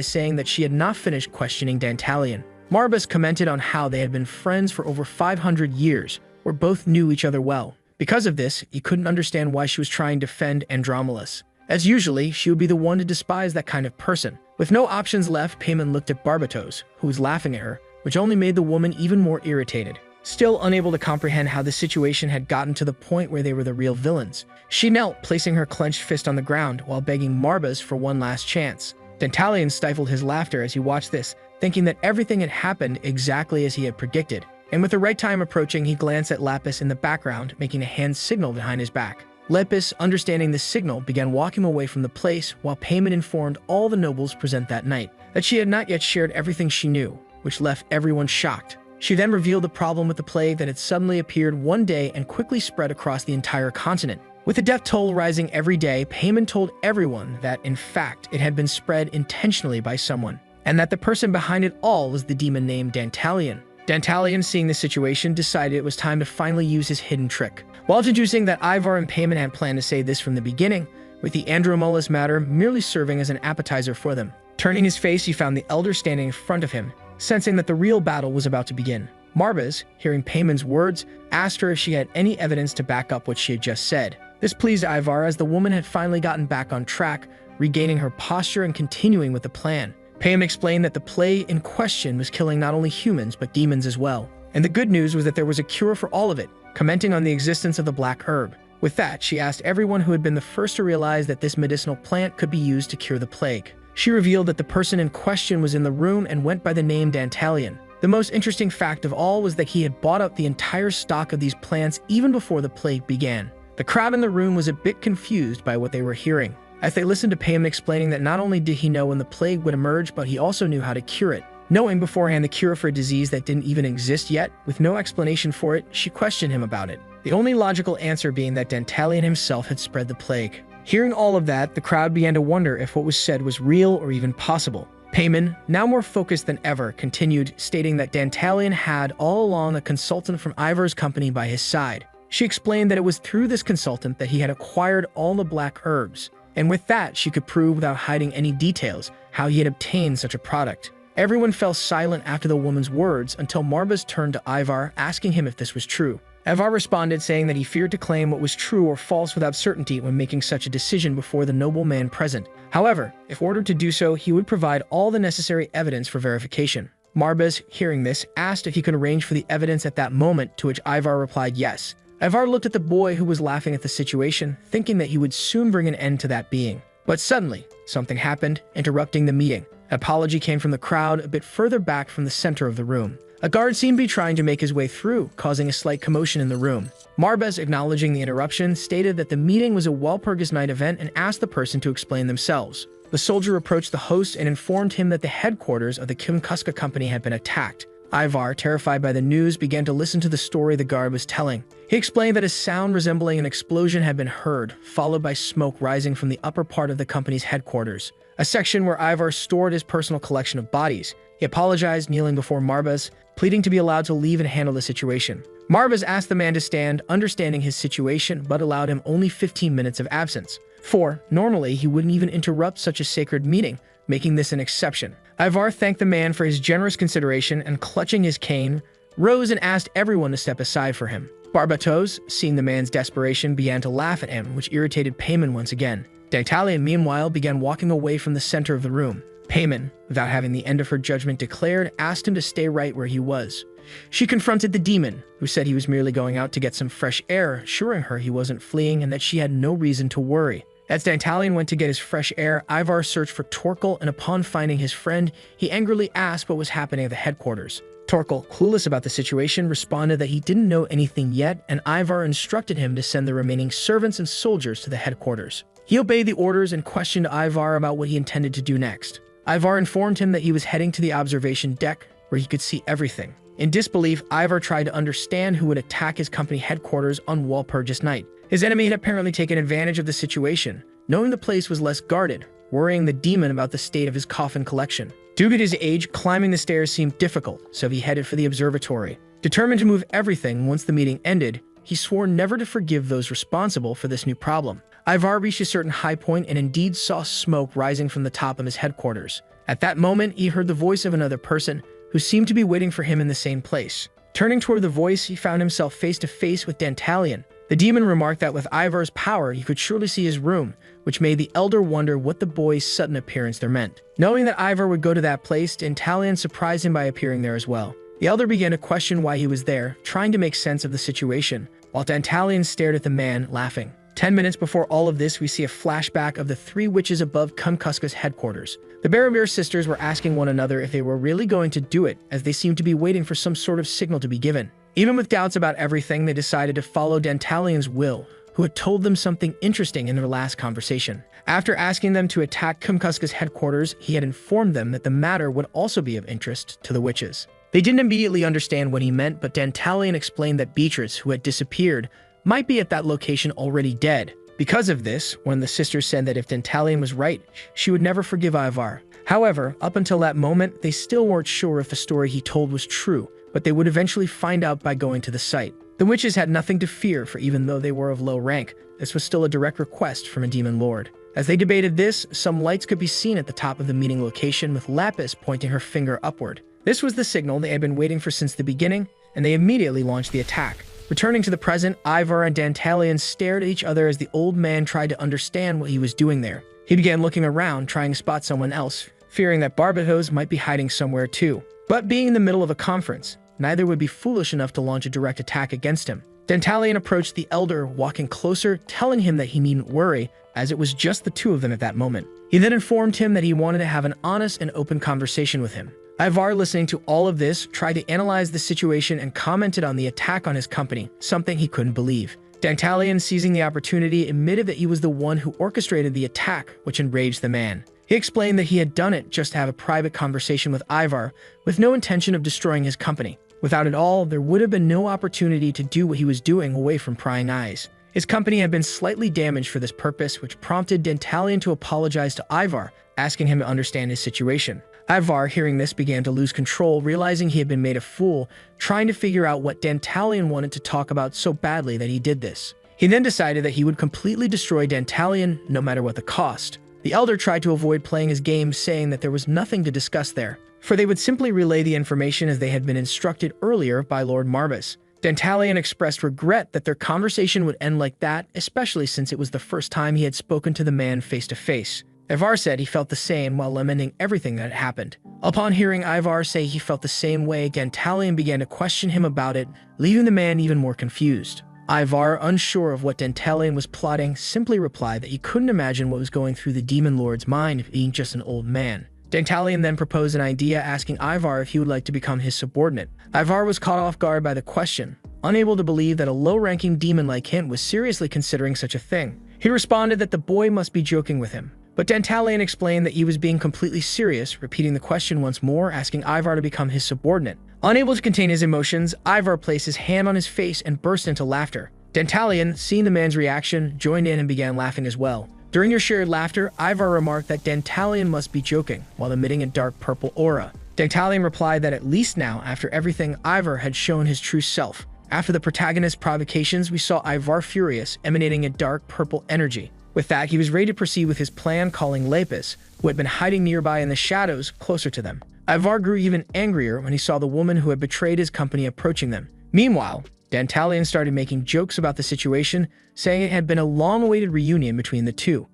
saying that she had not finished questioning Dantalion. Marbas commented on how they had been friends for over 500 years, where both knew each other well. Because of this, he couldn't understand why she was trying to defend Andromulus. As usually, she would be the one to despise that kind of person. With no options left, Payman looked at Barbatos, who was laughing at her, which only made the woman even more irritated. Still unable to comprehend how the situation had gotten to the point where they were the real villains, she knelt, placing her clenched fist on the ground while begging Marbas for one last chance. Dantalion stifled his laughter as he watched this, thinking that everything had happened exactly as he had predicted. And with the right time approaching, he glanced at Lapis in the background, making a hand signal behind his back. Lapis, understanding the signal, began walking away from the place while Payman informed all the nobles present that night that she had not yet shared everything she knew, which left everyone shocked. She then revealed the problem with the plague that had suddenly appeared one day and quickly spread across the entire continent. With the death toll rising every day, Payman told everyone that, in fact, it had been spread intentionally by someone, and that the person behind it all was the demon named Dantalion. Dantalion, seeing the situation, decided it was time to finally use his hidden trick. While introducing that Ivar and Payman had planned to say this from the beginning, with the Andromolus matter merely serving as an appetizer for them. Turning his face, he found the elder standing in front of him, sensing that the real battle was about to begin. Marbas, hearing Payman's words, asked her if she had any evidence to back up what she had just said. This pleased Ivar, as the woman had finally gotten back on track, regaining her posture and continuing with the plan. Payman explained that the plague in question was killing not only humans but demons as well. And the good news was that there was a cure for all of it, commenting on the existence of the black herb. With that, she asked everyone who had been the first to realize that this medicinal plant could be used to cure the plague. She revealed that the person in question was in the room and went by the name Dantalion. The most interesting fact of all was that he had bought up the entire stock of these plants even before the plague began. The crowd in the room was a bit confused by what they were hearing, as they listened to Payman explaining that not only did he know when the plague would emerge, but he also knew how to cure it. Knowing beforehand the cure for a disease that didn't even exist yet, with no explanation for it, she questioned him about it. The only logical answer being that Dantalion himself had spread the plague. Hearing all of that, the crowd began to wonder if what was said was real or even possible. Payman, now more focused than ever, continued, stating that Dantalion had all along a consultant from Ivar's company by his side. She explained that it was through this consultant that he had acquired all the black herbs, and with that she could prove without hiding any details how he had obtained such a product. Everyone fell silent after the woman's words until Marbas turned to Ivar, asking him if this was true. Ivar responded, saying that he feared to claim what was true or false without certainty when making such a decision before the noble man present. However, if ordered to do so, he would provide all the necessary evidence for verification. Marbas, hearing this, asked if he could arrange for the evidence at that moment, to which Ivar replied yes. Ivar looked at the boy who was laughing at the situation, thinking that he would soon bring an end to that being. But suddenly, something happened, interrupting the meeting. An apology came from the crowd a bit further back from the center of the room. A guard seemed to be trying to make his way through, causing a slight commotion in the room. Marbas, acknowledging the interruption, stated that the meeting was a Walpurgis Night event and asked the person to explain themselves. The soldier approached the host and informed him that the headquarters of the Kimkuska company had been attacked. Ivar, terrified by the news, began to listen to the story the guard was telling. He explained that a sound resembling an explosion had been heard, followed by smoke rising from the upper part of the company's headquarters, a section where Ivar stored his personal collection of bodies. He apologized, kneeling before Marbas, pleading to be allowed to leave and handle the situation. Marbas asked the man to stand, understanding his situation, but allowed him only 15 minutes of absence. For, normally, he wouldn't even interrupt such a sacred meeting, making this an exception. Ivar thanked the man for his generous consideration and, clutching his cane, rose and asked everyone to step aside for him. Barbatos, seeing the man's desperation, began to laugh at him, which irritated Payman once again. Dantalion, meanwhile, began walking away from the center of the room. Payman, without having the end of her judgment declared, asked him to stay right where he was. She confronted the demon, who said he was merely going out to get some fresh air, assuring her he wasn't fleeing and that she had no reason to worry. As Dantalion went to get his fresh air, Ivar searched for Torkel, and upon finding his friend, he angrily asked what was happening at the headquarters. Torkel, clueless about the situation, responded that he didn't know anything yet, and Ivar instructed him to send the remaining servants and soldiers to the headquarters. He obeyed the orders and questioned Ivar about what he intended to do next. Ivar informed him that he was heading to the observation deck, where he could see everything. In disbelief, Ivar tried to understand who would attack his company headquarters on Walpurgis Night. His enemy had apparently taken advantage of the situation, knowing the place was less guarded, worrying the demon about the state of his coffin collection. Due to his age, climbing the stairs seemed difficult, so he headed for the observatory. Determined to move everything once the meeting ended, he swore never to forgive those responsible for this new problem. Ivar reached a certain high point and indeed saw smoke rising from the top of his headquarters. At that moment, he heard the voice of another person who seemed to be waiting for him in the same place. Turning toward the voice, he found himself face to face with Dantalion. The demon remarked that with Ivar's power, he could surely see his room, which made the elder wonder what the boy's sudden appearance there meant. Knowing that Ivar would go to that place, Dantalion surprised him by appearing there as well. The elder began to question why he was there, trying to make sense of the situation, while Dantalion stared at the man, laughing. 10 minutes before all of this, we see a flashback of the three witches above Kumkuska's headquarters. The Baromir sisters were asking one another if they were really going to do it, as they seemed to be waiting for some sort of signal to be given. Even with doubts about everything, they decided to follow Dantalion's will, who had told them something interesting in their last conversation. After asking them to attack Kumkuska's headquarters, he had informed them that the matter would also be of interest to the witches. They didn't immediately understand what he meant, but Dantalion explained that Beatrice, who had disappeared, might be at that location already dead. Because of this, one of the sisters said that if Dantalion was right, she would never forgive Ivar. However, up until that moment, they still weren't sure if the story he told was true, but they would eventually find out by going to the site. The witches had nothing to fear, for even though they were of low rank, this was still a direct request from a demon lord. As they debated this, some lights could be seen at the top of the meeting location with Lapis pointing her finger upward. This was the signal they had been waiting for since the beginning, and they immediately launched the attack. Returning to the present, Ivar and Dantalion stared at each other as the old man tried to understand what he was doing there. He began looking around, trying to spot someone else, fearing that Barbatos might be hiding somewhere too. But being in the middle of a conference, neither would be foolish enough to launch a direct attack against him. Dantalion approached the elder, walking closer, telling him that he needn't worry, as it was just the two of them at that moment. He then informed him that he wanted to have an honest and open conversation with him. Ivar, listening to all of this, tried to analyze the situation and commented on the attack on his company, something he couldn't believe. Dantalion, seizing the opportunity, admitted that he was the one who orchestrated the attack, which enraged the man. He explained that he had done it just to have a private conversation with Ivar, with no intention of destroying his company. Without it all, there would have been no opportunity to do what he was doing away from prying eyes. His company had been slightly damaged for this purpose, which prompted Dantalion to apologize to Ivar, asking him to understand his situation. Ivar, hearing this, began to lose control, realizing he had been made a fool, trying to figure out what Dantalion wanted to talk about so badly that he did this. He then decided that he would completely destroy Dantalion, no matter what the cost. The elder tried to avoid playing his game, saying that there was nothing to discuss there, for they would simply relay the information as they had been instructed earlier by Lord Marbas. Dantalion expressed regret that their conversation would end like that, especially since it was the first time he had spoken to the man face to face. Ivar said he felt the same while lamenting everything that had happened. Upon hearing Ivar say he felt the same way, Dantalion began to question him about it, leaving the man even more confused. Ivar, unsure of what Dantalion was plotting, simply replied that he couldn't imagine what was going through the demon lord's mind, being just an old man. Dantalion then proposed an idea, asking Ivar if he would like to become his subordinate. Ivar was caught off guard by the question, unable to believe that a low-ranking demon like him was seriously considering such a thing. He responded that the boy must be joking with him. But Dantalion explained that he was being completely serious, repeating the question once more, asking Ivar to become his subordinate. Unable to contain his emotions, Ivar placed his hand on his face and burst into laughter. Dantalion, seeing the man's reaction, joined in and began laughing as well. During their shared laughter, Ivar remarked that Dantalion must be joking, while emitting a dark purple aura. Dantalion replied that at least now, after everything, Ivar had shown his true self. After the protagonist's provocations, we saw Ivar furious, emanating a dark purple energy. With that, he was ready to proceed with his plan, calling Lapis, who had been hiding nearby in the shadows, closer to them. Ivar grew even angrier when he saw the woman who had betrayed his company approaching them. Meanwhile, Dantalion started making jokes about the situation, saying it had been a long-awaited reunion between the two.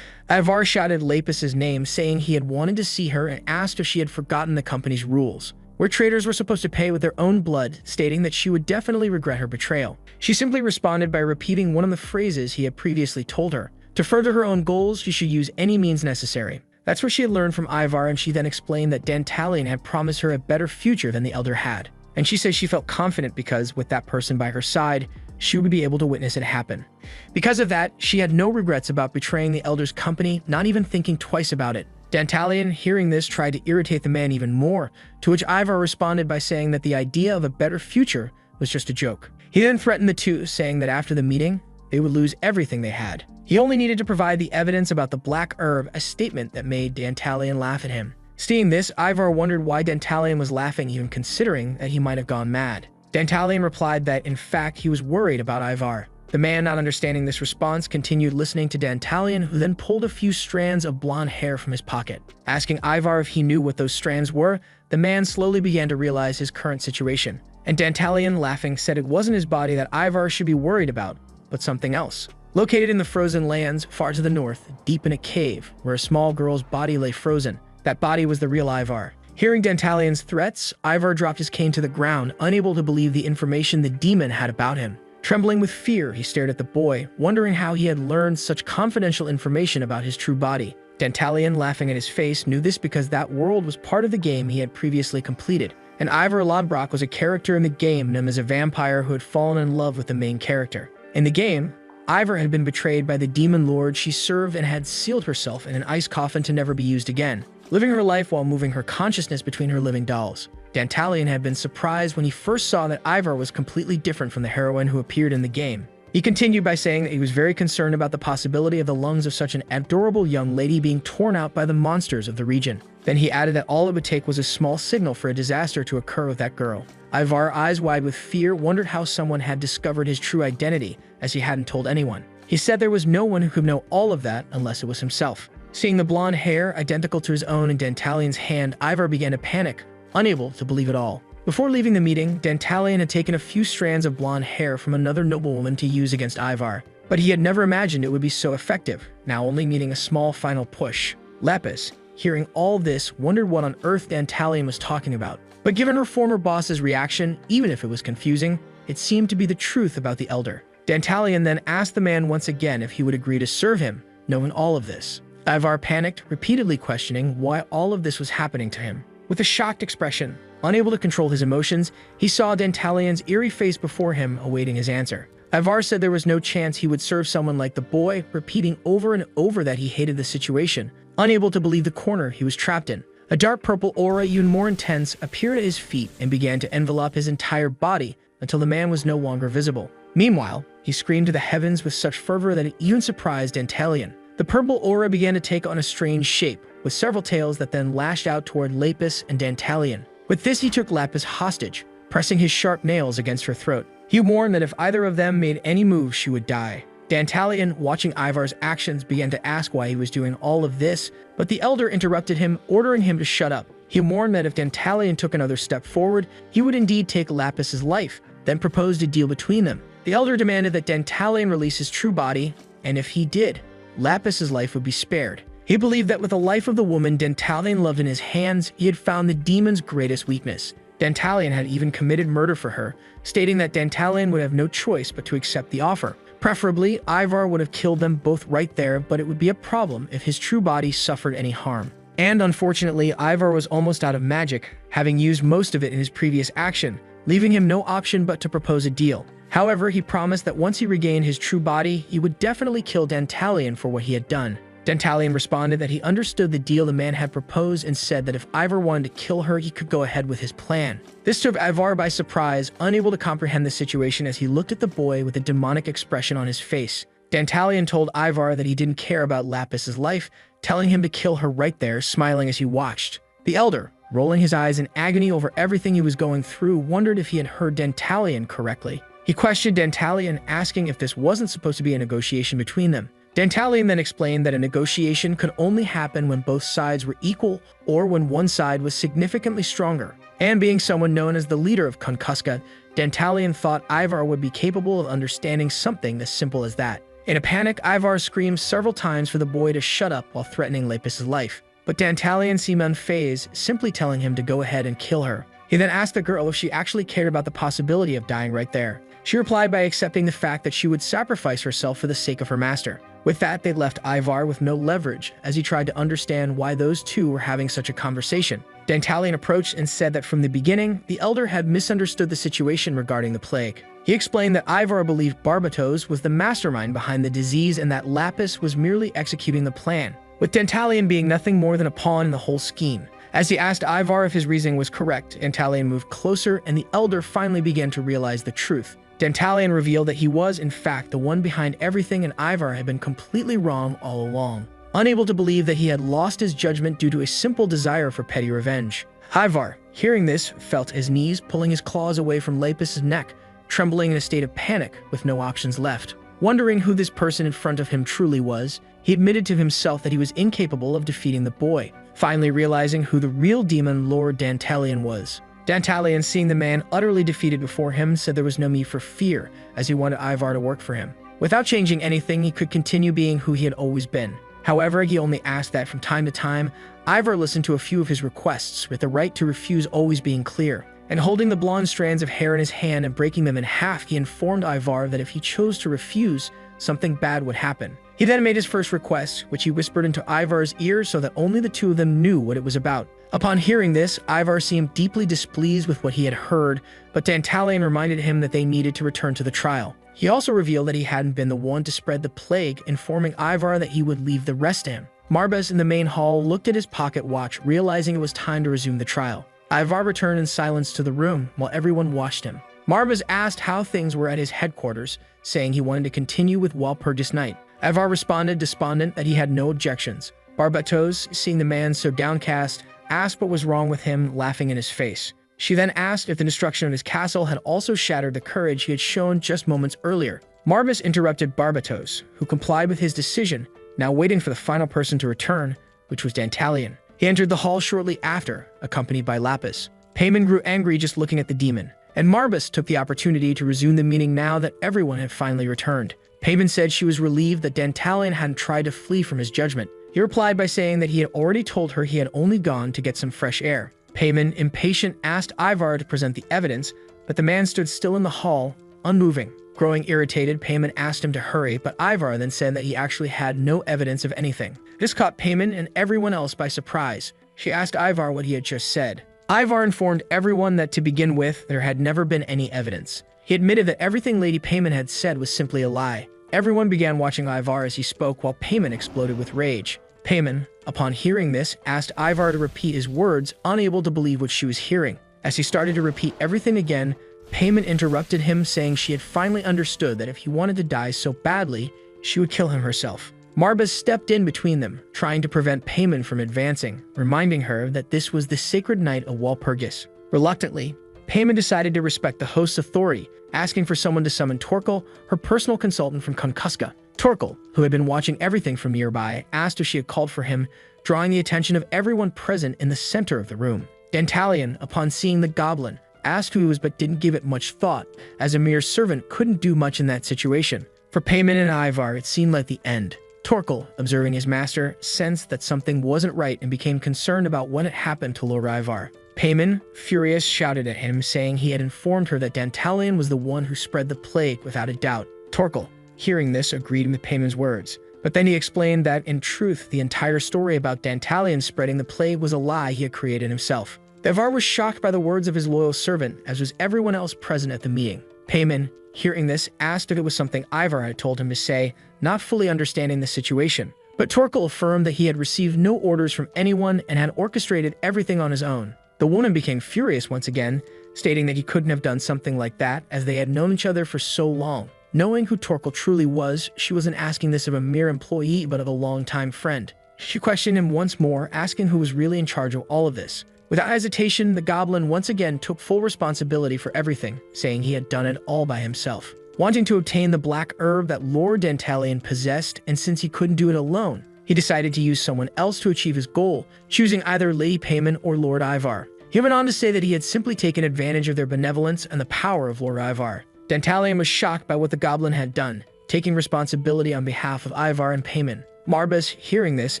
Ivar shouted Lapis's name, saying he had wanted to see her, and asked if she had forgotten the company's rules, where traitors were supposed to pay with their own blood, stating that she would definitely regret her betrayal. She simply responded by repeating one of the phrases he had previously told her. To further her own goals, she should use any means necessary. That's what she had learned from Ivar, and she then explained that Dantalion had promised her a better future than the elder had. And she says she felt confident because, with that person by her side, she would be able to witness it happen. Because of that, she had no regrets about betraying the elder's company, not even thinking twice about it. Dantalion, hearing this, tried to irritate the man even more, to which Ivar responded by saying that the idea of a better future was just a joke. He then threatened the two, saying that after the meeting, they would lose everything they had. He only needed to provide the evidence about the black herb, a statement that made Dantalion laugh at him. Seeing this, Ivar wondered why Dantalion was laughing, even considering that he might have gone mad. Dantalion replied that, in fact, he was worried about Ivar. The man, not understanding this response, continued listening to Dantalion, who then pulled a few strands of blonde hair from his pocket. Asking Ivar if he knew what those strands were, the man slowly began to realize his current situation. And Dantalion, laughing, said it wasn't his body that Ivar should be worried about, but something else. Located in the frozen lands, far to the north, deep in a cave, where a small girl's body lay frozen. That body was the real Ivar. Hearing Dantalion's threats, Ivar dropped his cane to the ground, unable to believe the information the demon had about him. Trembling with fear, he stared at the boy, wondering how he had learned such confidential information about his true body. Dantalion, laughing at his face, knew this because that world was part of the game he had previously completed. And Ivar Lodbrok was a character in the game known as a vampire who had fallen in love with the main character. In the game, Ivar had been betrayed by the demon lord she served and had sealed herself in an ice coffin to never be used again, living her life while moving her consciousness between her living dolls. Dantalion had been surprised when he first saw that Ivar was completely different from the heroine who appeared in the game. He continued by saying that he was very concerned about the possibility of the lungs of such an adorable young lady being torn out by the monsters of the region. Then he added that all it would take was a small signal for a disaster to occur with that girl. Ivar, eyes wide with fear, wondered how someone had discovered his true identity, as he hadn't told anyone. He said there was no one who could know all of that unless it was himself. Seeing the blonde hair, identical to his own in Dantalian's hand, Ivar began to panic, unable to believe it all. Before leaving the meeting, Dantalian had taken a few strands of blonde hair from another noblewoman to use against Ivar, but he had never imagined it would be so effective, now only needing a small final push. Lapis, hearing all this, wondered what on earth Dantalian was talking about. But given her former boss's reaction, even if it was confusing, it seemed to be the truth about the elder. Dantalian then asked the man once again if he would agree to serve him, knowing all of this. Ivar panicked, repeatedly questioning why all of this was happening to him. With a shocked expression, unable to control his emotions, he saw Dantalian's eerie face before him, awaiting his answer. Ivar said there was no chance he would serve someone like the boy, repeating over and over that he hated the situation, unable to believe the corner he was trapped in. A dark purple aura, even more intense, appeared at his feet and began to envelop his entire body until the man was no longer visible. Meanwhile, he screamed to the heavens with such fervor that it even surprised Dantalian. The purple aura began to take on a strange shape, with several tails that then lashed out toward Lapis and Dantalian. With this, he took Lapis hostage, pressing his sharp nails against her throat. He warned that if either of them made any move, she would die. Dantalian, watching Ivar's actions, began to ask why he was doing all of this, but the elder interrupted him, ordering him to shut up. He warned that if Dantalian took another step forward, he would indeed take Lapis's life, then proposed a deal between them. The elder demanded that Dantalian release his true body, and if he did, Lapis's life would be spared. He believed that with the life of the woman Dantalian loved in his hands, he had found the demon's greatest weakness. Dantalian had even committed murder for her, stating that Dantalian would have no choice but to accept the offer. Preferably, Ivar would have killed them both right there, but it would be a problem if his true body suffered any harm. And unfortunately, Ivar was almost out of magic, having used most of it in his previous action, leaving him no option but to propose a deal. However, he promised that once he regained his true body, he would definitely kill Dantalian for what he had done. Dantalian responded that he understood the deal the man had proposed and said that if Ivar wanted to kill her, he could go ahead with his plan. This took Ivar by surprise, unable to comprehend the situation as he looked at the boy with a demonic expression on his face. Dantalian told Ivar that he didn't care about Lapis's life, telling him to kill her right there, smiling as he watched. The elder, rolling his eyes in agony over everything he was going through, wondered if he had heard Dantalian correctly. He questioned Dantalian, asking if this wasn't supposed to be a negotiation between them. Dantalian then explained that a negotiation could only happen when both sides were equal or when one side was significantly stronger. And being someone known as the leader of Konkuska, Dantalian thought Ivar would be capable of understanding something as simple as that. In a panic, Ivar screamed several times for the boy to shut up while threatening Lapis's life. But Dantalian seemed unfazed, simply telling him to go ahead and kill her. He then asked the girl if she actually cared about the possibility of dying right there. She replied by accepting the fact that she would sacrifice herself for the sake of her master. With that, they left Ivar with no leverage, as he tried to understand why those two were having such a conversation. Dantalian approached and said that from the beginning, the elder had misunderstood the situation regarding the plague. He explained that Ivar believed Barbatos was the mastermind behind the disease and that Lapis was merely executing the plan, with Dantalian being nothing more than a pawn in the whole scheme. As he asked Ivar if his reasoning was correct, Dantalian moved closer and the elder finally began to realize the truth. Dantalian revealed that he was, in fact, the one behind everything and Ivar had been completely wrong all along, unable to believe that he had lost his judgment due to a simple desire for petty revenge. Ivar, hearing this, felt his knees, pulling his claws away from Lapis's neck, trembling in a state of panic with no options left. Wondering who this person in front of him truly was, he admitted to himself that he was incapable of defeating the boy, finally realizing who the real demon Lord Dantalian was. Dantalian, seeing the man utterly defeated before him, said there was no need for fear, as he wanted Ivar to work for him. Without changing anything, he could continue being who he had always been. However, he only asked that from time to time, Ivar listened to a few of his requests, with the right to refuse always being clear. And holding the blonde strands of hair in his hand and breaking them in half, he informed Ivar that if he chose to refuse, something bad would happen. He then made his first request, which he whispered into Ivar's ear so that only the two of them knew what it was about. Upon hearing this, Ivar seemed deeply displeased with what he had heard, but Dantalian reminded him that they needed to return to the trial. He also revealed that he hadn't been the one to spread the plague, informing Ivar that he would leave the rest to him. Marbas in the main hall looked at his pocket watch, realizing it was time to resume the trial. Ivar returned in silence to the room while everyone watched him. Marbas asked how things were at his headquarters, saying he wanted to continue with Walpurgis Night. Ivar responded despondent that he had no objections. Barbatos, seeing the man so downcast, asked what was wrong with him, laughing in his face. She then asked if the destruction of his castle had also shattered the courage he had shown just moments earlier. Marbas interrupted Barbatos, who complied with his decision, now waiting for the final person to return, which was Dantalion. He entered the hall shortly after, accompanied by Lapis. Paimon grew angry just looking at the demon, and Marbas took the opportunity to resume the meeting now that everyone had finally returned. Paimon said she was relieved that Dantalion hadn't tried to flee from his judgment. He replied by saying that he had already told her he had only gone to get some fresh air. Paimon, impatient, asked Ivar to present the evidence, but the man stood still in the hall, unmoving. Growing irritated, Paimon asked him to hurry, but Ivar then said that he actually had no evidence of anything. This caught Paimon and everyone else by surprise. She asked Ivar what he had just said. Ivar informed everyone that to begin with, there had never been any evidence. He admitted that everything Lady Paimon had said was simply a lie. Everyone began watching Ivar as he spoke while Paimon exploded with rage. Paimon, upon hearing this, asked Ivar to repeat his words, unable to believe what she was hearing. As he started to repeat everything again, Paimon interrupted him, saying she had finally understood that if he wanted to die so badly, she would kill him herself. Marbas stepped in between them, trying to prevent Paimon from advancing, reminding her that this was the sacred night of Walpurgis. Reluctantly, Paimon decided to respect the host's authority, asking for someone to summon Torkel, her personal consultant from Konkuska. Torkel, who had been watching everything from nearby, asked if she had called for him, drawing the attention of everyone present in the center of the room. Dantalion, upon seeing the goblin, asked who he was but didn't give it much thought, as a mere servant couldn't do much in that situation. For Paimon and Ivar, it seemed like the end. Torkel, observing his master, sensed that something wasn't right and became concerned about what had happened to Lord Ivar. Paimon, furious, shouted at him, saying he had informed her that Dantalion was the one who spread the plague without a doubt. Torkel, hearing this, agreed with Paimon's words. But then he explained that, in truth, the entire story about Dantalion spreading the plague was a lie he had created himself. Ivar was shocked by the words of his loyal servant, as was everyone else present at the meeting. Paimon, hearing this, asked if it was something Ivar had told him to say, not fully understanding the situation. But Torkel affirmed that he had received no orders from anyone and had orchestrated everything on his own. The woman became furious once again, stating that he couldn't have done something like that as they had known each other for so long. Knowing who Torkel truly was, she wasn't asking this of a mere employee but of a longtime friend. She questioned him once more, asking who was really in charge of all of this. Without hesitation, the goblin once again took full responsibility for everything, saying he had done it all by himself. Wanting to obtain the black herb that Lord Dantalion possessed, and since he couldn't do it alone, he decided to use someone else to achieve his goal, choosing either Lady Paimon or Lord Ivar. He went on to say that he had simply taken advantage of their benevolence and the power of Lord Ivar. Dantalion was shocked by what the goblin had done, taking responsibility on behalf of Ivar and Paimon. Marbas, hearing this,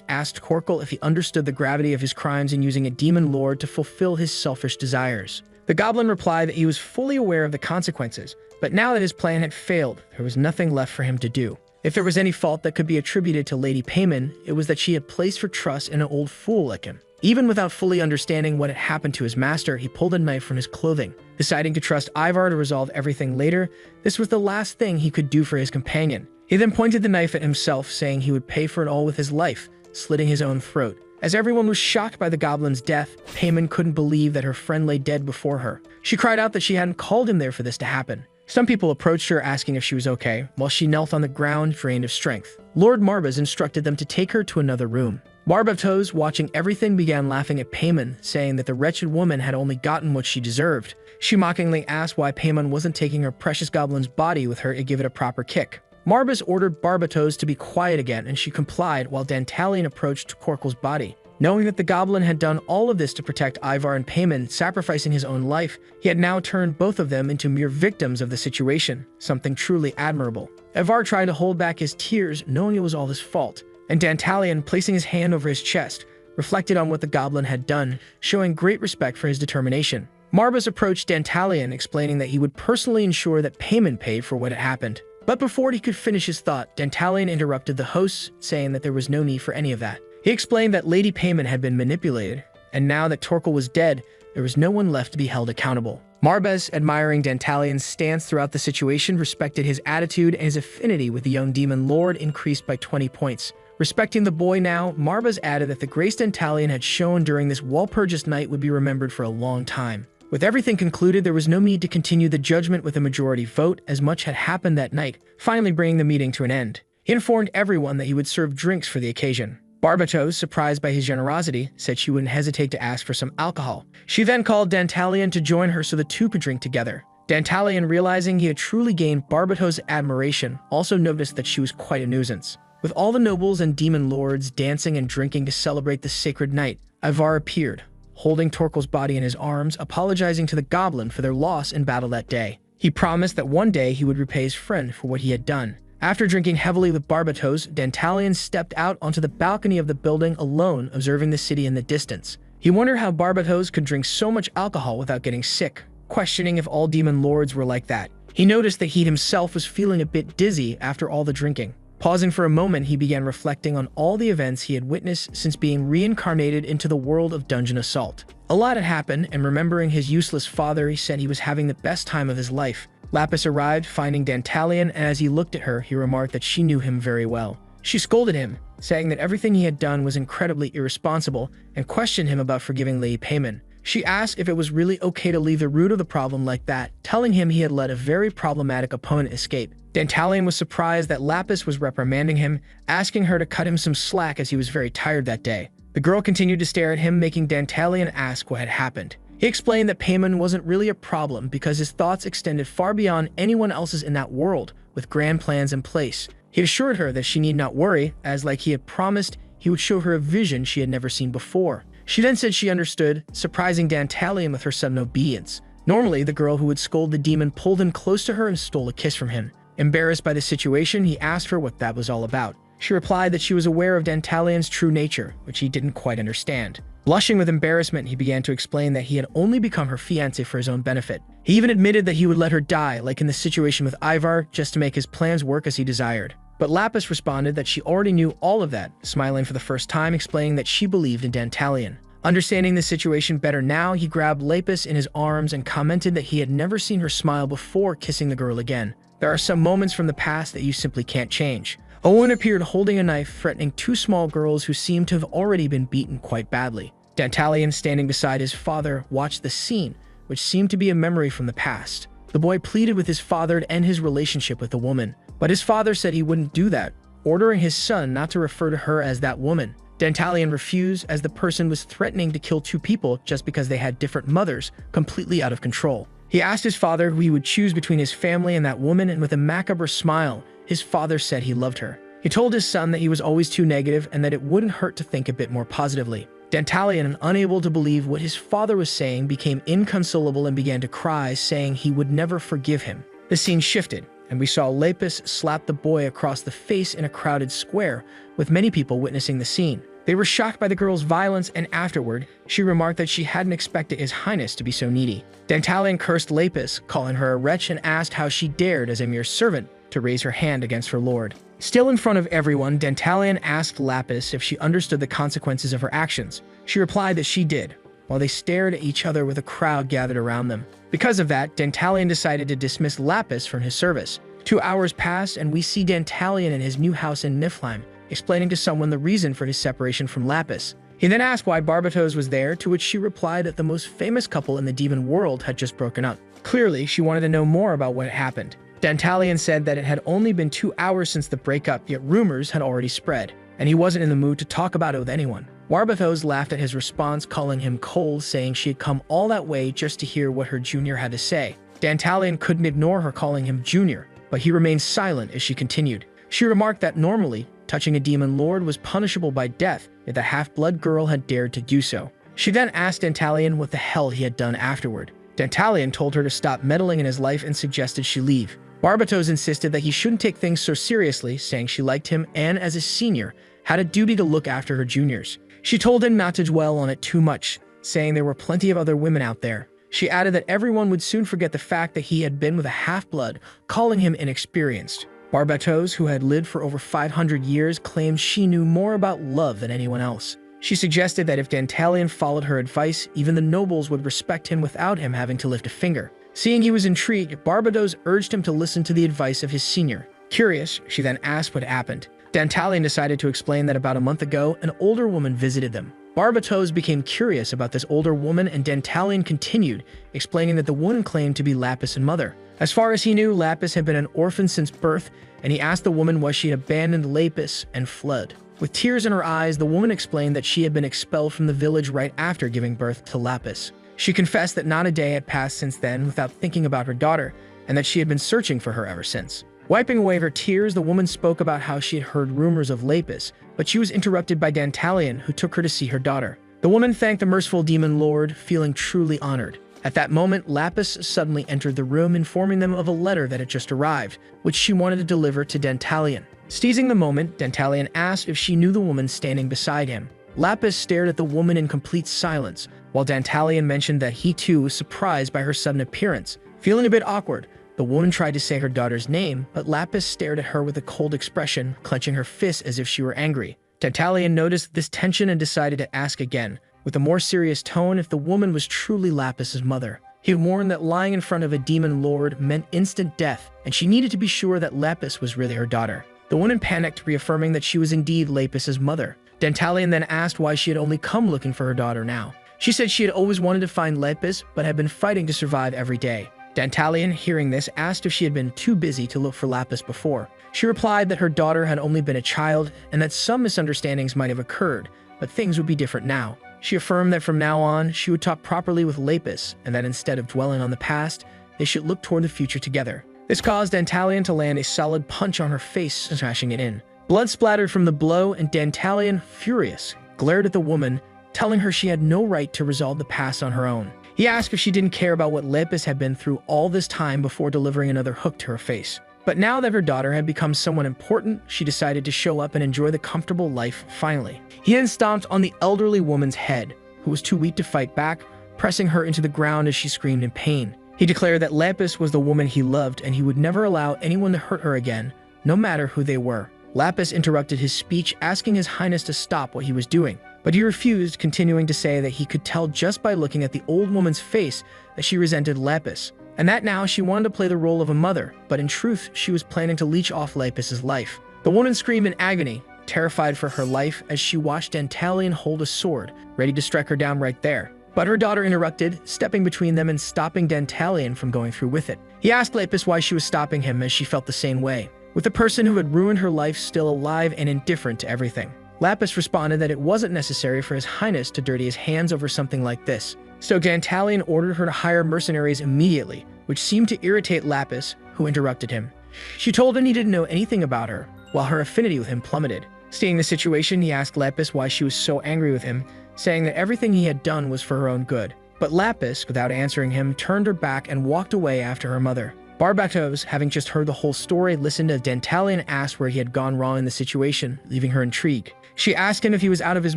asked Torkel if he understood the gravity of his crimes in using a demon lord to fulfill his selfish desires. The goblin replied that he was fully aware of the consequences, but now that his plan had failed, there was nothing left for him to do. If there was any fault that could be attributed to Lady Paimon, it was that she had placed her trust in an old fool like him. Even without fully understanding what had happened to his master, he pulled a knife from his clothing. Deciding to trust Ivar to resolve everything later, this was the last thing he could do for his companion. He then pointed the knife at himself, saying he would pay for it all with his life, slitting his own throat. As everyone was shocked by the goblin's death, Paimon couldn't believe that her friend lay dead before her. She cried out that she hadn't called him there for this to happen. Some people approached her asking if she was okay, while she knelt on the ground, drained of strength. Lord Marbas instructed them to take her to another room. Barbatos, watching everything, began laughing at Paimon, saying that the wretched woman had only gotten what she deserved. She mockingly asked why Paimon wasn't taking her precious goblin's body with her to give it a proper kick. Marbas ordered Barbatos to be quiet again, and she complied while Dantalion approached Torkel's body. Knowing that the goblin had done all of this to protect Ivar and Paimon, sacrificing his own life, he had now turned both of them into mere victims of the situation, something truly admirable. Ivar tried to hold back his tears, knowing it was all his fault, and Dantalion, placing his hand over his chest, reflected on what the goblin had done, showing great respect for his determination. Marbas approached Dantalion, explaining that he would personally ensure that Paimon paid for what had happened. But before he could finish his thought, Dantalion interrupted the hosts, saying that there was no need for any of that. He explained that Lady Paimon had been manipulated, and now that Torkel was dead, there was no one left to be held accountable. Marbas, admiring Dantalion's stance throughout the situation, respected his attitude, and his affinity with the young demon lord increased by 20 points. Respecting the boy now, Marbas added that the grace Dantalion had shown during this Walpurgis night would be remembered for a long time. With everything concluded, there was no need to continue the judgment with a majority vote, as much had happened that night, finally bringing the meeting to an end. He informed everyone that he would serve drinks for the occasion. Barbatos, surprised by his generosity, said she wouldn't hesitate to ask for some alcohol. She then called Dantalion to join her so the two could drink together. Dantalion, realizing he had truly gained Barbatos' admiration, also noticed that she was quite a nuisance. With all the nobles and demon lords dancing and drinking to celebrate the sacred night, Ivar appeared, holding Torkel's body in his arms, apologizing to the goblin for their loss in battle that day. He promised that one day he would repay his friend for what he had done. After drinking heavily with Barbatos, Dantalion stepped out onto the balcony of the building alone, observing the city in the distance. He wondered how Barbatos could drink so much alcohol without getting sick, questioning if all demon lords were like that. He noticed that he himself was feeling a bit dizzy after all the drinking. Pausing for a moment, he began reflecting on all the events he had witnessed since being reincarnated into the world of Dungeon Assault. A lot had happened, and remembering his useless father, he said he was having the best time of his life. Lapis arrived, finding Dantalion, and as he looked at her, he remarked that she knew him very well. She scolded him, saying that everything he had done was incredibly irresponsible, and questioned him about forgiving Lady Payman. She asked if it was really okay to leave the root of the problem like that, telling him he had let a very problematic opponent escape. Dantalion was surprised that Lapis was reprimanding him, asking her to cut him some slack as he was very tired that day. The girl continued to stare at him, making Dantalion ask what had happened. He explained that Payman wasn't really a problem because his thoughts extended far beyond anyone else's in that world, with grand plans in place. He assured her that she need not worry, as like he had promised, he would show her a vision she had never seen before. She then said she understood, surprising Dantalion with her sudden obedience. Normally, the girl who would scold the demon pulled him close to her and stole a kiss from him. Embarrassed by the situation, he asked her what that was all about. She replied that she was aware of Dantalion's true nature, which he didn't quite understand. Blushing with embarrassment, he began to explain that he had only become her fiancé for his own benefit. He even admitted that he would let her die, like in the situation with Ivar, just to make his plans work as he desired. But Lapis responded that she already knew all of that, smiling for the first time, explaining that she believed in Dantalion. Understanding the situation better now, he grabbed Lapis in his arms and commented that he had never seen her smile before kissing the girl again. There are some moments from the past that you simply can't change. Owen appeared holding a knife, threatening two small girls who seemed to have already been beaten quite badly. Dantalion, standing beside his father, watched the scene, which seemed to be a memory from the past. The boy pleaded with his father to end his relationship with the woman, but his father said he wouldn't do that, ordering his son not to refer to her as that woman. Dantalion refused, as the person was threatening to kill two people just because they had different mothers, completely out of control. He asked his father who he would choose between his family and that woman, and with a macabre smile, his father said he loved her. He told his son that he was always too negative and that it wouldn't hurt to think a bit more positively. Dantalion, unable to believe what his father was saying, became inconsolable and began to cry, saying he would never forgive him. The scene shifted, and we saw Lapis slap the boy across the face in a crowded square, with many people witnessing the scene. They were shocked by the girl's violence, and afterward, she remarked that she hadn't expected His Highness to be so needy. Dantalion cursed Lapis, calling her a wretch, and asked how she dared, as a mere servant, to raise her hand against her lord. Still in front of everyone, Dantalion asked Lapis if she understood the consequences of her actions. She replied that she did, while they stared at each other with a crowd gathered around them. Because of that, Dantalion decided to dismiss Lapis from his service. 2 hours passed, and we see Dantalion in his new house in Niflheim, explaining to someone the reason for his separation from Lapis. He then asked why Barbatos was there, to which she replied that the most famous couple in the demon world had just broken up. Clearly, she wanted to know more about what had happened. Dantalion said that it had only been 2 hours since the breakup, yet rumors had already spread, and he wasn't in the mood to talk about it with anyone. Barbatos laughed at his response, calling him cold, saying she had come all that way just to hear what her junior had to say. Dantalion couldn't ignore her calling him junior, but he remained silent as she continued. She remarked that normally, touching a demon lord was punishable by death, yet the half-blood girl had dared to do so. She then asked Dantalion what the hell he had done afterward. Dantalion told her to stop meddling in his life and suggested she leave. Barbatos insisted that he shouldn't take things so seriously, saying she liked him and, as a senior, had a duty to look after her juniors. She told him not to dwell on it too much, saying there were plenty of other women out there. She added that everyone would soon forget the fact that he had been with a half-blood, calling him inexperienced. Barbatos, who had lived for over 500 years, claimed she knew more about love than anyone else. She suggested that if Dantalion followed her advice, even the nobles would respect him without him having to lift a finger. Seeing he was intrigued, Barbatos urged him to listen to the advice of his senior. Curious, she then asked what happened. Dantalion decided to explain that about a month ago, an older woman visited them. Barbatos became curious about this older woman, and Dantalion continued, explaining that the woman claimed to be Lapis' mother. As far as he knew, Lapis had been an orphan since birth, and he asked the woman why she had abandoned Lapis and fled. With tears in her eyes, the woman explained that she had been expelled from the village right after giving birth to Lapis. She confessed that not a day had passed since then without thinking about her daughter, and that she had been searching for her ever since. Wiping away her tears, the woman spoke about how she had heard rumors of Lapis, but she was interrupted by Dantalion, who took her to see her daughter. The woman thanked the merciful demon lord, feeling truly honored. At that moment, Lapis suddenly entered the room, informing them of a letter that had just arrived, which she wanted to deliver to Dantalion. Seizing the moment, Dantalion asked if she knew the woman standing beside him. Lapis stared at the woman in complete silence, while Dantalion mentioned that he too was surprised by her sudden appearance. Feeling a bit awkward, the woman tried to say her daughter's name, but Lapis stared at her with a cold expression, clenching her fists as if she were angry. Dantalion noticed this tension and decided to ask again, with a more serious tone, if the woman was truly Lapis' mother. He warned that lying in front of a demon lord meant instant death, and she needed to be sure that Lapis was really her daughter. The woman panicked, reaffirming that she was indeed Lapis' mother. Dantalion then asked why she had only come looking for her daughter now. She said she had always wanted to find Lapis, but had been fighting to survive every day. Dantalion, hearing this, asked if she had been too busy to look for Lapis before. She replied that her daughter had only been a child, and that some misunderstandings might have occurred, but things would be different now. She affirmed that from now on, she would talk properly with Lapis, and that instead of dwelling on the past, they should look toward the future together. This caused Dantalion to land a solid punch on her face, smashing it in. Blood splattered from the blow, and Dantalion, furious, glared at the woman, telling her she had no right to resolve the past on her own. He asked if she didn't care about what Lapis had been through all this time before delivering another hook to her face. But now that her daughter had become someone important, she decided to show up and enjoy the comfortable life finally. He then stomped on the elderly woman's head, who was too weak to fight back, pressing her into the ground as she screamed in pain. He declared that Lapis was the woman he loved, and he would never allow anyone to hurt her again, no matter who they were. Lapis interrupted his speech, asking His Highness to stop what he was doing, but he refused, continuing to say that he could tell just by looking at the old woman's face that she resented Lapis, and that now she wanted to play the role of a mother, but in truth, she was planning to leech off Lapis' life. The woman screamed in agony, terrified for her life, as she watched Dantalion hold a sword, ready to strike her down right there. But her daughter interrupted, stepping between them and stopping Dantalion from going through with it. He asked Lapis why she was stopping him, as she felt the same way, with the person who had ruined her life still alive and indifferent to everything. Lapis responded that it wasn't necessary for His Highness to dirty his hands over something like this, so Dantalion ordered her to hire mercenaries immediately, which seemed to irritate Lapis, who interrupted him. She told him he didn't know anything about her, while her affinity with him plummeted. Seeing the situation, he asked Lapis why she was so angry with him, saying that everything he had done was for her own good. But Lapis, without answering him, turned her back and walked away after her mother. Barbatos, having just heard the whole story, listened as Dantalion asked where he had gone wrong in the situation, leaving her intrigued. She asked him if he was out of his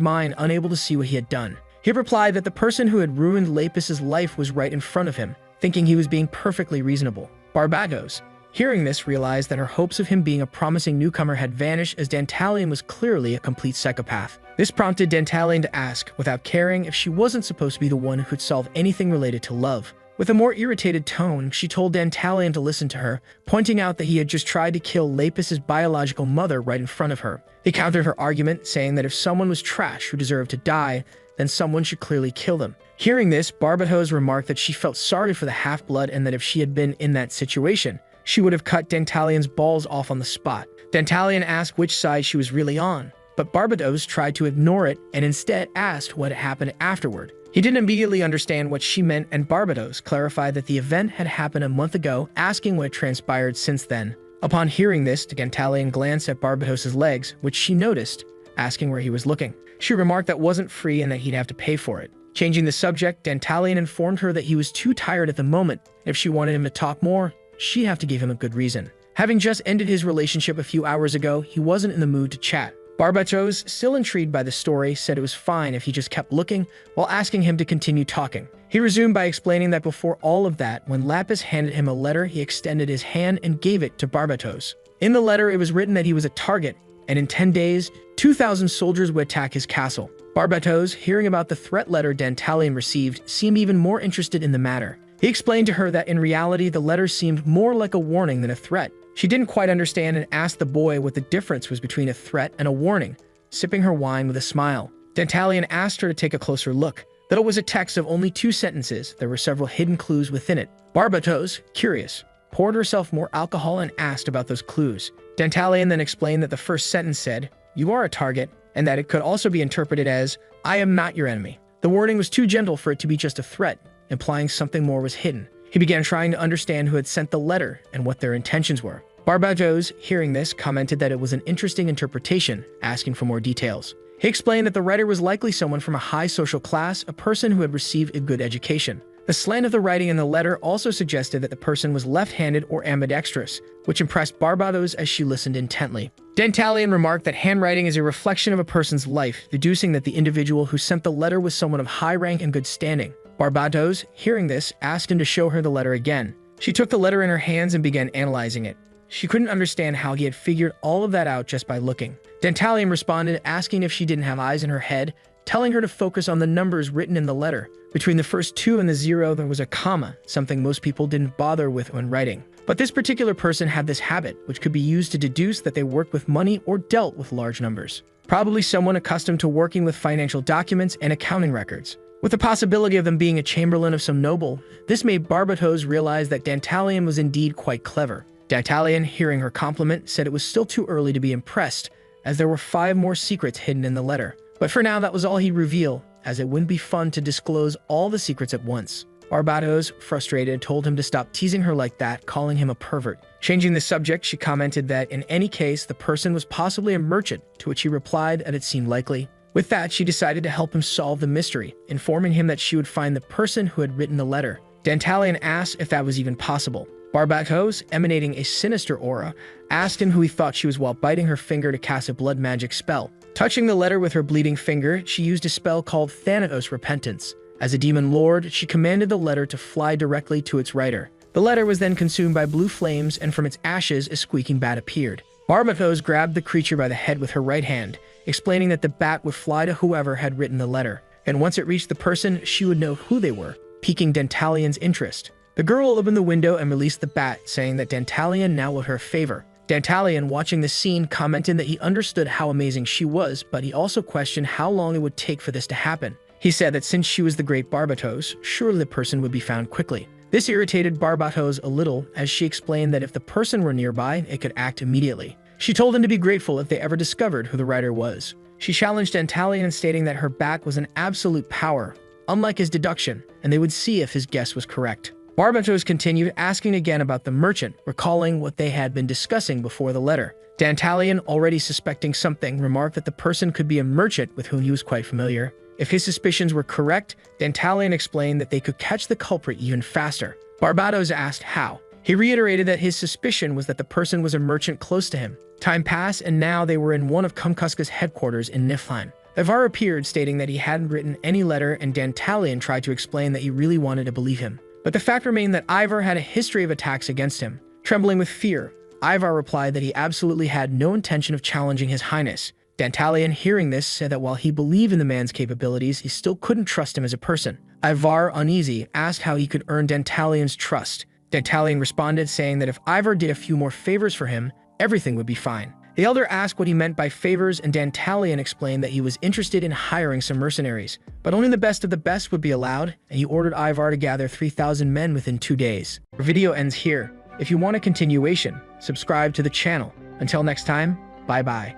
mind, unable to see what he had done. He replied that the person who had ruined Lapis' life was right in front of him, thinking he was being perfectly reasonable. Barbatos, hearing this, realized that her hopes of him being a promising newcomer had vanished, as Dantalion was clearly a complete psychopath. This prompted Dantalion to ask, without caring, if she wasn't supposed to be the one who could solve anything related to love. With a more irritated tone, she told Dantalion to listen to her, pointing out that he had just tried to kill Lapis' biological mother right in front of her. He countered her argument, saying that if someone was trash who deserved to die, then someone should clearly kill them. Hearing this, Barbatos remarked that she felt sorry for the half-blood, and that if she had been in that situation, she would have cut Dantalion's balls off on the spot. Dantalion asked which side she was really on, but Barbatos tried to ignore it and instead asked what had happened afterward. He didn't immediately understand what she meant, and Barbatos clarified that the event had happened a month ago, asking what had transpired since then. Upon hearing this, Dantalion glanced at Barbatos' legs, which she noticed, asking where he was looking. She remarked that wasn't free and that he'd have to pay for it. Changing the subject, Dantalion informed her that he was too tired at the moment. If she wanted him to talk more, she'd have to give him a good reason. Having just ended his relationship a few hours ago, he wasn't in the mood to chat. Barbatos, still intrigued by the story, said it was fine if he just kept looking, while asking him to continue talking. He resumed by explaining that before all of that, when Lapis handed him a letter, he extended his hand and gave it to Barbatos. In the letter, it was written that he was a target, and in 10 days, 2,000 soldiers would attack his castle. Barbatos, hearing about the threat letter Dantalion received, seemed even more interested in the matter. He explained to her that in reality, the letter seemed more like a warning than a threat. She didn't quite understand and asked the boy what the difference was between a threat and a warning, sipping her wine with a smile. Dantalian asked her to take a closer look. Though it was a text of only 2 sentences, there were several hidden clues within it. Barbatos, curious, poured herself more alcohol and asked about those clues. Dantalian then explained that the first sentence said, "You are a target," and that it could also be interpreted as, "I am not your enemy." The wording was too gentle for it to be just a threat, implying something more was hidden. He began trying to understand who had sent the letter and what their intentions were. Barbatos, hearing this, commented that it was an interesting interpretation, asking for more details. He explained that the writer was likely someone from a high social class, a person who had received a good education. The slant of the writing in the letter also suggested that the person was left-handed or ambidextrous, which impressed Barbatos as she listened intently. Dantalian remarked that handwriting is a reflection of a person's life, deducing that the individual who sent the letter was someone of high rank and good standing. Barbatos, hearing this, asked him to show her the letter again. She took the letter in her hands and began analyzing it. She couldn't understand how he had figured all of that out just by looking. Dantalian responded, asking if she didn't have eyes in her head, telling her to focus on the numbers written in the letter. Between the first 2 and the 0, there was a comma, something most people didn't bother with when writing. But this particular person had this habit, which could be used to deduce that they worked with money or dealt with large numbers. Probably someone accustomed to working with financial documents and accounting records. With the possibility of them being a chamberlain of some noble, this made Barbatos realize that Dantalian was indeed quite clever. Dantalian, hearing her compliment, said it was still too early to be impressed, as there were 5 more secrets hidden in the letter. But for now, that was all he'd reveal, as it wouldn't be fun to disclose all the secrets at once. Barbatos, frustrated, told him to stop teasing her like that, calling him a pervert. Changing the subject, she commented that in any case, the person was possibly a merchant, to which he replied that it seemed likely. With that, she decided to help him solve the mystery, informing him that she would find the person who had written the letter. Dantalian asked if that was even possible. Barbatos, emanating a sinister aura, asked him who he thought she was while biting her finger to cast a blood magic spell. Touching the letter with her bleeding finger, she used a spell called Thanatos Repentance. As a demon lord, she commanded the letter to fly directly to its writer. The letter was then consumed by blue flames, and from its ashes a squeaking bat appeared. Barbatos grabbed the creature by the head with her right hand, explaining that the bat would fly to whoever had written the letter, and once it reached the person, she would know who they were, piquing Dantalian's interest. The girl opened the window and released the bat, saying that Dantalian now owed her a favor. Dantalian, watching the scene, commented that he understood how amazing she was, but he also questioned how long it would take for this to happen. He said that since she was the great Barbatos, surely the person would be found quickly. This irritated Barbatos a little, as she explained that if the person were nearby, it could act immediately. She told him to be grateful if they ever discovered who the writer was. She challenged Dantalian, stating that her back was an absolute power, unlike his deduction, and they would see if his guess was correct. Barbatos continued, asking again about the merchant, recalling what they had been discussing before the letter. Dantalian, already suspecting something, remarked that the person could be a merchant with whom he was quite familiar. If his suspicions were correct, Dantalian explained that they could catch the culprit even faster. Barbatos asked how. He reiterated that his suspicion was that the person was a merchant close to him. Time passed, and now they were in one of Kumkuska's headquarters in Niflheim. Ivar appeared, stating that he hadn't written any letter, and Dantalian tried to explain that he really wanted to believe him. But the fact remained that Ivar had a history of attacks against him. Trembling with fear, Ivar replied that he absolutely had no intention of challenging his highness. Dantalian, hearing this, said that while he believed in the man's capabilities, he still couldn't trust him as a person. Ivar, uneasy, asked how he could earn Dantalian's trust. Dantalian responded, saying that if Ivar did a few more favors for him, everything would be fine. The elder asked what he meant by favors, and Dantalian explained that he was interested in hiring some mercenaries, but only the best of the best would be allowed, and he ordered Ivar to gather 3,000 men within 2 days. Our video ends here. If you want a continuation, subscribe to the channel. Until next time, bye-bye.